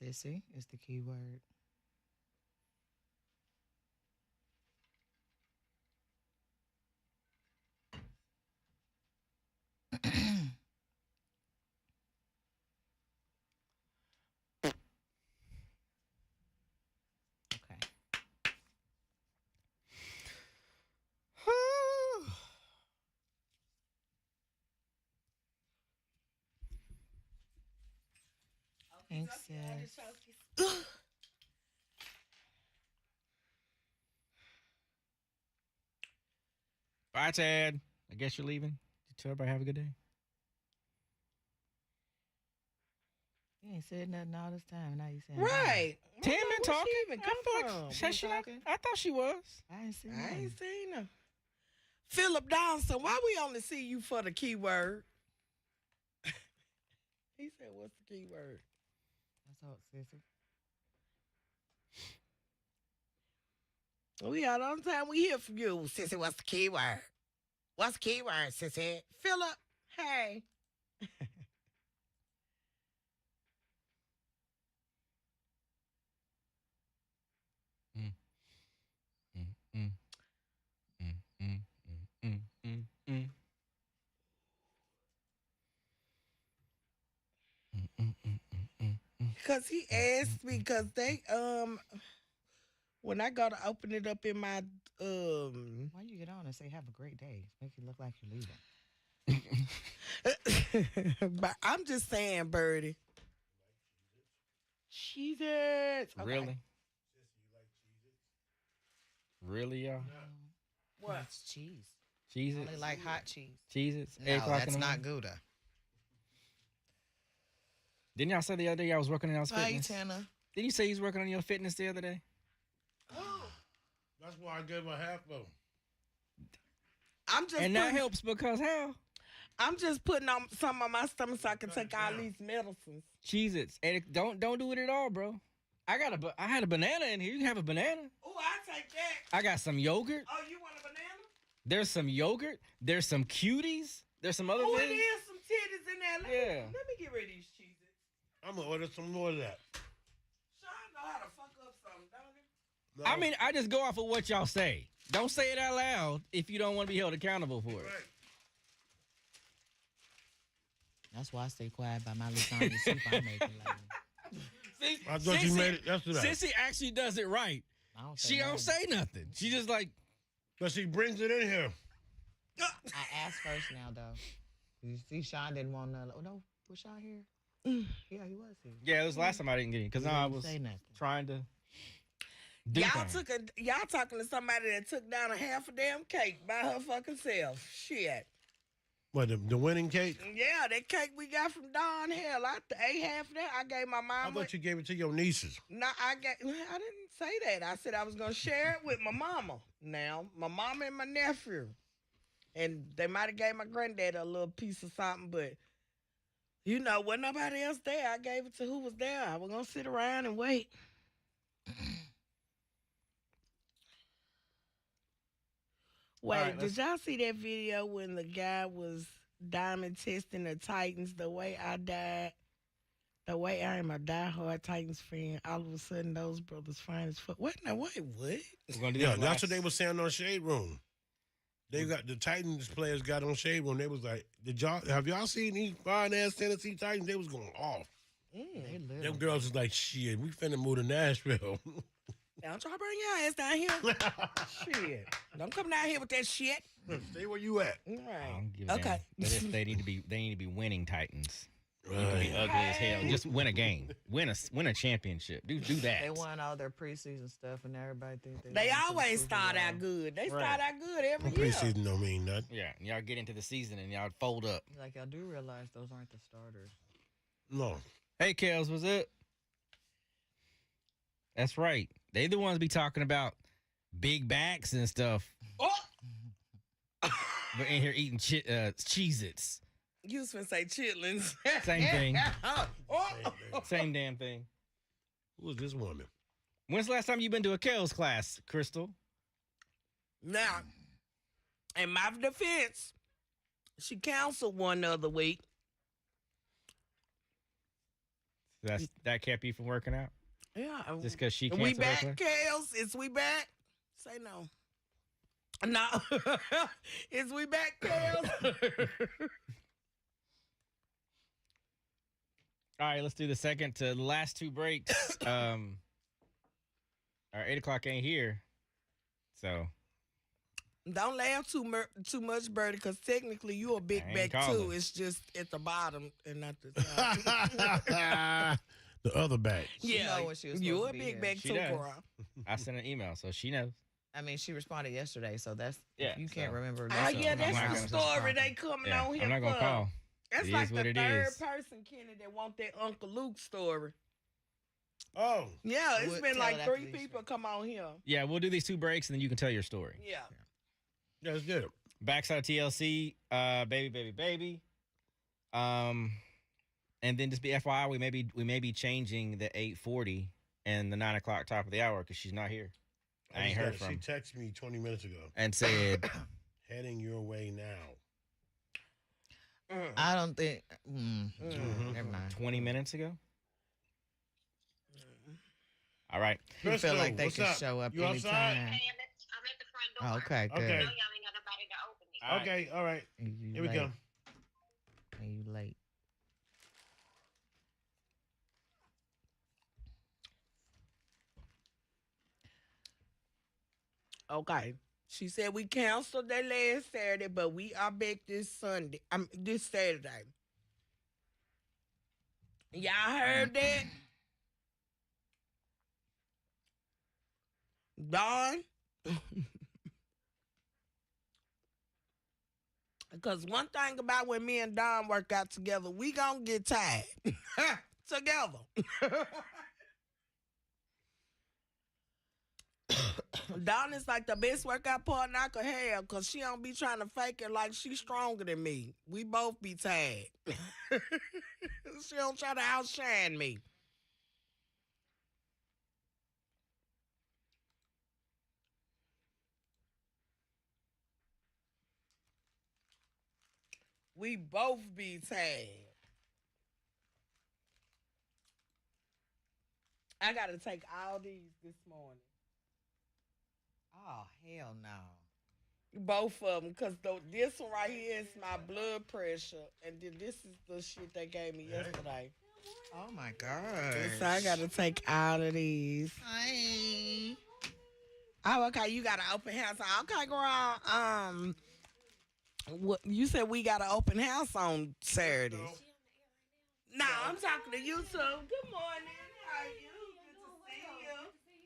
Sissy is the key word. Thanks, sis. Bye, Tad. I guess you're leaving. Tell everybody have a good day. You ain't said nothing all this time. Now you saying Right. Tam been talking. She even come from? I thought she was. I ain't seen I ain't seen her. Philip Donson, why we only see you for the keyword? He said, what's the keyword? That's all, Sissy. We got all the time we hear from you. Sissy, what's the keyword? What's the keyword, Sissy? Philip, hey. Because he asked me, because they when I go to open it up in my Why you get on and say have a great day? Make it look like you're leaving. but I'm just saying, Birdie. Jesus. Okay. Really? Really, y'all? What? It's cheese. Cheese I only like hot cheese. Cheez-Its? No, that's not Gouda. Didn't y'all say the other day y'all was working on y'all's Bye, fitness? Tanner. Didn't you say you was working on your fitness the other day? That's why I gave her half of them. I'm just and that helps because how? I'm just putting on some of my stomach so I can take all these medicines. Cheez-Its. And don't do it at all, bro. I had a banana in here. You can have a banana. Oh, I take that. I got some yogurt. Oh, you want a banana? There's some yogurt. There's some cuties. There's some other Oh, things. it is some titties in there. Yeah. Let me get rid of these cheeses. I'm going to order some more of that. Sean know how to fuck up something, don't he? I mean, I just go off of what y'all say. Don't say it out loud if you don't want to be held accountable for it. Right. That's why I stay quiet by my lasagna soup I'm making later. I thought you made it yesterday. Sissy actually does it right. She don't say nothing. She just like. But she brings it in here. I asked first now, though. You see, Sean didn't want to. Oh, no. Was Sean here? Yeah, he was here. Yeah, it was last time I didn't get in because I was trying to. Y'all talking to somebody that took down a half a damn cake by her fucking self. Shit. What, the winning cake? Yeah, that cake we got from Dawn. Hell, I ate half of that. I gave my mom. I thought you gave it to your nieces. No, I didn't say that. I said I was gonna share it with my mama. Now, my mama and my nephew, and they might have gave my granddad a little piece of something, but you know, wasn't nobody else there. I gave it to who was there. I was gonna sit around and wait. Wait, right, did y'all see that video when the guy was diamond testing the Titans the way I died? The way I am a diehard Titans fan, all of a sudden those brothers fine as fuck. Wait, what? Yeah, that's what they were saying on Shade Room. They got the Titans players got on Shade Room. They was like, have y'all seen these fine ass Tennessee Titans? They was going off. Them girls was like, shit, we finna move to Nashville. Don't try to bring your ass down here. Shit. Don't come down here with that shit. Stay where you at. Right. I don't give a damn. They need to be winning Titans. Right. You can be ugly as hell. Just win a game. Win a championship. Do that. They won all their preseason stuff, and everybody think they always start out good. They start out good every year. Preseason don't mean nothing. Yeah, and y'all get into the season and y'all fold up. Like y'all do realize those aren't the starters. No. Hey, Kels, what's up? That's right. They the ones be talking about big backs and stuff. Oh! But in here eating Cheez-Its. You was finna say chitlins. Same thing. Oh. Same damn thing. Who is this woman? When's the last time you been to a Kels class, Crystal? Now, in my defense, she counseled one the other week. That kept you from working out? Yeah. Just because she We canceled her back, class? Kels? Is we back? Say no. No. Is we back, Kels? All right, let's do the second to the last two breaks. Our 8 o'clock ain't here. So. Don't laugh too much, Birdie, because technically you a big back too. It's just at the bottom and not the top. The other back. Yeah, you a big here. back She too, does. girl. I sent an email, so she knows. I mean, she responded yesterday, so that's Yeah, you can't remember. Oh, yeah, that's that's the story they coming on here I'm not going to for. call. That's It like is what the it third is. person, Kenny, that want that Uncle Luke story. Oh. Yeah, it's We'll been tell like it after 3 these people come on here. Yeah, we'll do these 2 breaks, and then you can tell your story. Yeah. Yeah, let's get it. Backside TLC, baby. And then just be FYI, we may be changing the 8:40 and the 9 o'clock top of the hour because she's not here. I ain't heard from She her. texted me 20 minutes ago. And said, heading your way now. I don't think. Never mind. 20 minutes ago? All right. You feel like they what's can up? show up You outside? anytime. Oh, okay, good. Okay. All right. Okay, all right. You Here we late. come. Are you late? Okay. She said we canceled that last Saturday, but we are back this Sunday. This Saturday. Y'all heard that? Dawn? Because one thing about when me and Dawn work out together, we gonna get tired. Together. Dawn is like the best workout partner I could have because she don't be trying to fake it like she's stronger than me. We both be tired. She don't try to outshine me. We both be tired. I gotta take all these this morning. Oh, hell no. Both of them, because this one right here is my blood pressure, and then this is the shit they gave me yesterday. Oh, my God. So I got to take all of these. Hi. Oh, okay, you got an open house. Okay, girl. What, you said we got an open house on Saturdays. No, I'm talking to you, too. Good morning. How are you? Good to see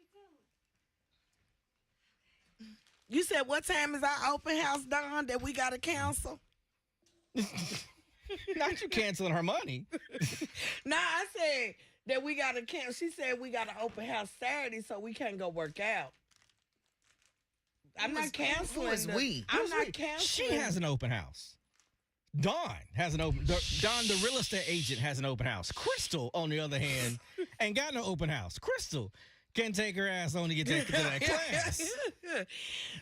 you. You said what time is our open house done that we got to cancel? Not you canceling her money. Nah, I said that we got to cancel. She said we got an open house Saturday, so we can't go work out. I'm not canceling. Who is we? I'm not canceling. She has an open house. Dawn has an open. Dawn, the real estate agent, has an open house. Crystal, on the other hand, ain't got no open house. Crystal can take her ass on to get taken to that class.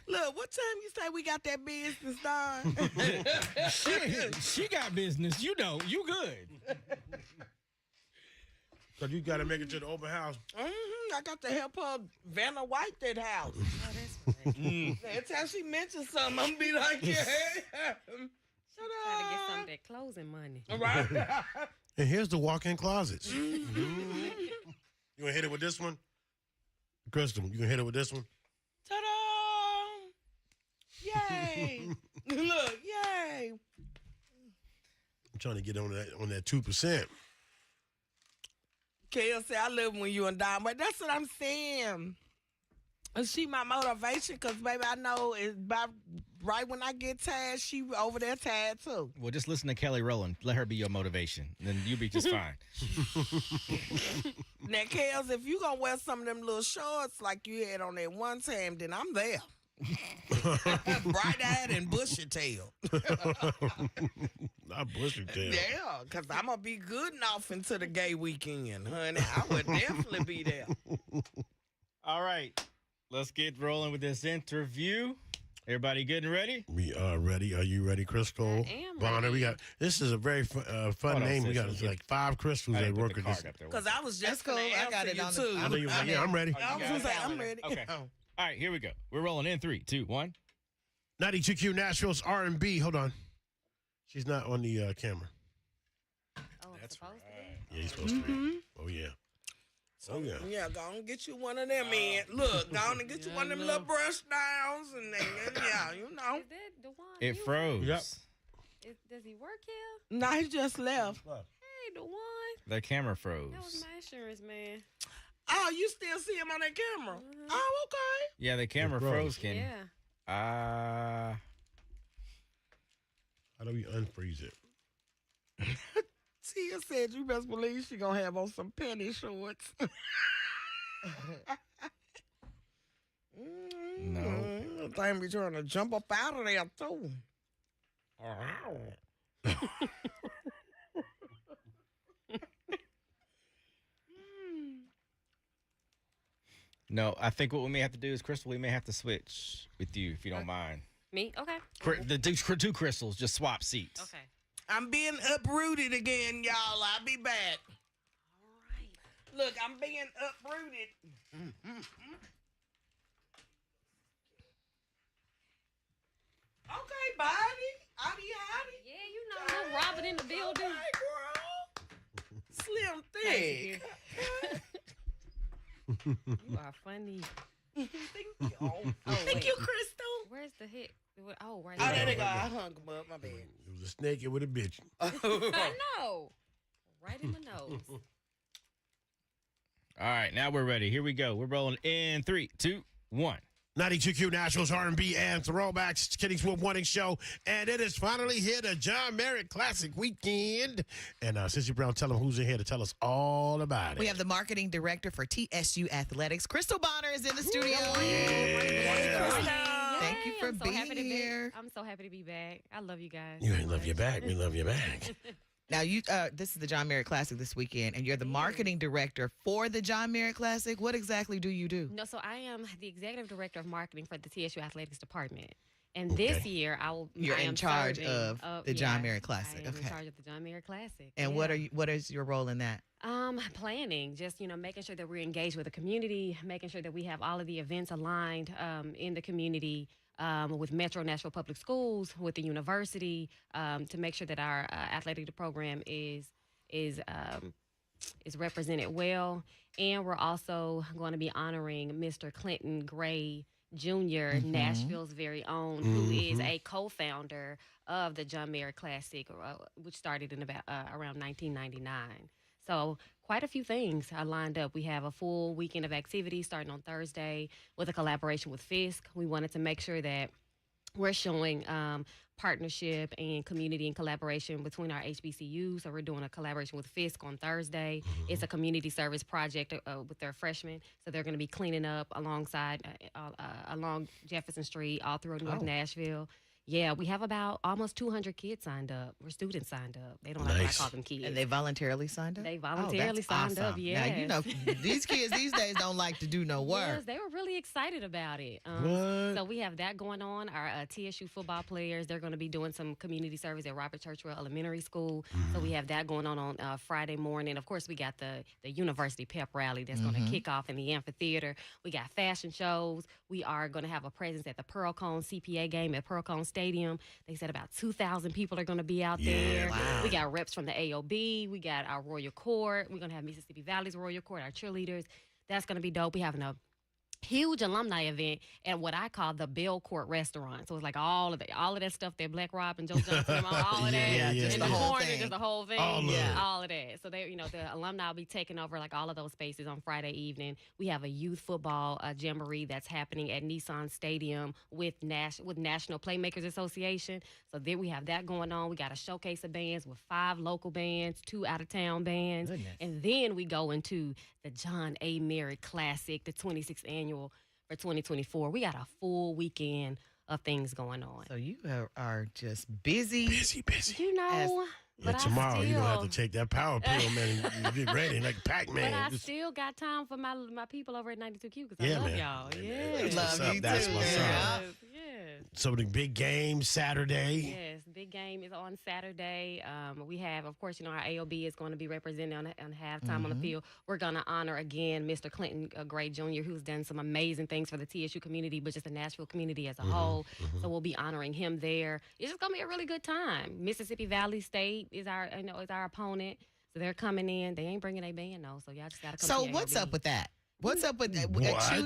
Look, what time you say we got that business done? she got business. You don't. You good. So you got to make it to the open house. I got to help her Vanna White that house. Every time she mentions something, I'm going to be like, yeah. Trying to get some of that closing money. Right. And here's the walk-in closets. You want to hit it with this one? Crystal, you can hit it with this one? Ta-da! Yay! Look, yay! I'm trying to get on that 2%. Kale said, I love when you and Don, but that's what I'm saying. And she my motivation, because, baby, I know it's by right when I get tired, she over there tired, too. Well, just listen to Kelly Rowland. Let her be your motivation. Then you'll be just fine. Now, Kales, if you going to wear some of them little shorts like you had on that one time, then I'm there. Bright-eyed and bushy-tailed. Not bushy-tailed. Yeah, because I'm going to be good enough into the gay weekend, honey. I would definitely be there. All right. Let's get rolling with this interview. Everybody good and ready? We are ready. Are you ready, Crystal? I am Bonner, ready. we got. This is a very fun Hold on, name. We sis, got we'll like 5 crystals I that didn't put work the with this. card up there. Because I was just cool. going to I got answer it you, on the- too. I know you like, yeah, I'm ready. I was going to say, I'm ready. Okay. All right, here we go. We're rolling in 3, 2, 1. 92Q Nashville's R&B. Hold on. She's not on the camera. Oh, that's supposed to be? Yeah, he's supposed to be. Oh, yeah. Oh, yeah. Yeah, go on and get you one of them, man. Look, go on and get you one of them little brush downs. And then, yeah, you know. Is that the one? It froze. Yep. Does he work here? No, he just left. Hey, the one. The camera froze. That was my insurance, man. Oh, you still see him on that camera? Oh, okay. Yeah, the camera It froze. froze, Kenny. Yeah. How do we unfreeze it? Tia said you best believe she gonna have on some penny shorts. No. The thing be trying to jump up out of there too. No, I think what we may have to do is, Crystal, we may have to switch with you if you don't mind. Me? Okay. The two crystals just swap seats. Okay. I'm being uprooted again, y'all. I'll be back. All right. Look, I'm being uprooted. Okay, buddy. Howdy. Yeah, you know, little Robin in the building. Okay, girl. Slim thick. You are funny. Thank you. Thank you, Crystal. Where's the hit? Oh, right Oh, there. there they go. I hung them up. My bad. It was a snake. It would have bit you. I know. Right in the nose. All right, now we're ready. Here we go. We're rolling in 3, 2, 1. 92Q Nationals R&B and Throwbacks. It's Kenny Swoop Morning Show. And it is finally here, the John Merritt Classic Weekend. And Sissy Brown, tell them who's in here to tell us all about it. We have the marketing director for TSU Athletics. Crystal Bonner is in the studio. Thank you for being here. I'm so happy to be back. I love you guys. You love you back. We love you back. Now, this is the John Merritt Classic this weekend, and you're the marketing director for the John Merritt Classic. What exactly do you do? No, so I am the executive director of marketing for the TSU Athletics Department. And this year, You're in charge of the John Merritt I Classic. am Okay. in charge of the John Merritt Classic. And what is your role in that? Planning, just, making sure that we're engaged with the community, making sure that we have all of the events aligned in the community, with Metro Nashville Public Schools, with the university, to make sure that our athletic program is represented well. And we're also going to be honoring Mr. Clinton Gray Jr., Nashville's very own, who is a co-founder of the John Merritt Classic, which started in about around 1999. So quite a few things are lined up. We have a full weekend of activities starting on Thursday with a collaboration with Fisk. We wanted to make sure that we're showing partnership and community and collaboration between our HBCUs. So we're doing a collaboration with Fisk on Thursday. It's a community service project with their freshmen. So they're going to be cleaning up alongside, along Jefferson Street, all through North Nashville. Yeah, we have about almost 200 kids signed up, or students signed up. They don't like when I call them kids. And they voluntarily signed up? They voluntarily signed up, yeah. Now, these kids these days don't like to do no work. Yes, they were really excited about it. What? So we have that going on. Our TSU football players, they're going to be doing some community service at Robert Churchwell Elementary School. So we have that going on Friday morning. Of course, we got the university pep rally that's going to kick off in the amphitheater. We got fashion shows. We are going to have a presence at the Pearl Cone CPA game at Pearl Cone Stadium. They said about 2,000 people are going to be out there. Wow. We got reps from the AOB. We got our Royal Court. We're going to have Mississippi Valley's Royal Court, our cheerleaders. That's going to be dope. We having a huge alumni event at what I call the Bell Court Restaurant. So it's like all of that stuff that Black Rob and Joe Johnson, all of that. just in the the whole corner, thing. just the whole thing. All of that. So they, the alumni will be taking over like all of those spaces on Friday evening. We have a youth football jamboree that's happening at Nissan Stadium with National Playmakers Association. So then we have that going on. We got a showcase of bands with 5 local bands, 2 out-of-town bands. Goodness. And then we go into the John A. Merritt Classic, the 26th annual for 2024. We got a full weekend of things going on. So you are just busy. Busy. You know, Yeah, but tomorrow I you're going to have still, to take that power pill, man, and get ready like Pac-Man. but I Just- still got time for my people over at 92Q because Yeah, I love man. y'all. Yeah, Yeah. man. That's Love what's up. you That's too, what's girl. up. Yeah. So the big game Saturday. Yes, big game is on Saturday. We have, of course, our AOB is going to be represented on halftime on the field. We're going to honor again Mr. Clinton Gray Jr., who's done some amazing things for the TSU community, but just the Nashville community as a whole. So we'll be honoring him there. It's just going to be a really good time. Mississippi Valley State is our opponent. So they're coming in. They ain't bringing a band, though. So y'all just got to come. So what's up with that? What's up with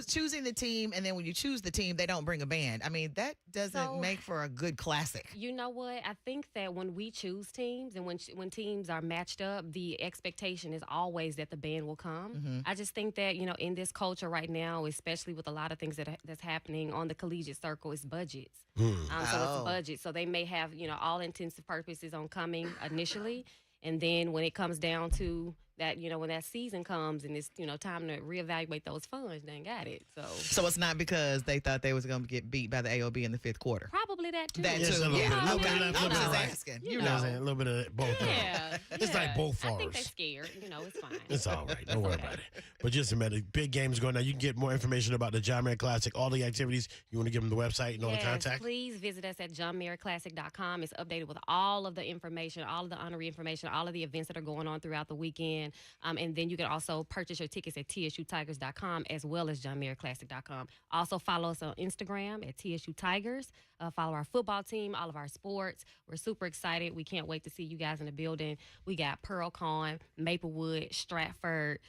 choosing the team, and then when you choose the team, they don't bring a band? I mean, that doesn't make for a good classic. You know what? I think that when we choose teams and when teams are matched up, the expectation is always that the band will come. I just think that, in this culture right now, especially with a lot of things that's happening on the collegiate circle, it's budgets. So it's budget. So they may have, all intensive purposes on coming initially. And then when it comes down to that, when that season comes and it's, time to reevaluate those funds, they ain't got it. So it's not because they thought they was going to get beat by the AOB in the fifth quarter. Probably that too. That Yes, too. a little bit. I'm Little just bit. asking. You know what I'm saying? A little bit of both. Yeah. It's like both for I think us. they're scared. It's fine. It's all right. Don't worry about it. But just a minute, big games going on. You can get more information about the John Merritt Classic, all the activities. You want to give them the website and all the contact? Please visit us at johnmerrittclassic.com. It's updated with all of the information, all of the honorary information, all of the events that are going on throughout the weekend. And then you can also purchase your tickets at tsutigers.com as well as johnmerrittclassic.com. Also follow us on Instagram at TSU Tigers. Follow our football team, all of our sports. We're super excited. We can't wait to see you guys in the building. We got Pearl-Cohn, Maplewood, Stratford,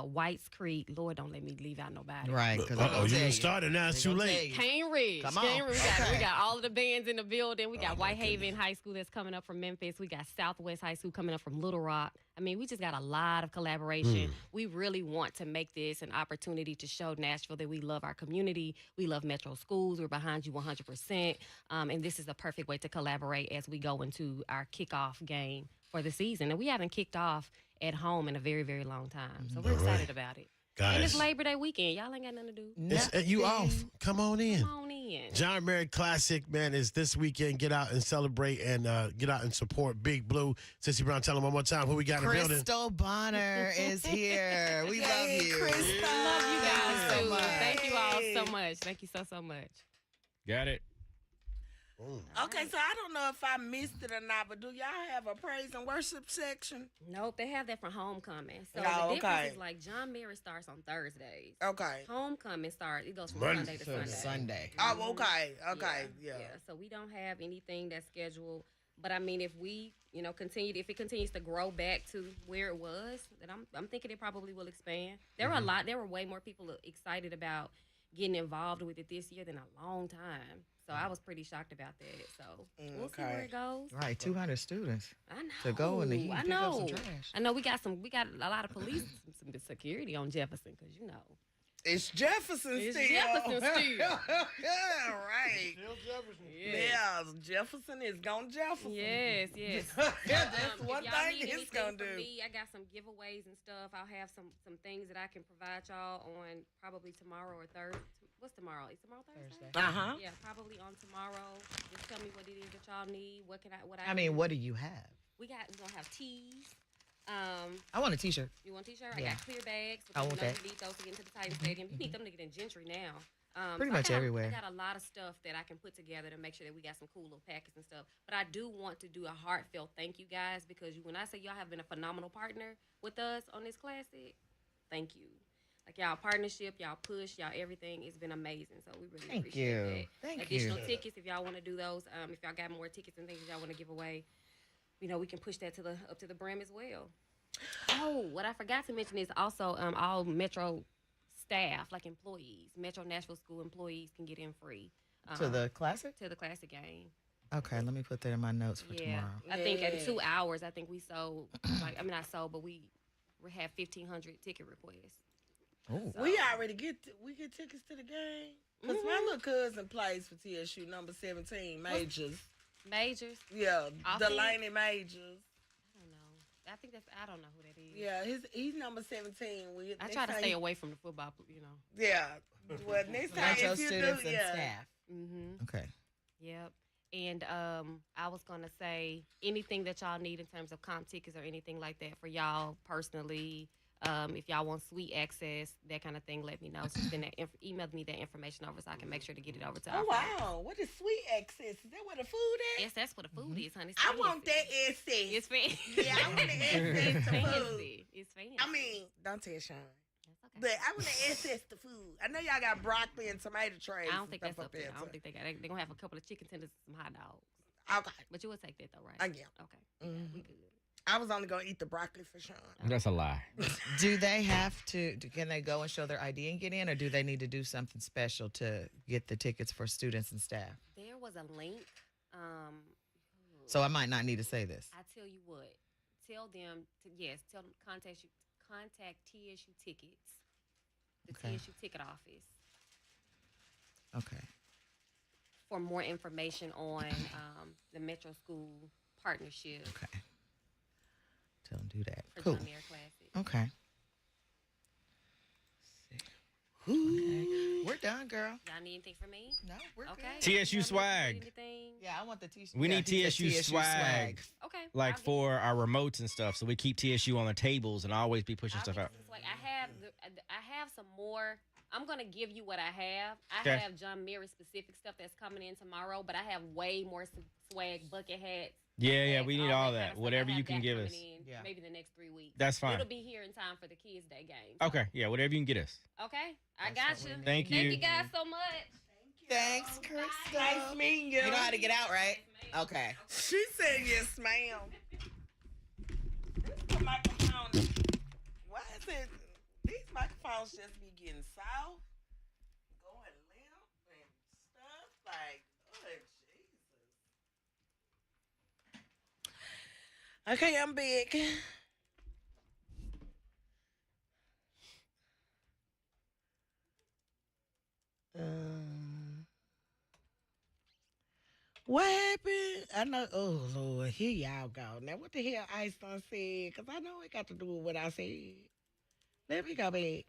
Whites Creek. Lord, don't let me leave out nobody. Right. You done started now. It's too late. Cane Ridge. Come on. Cane Ridge. We got all of the bands in the building. We got Whitehaven High School that's coming up from Memphis. We got Southwest High School coming up from Little Rock. I mean, we just got a lot of collaboration. We really want to make this an opportunity to show Nashville that we love our community. We love Metro schools. We're behind you 100%. And this is the perfect way to collaborate as we go into our kickoff game for the season. And we haven't kicked off at home in a very, very long time. So we're excited about it. Guys. And it's Labor Day weekend. Y'all ain't got nothing to do. You off. Come on in. Come on in. John Merritt Classic, man, is this weekend. Get out and celebrate and get out and support Big Blue. Sissy Brown, tell them one more time who we got in the building. Crystal Bonner is here. We love you. Crystal. Love you guys too. Thank you all so much. Thank you so much. Got it. Okay, so I don't know if I missed it or not, but do y'all have a praise and worship section? Nope, they have that for homecoming. So Oh, the difference okay. is like John Merritt starts on Thursdays. Okay. Homecoming it goes from Monday Sunday to Sunday. Oh, okay. Okay. Yeah. So we don't have anything that's scheduled. But I mean, if we, if it continues to grow back to where it was, then I'm thinking it probably will expand. There were way more people excited about getting involved with it this year than a long time. So I was pretty shocked about that. So we'll see where it goes. Right, 200 students. I know. To go in the heat I and pick up know. some trash. I know we got a lot of police, some security on Jefferson, because It's Jefferson It's still. Jefferson still. Yeah, right. Still Jefferson. Yeah, Jefferson is going Jefferson. Yes. That's one if y'all thing need it's anything going to from do. me, I got some giveaways and stuff. I'll have some things that I can provide y'all on probably tomorrow or Thursday. What's tomorrow? Is tomorrow Thursday? Uh-huh. Yeah, probably on tomorrow. Just tell me what it is that y'all need. What do you have? We're gonna have teas. I want a t-shirt. You want a t-shirt? Yeah. I got clear bags. I want that. You need those to get into the Titan Stadium. You need them to get in Gentry now. Pretty much everywhere. I got a lot of stuff that I can put together to make sure that we got some cool little packets and stuff. But I do want to do a heartfelt thank you guys, because when I say y'all have been a phenomenal partner with us on this classic, thank you. Like y'all partnership, y'all push, y'all everything, it's been amazing. So we really appreciate that. Thank Additional you. tickets if y'all want to do those. If y'all got more tickets and things that y'all want to give away, we can push that up to the brim as well. Oh, what I forgot to mention is also all Metro staff, like employees, Metro Nashville School employees can get in free. To the classic? To the classic game. Okay, let me put that in my notes for tomorrow. I think in 2 hours, I think we sold, not sold, but we had 1,500 ticket requests. Oh. We already get tickets to the game. Because my little cousin plays for TSU, number 17, Majors. Majors? Yeah, Offense? Delaney Majors. I don't know who that is. Yeah, he's number 17. I try to stay away from the football, Yeah. Well, next time Metro if you students do, and yeah. staff. Mm-hmm. Okay. Yep. And I was going to say anything that y'all need in terms of comp tickets or anything like that for y'all personally, If y'all want suite access, that kind of thing, let me know. So send that email me that information over so I can make sure to get it over to our Oh, friends. wow. What is sweet access? Is that where the food at? Yes, that's what the food is, honey. I want that access. It's fancy. Yeah, I want the access to food. Fancy. It's fancy. I mean, don't tell Sean. But I want to access the food. I know y'all got broccoli and tomato trays. I don't think that's up up there. I don't think they got. They're gonna have a couple of chicken tenders and some hot dogs. Okay. But you would take that though, right? Yeah. Okay. Yeah, we good. I was only gonna eat the broccoli for Sean. That's a lie. Do they have to? Can they go and show their ID and get in, or do they need to do something special to get the tickets for students and staff? There was a link. So I might not need to say this. I tell you what. Tell them tell them contact TSU Tickets. The TSU ticket office. Okay. For more information on the Metro School partnership. Okay. Tell them do that. For Cool. John Mayer Classic. Okay. Okay. We're done, girl. Y'all need anything from me? No, we're okay. TSU swag. Anything? Yeah, I want the t-shirt. We need TSU swag. Okay. Like for our remotes and stuff, so we keep TSU on the tables and always be pushing stuff out. Like I have some more. I'm gonna give you what I have. I Okay. have John Mayer specific stuff that's coming in tomorrow, but I have way more swag, bucket hats. Yeah, we need all kind of that. stuff. Whatever I have you can that give coming us. in maybe the next 3 weeks. That's fine. It'll be here in time for the Kids Day game. Okay, yeah, whatever you can get us. Okay, I got you. Thank you. Thank you guys so much. Thanks, Crystal. Nice meeting you. You know how to get out, right? Okay. She said yes, ma'am. This microphone. Why is it? These microphones just be getting soft, going limp and stuff. Like, oh Jesus. Okay, I'm big. What happened? I know. Oh Lord, here y'all go. Now, what the hell Ice done said? Cause I know it got to do with what I said. Let me go back.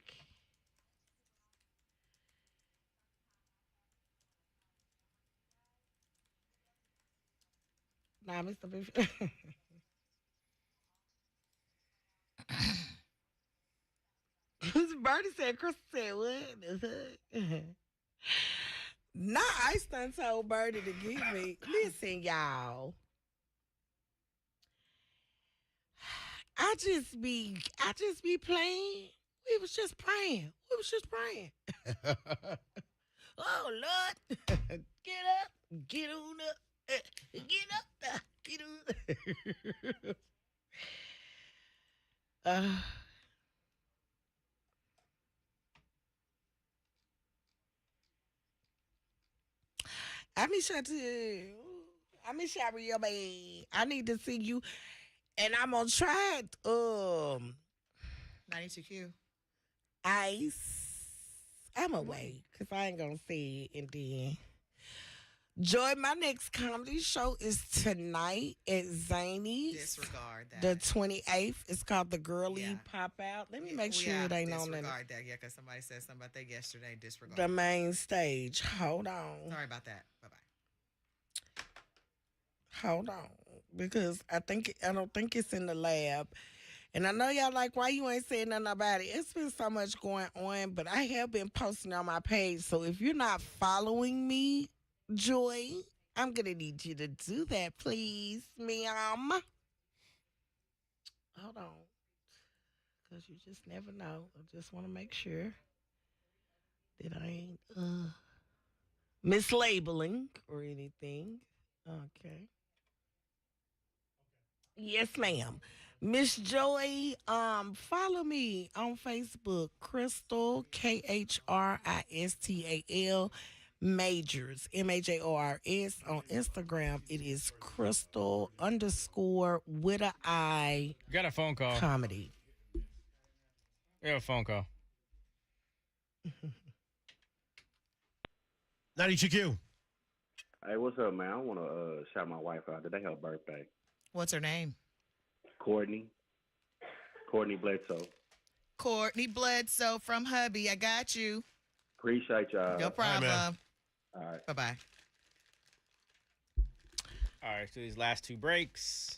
Nah, Mr. Biff. Birdie said, Crystal said, what? Nah, Ice done told Birdie to give me. Listen, y'all. I just be playing. We was just praying. Oh, Lord. Get up. Get on up. Get up. Get on up. I miss you, man. I need to see you. And I'm gonna try it. 92Q. Ice. I'm away because I ain't gonna say it. And then Joy, my next comedy show is tonight at Zany's. Disregard that. The 28th. It's called The Girly Pop Out. Let me make sure it ain't on there. Disregard that. Yeah, because somebody said something about that yesterday. Disregard. The main stage. Hold on. Sorry about that. Bye-bye. Hold on. Because I don't think it's in the lab. And I know y'all like, why you ain't saying nothing about it? It's been so much going on, but I have been posting on my page. So if you're not following me, Joy, I'm going to need you to do that, please, ma'am. Hold on. Because you just never know. I just want to make sure that I ain't mislabeling or anything. Okay. Yes, ma'am. Miss Joy, follow me on Facebook, Crystal, KHRISTAL, Majors, MAJORS. On Instagram, it is Crystal _ with a I. Got a phone call. Comedy. We have a phone call. 92Q. Hey, what's up, man? I want to shout my wife out. Today her birthday. What's her name? Courtney Bledsoe. Courtney Bledsoe from hubby. I got you. Appreciate y'all. No problem. All right. Bye-bye. All right, so these last two breaks.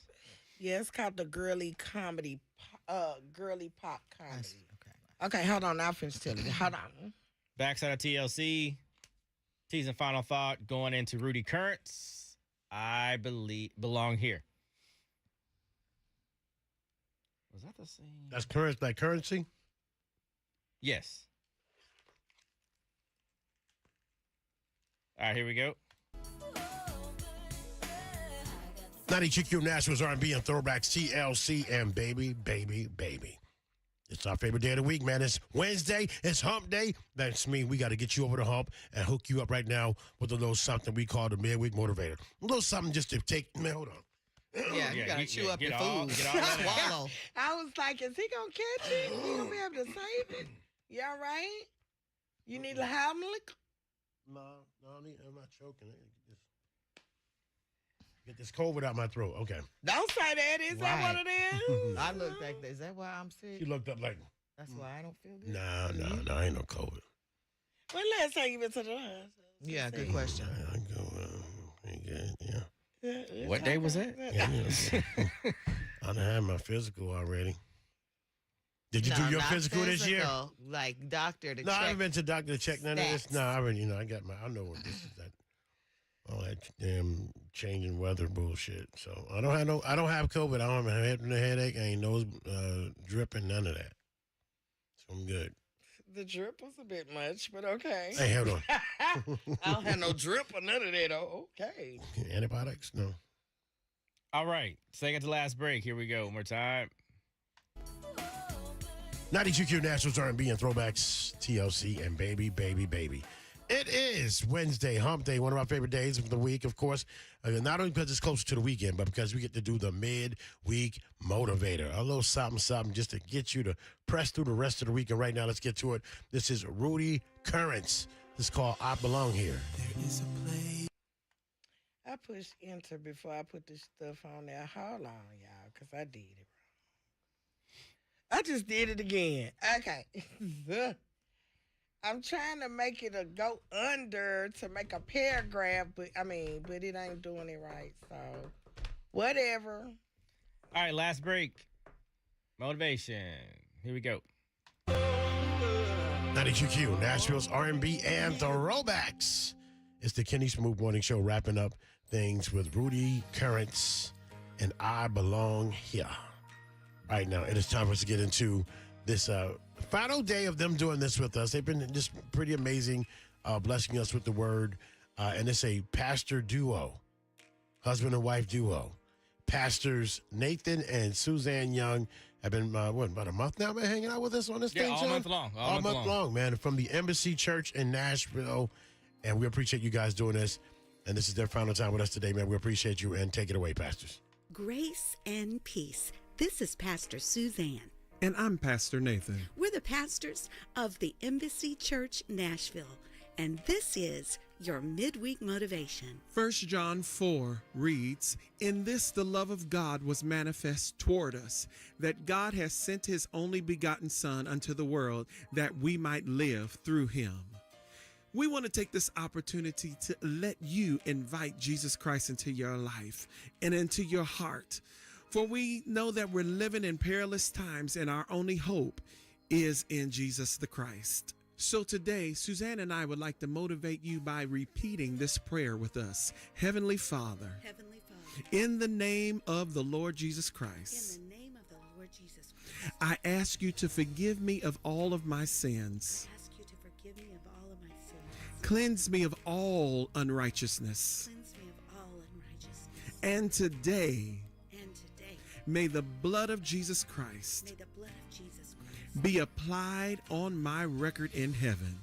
Yeah, it's called the Girly Comedy girly pop comedy. Okay, hold on. I'll finish telling you. Hold on. Backside of TLC. Teasing final thought going into Rudy Currents. I belong here. Was that the same? That's current, like currency? Yes. All right, here we go. 92Q Nationals R&B and throwbacks TLC and baby. It's our favorite day of the week, man. It's Wednesday. It's hump day. That's me. We got to get you over the hump and hook you up right now with a little something we call the Midweek Motivator. A little something just to take, man, hold on. Yeah, you got to chew up your food. Get all that Swallow. I was like, is he going to catch it? Is he going to be able to save it? You all right? You need a Heimlich? No, I'm not choking. Get this COVID out my throat. Okay. Don't say that. Is that what it is? I looked like that. Is that why I'm sick? She looked up like. That's why I don't feel good. No, ain't no COVID. When last time you been to the hospital? Yeah, good question. I go, ain't good, yeah. What day was that? I done had my physical already. Did you do your not physical this year? Like doctor to No, check. I haven't been to doctor to check none of this. No, I already, I got I know what this is. All that damn changing weather bullshit. So I don't have COVID. I don't have a headache. I ain't nose dripping, none of that. So I'm good. The drip was a bit much, but okay. Hey, hold on. I don't have no drip or none of that. Oh, okay. Antibiotics? No. All right. Second to last break. Here we go. One more time. 92Q Nationals R&B and throwbacks TLC and baby. It is Wednesday, hump day, one of my favorite days of the week, of course. Not only because it's closer to the weekend, but because we get to do the midweek motivator. A little something just to get you to press through the rest of the week. And right now, let's get to it. This is Rudy Currents. This is called I Belong Here. There is a place. I pushed enter before I put this stuff on there. Hold on, y'all, because I did it wrong. I just did it again. Okay. I'm trying to make it a go under to make a paragraph, but it ain't doing it right. So, whatever. All right, last break. Motivation. Here we go. 92Q, Nashville's R&B and throwbacks. It's the Kenny Smooth Morning Show, wrapping up things with Rudy Currents and I Belong Here. Right now, it is time for us to get into this final day of them doing this with us. They've been just pretty amazing, blessing us with the word. And it's a pastor duo, husband and wife duo. Pastors Nathan and Suzanne Young have been, about a month now, been hanging out with us on this thing, all John? month long. All month long, man. From the Embassy Church in Nashville. And we appreciate you guys doing this. And this is their final time with us today, man. We appreciate you. And take it away, pastors. Grace and peace. This is Pastor Suzanne. And I'm Pastor Nathan. We're the pastors of the Embassy Church, Nashville. And this is your midweek motivation. 1 John 4 reads, "In this the love of God was manifest toward us, that God has sent his only begotten Son unto the world, that we might live through him." We want to take this opportunity to let you invite Jesus Christ into your life and into your heart. For we know that we're living in perilous times, and our only hope is in Jesus the Christ. So today, Suzanne and I would like to motivate you by repeating this prayer with us. Heavenly Father, in the name of the Lord Jesus Christ, I ask you to forgive me of all of my sins. Cleanse me of all unrighteousness. And today, may the blood of Jesus Christ be applied on my record in heaven.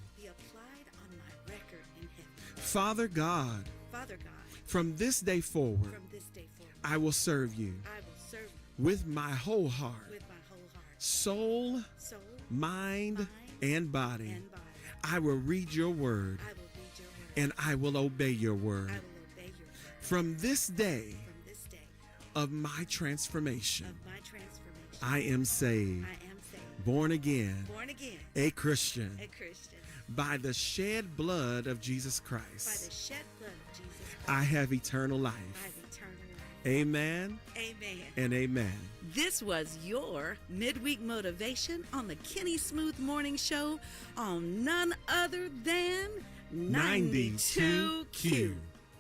Father God, from this day forward, I will serve you with my whole heart, soul, mind, and body. I will read your word, and I will obey your word. From this day of my transformation, I am saved, born again, a Christian, by the shed blood of Jesus Christ. I have eternal life. Amen Amen. and amen. This was your midweek motivation on the Kenny Smooth Morning Show on none other than 92Q.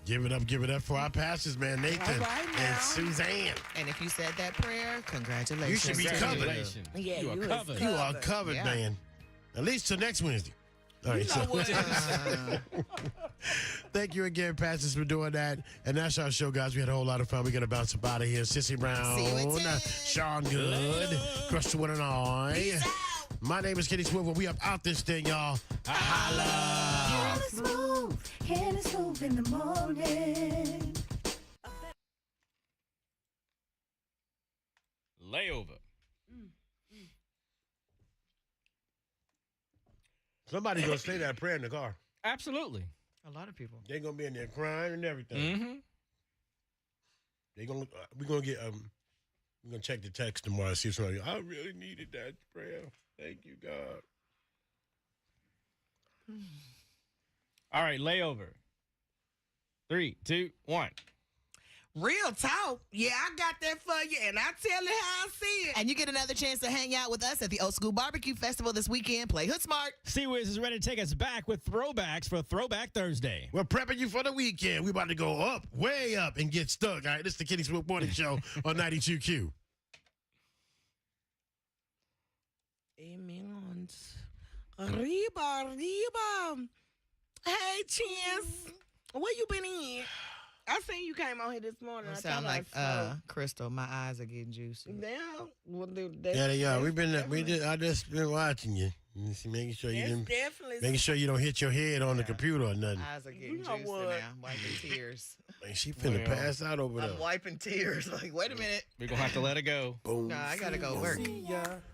Give it up for our pastors, man, Nathan and Suzanne. And if you said that prayer, congratulations. You should be covered. Congratulations. Yeah, you are you covered. You are covered, Yeah. man. At least till next Wednesday. All right, You know what? Thank you again, pastors, for doing that. And that's our show, guys. We had a whole lot of fun. We're going to bounce up out of here. Sissy Brown, See you at 10. Sean Good, Crush the One and I. My name is Kenny Smooth, and we up out this thing, y'all. Holla! Kenny Smooth in the morning. Layover. Somebody's going to say that prayer in the car. Absolutely. A lot of people. They're going to be in there crying and everything. Mm-hmm. We're going to check the text tomorrow and see if somebody, I really needed that prayer. Thank you, God. All right, layover. 3, 2, 1. Real talk. Yeah, I got that for you, and I tell you how I see it. And you get another chance to hang out with us at the Old School Barbecue Festival this weekend. Play Hood Smart. C-Wiz is ready to take us back with throwbacks for Throwback Thursday. We're prepping you for the weekend. We're about to go up, way up, and get stuck. All right, this is the Kenny Smooth Morning Show on 92Q. Amen. Arriba. Hey, Chance. Where you been in? I seen you came on here this morning. You I sound thought like I saw. Crystal. My eyes are getting juicy. Yeah. Well, Yeah. I just been watching you. Making sure you don't hit your head on the computer or nothing. Eyes are getting juicy now. I'm wiping tears. Man, she finna pass out over there. I'm wiping tears. Like, wait a minute. We're going to have to let it go. Boom. No, I got to go work.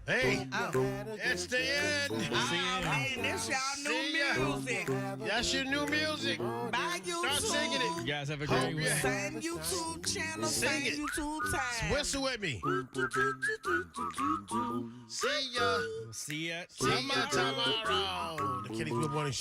Hey, it's the end. Man, that's y'all new music. That's your new music. Bye, YouTube. Start singing it. You guys have a great week. Same YouTube channel, Sing same it. YouTube time. Whistle with me. See ya. See ya. Tomorrow. The Kenny Smooth Morning Show.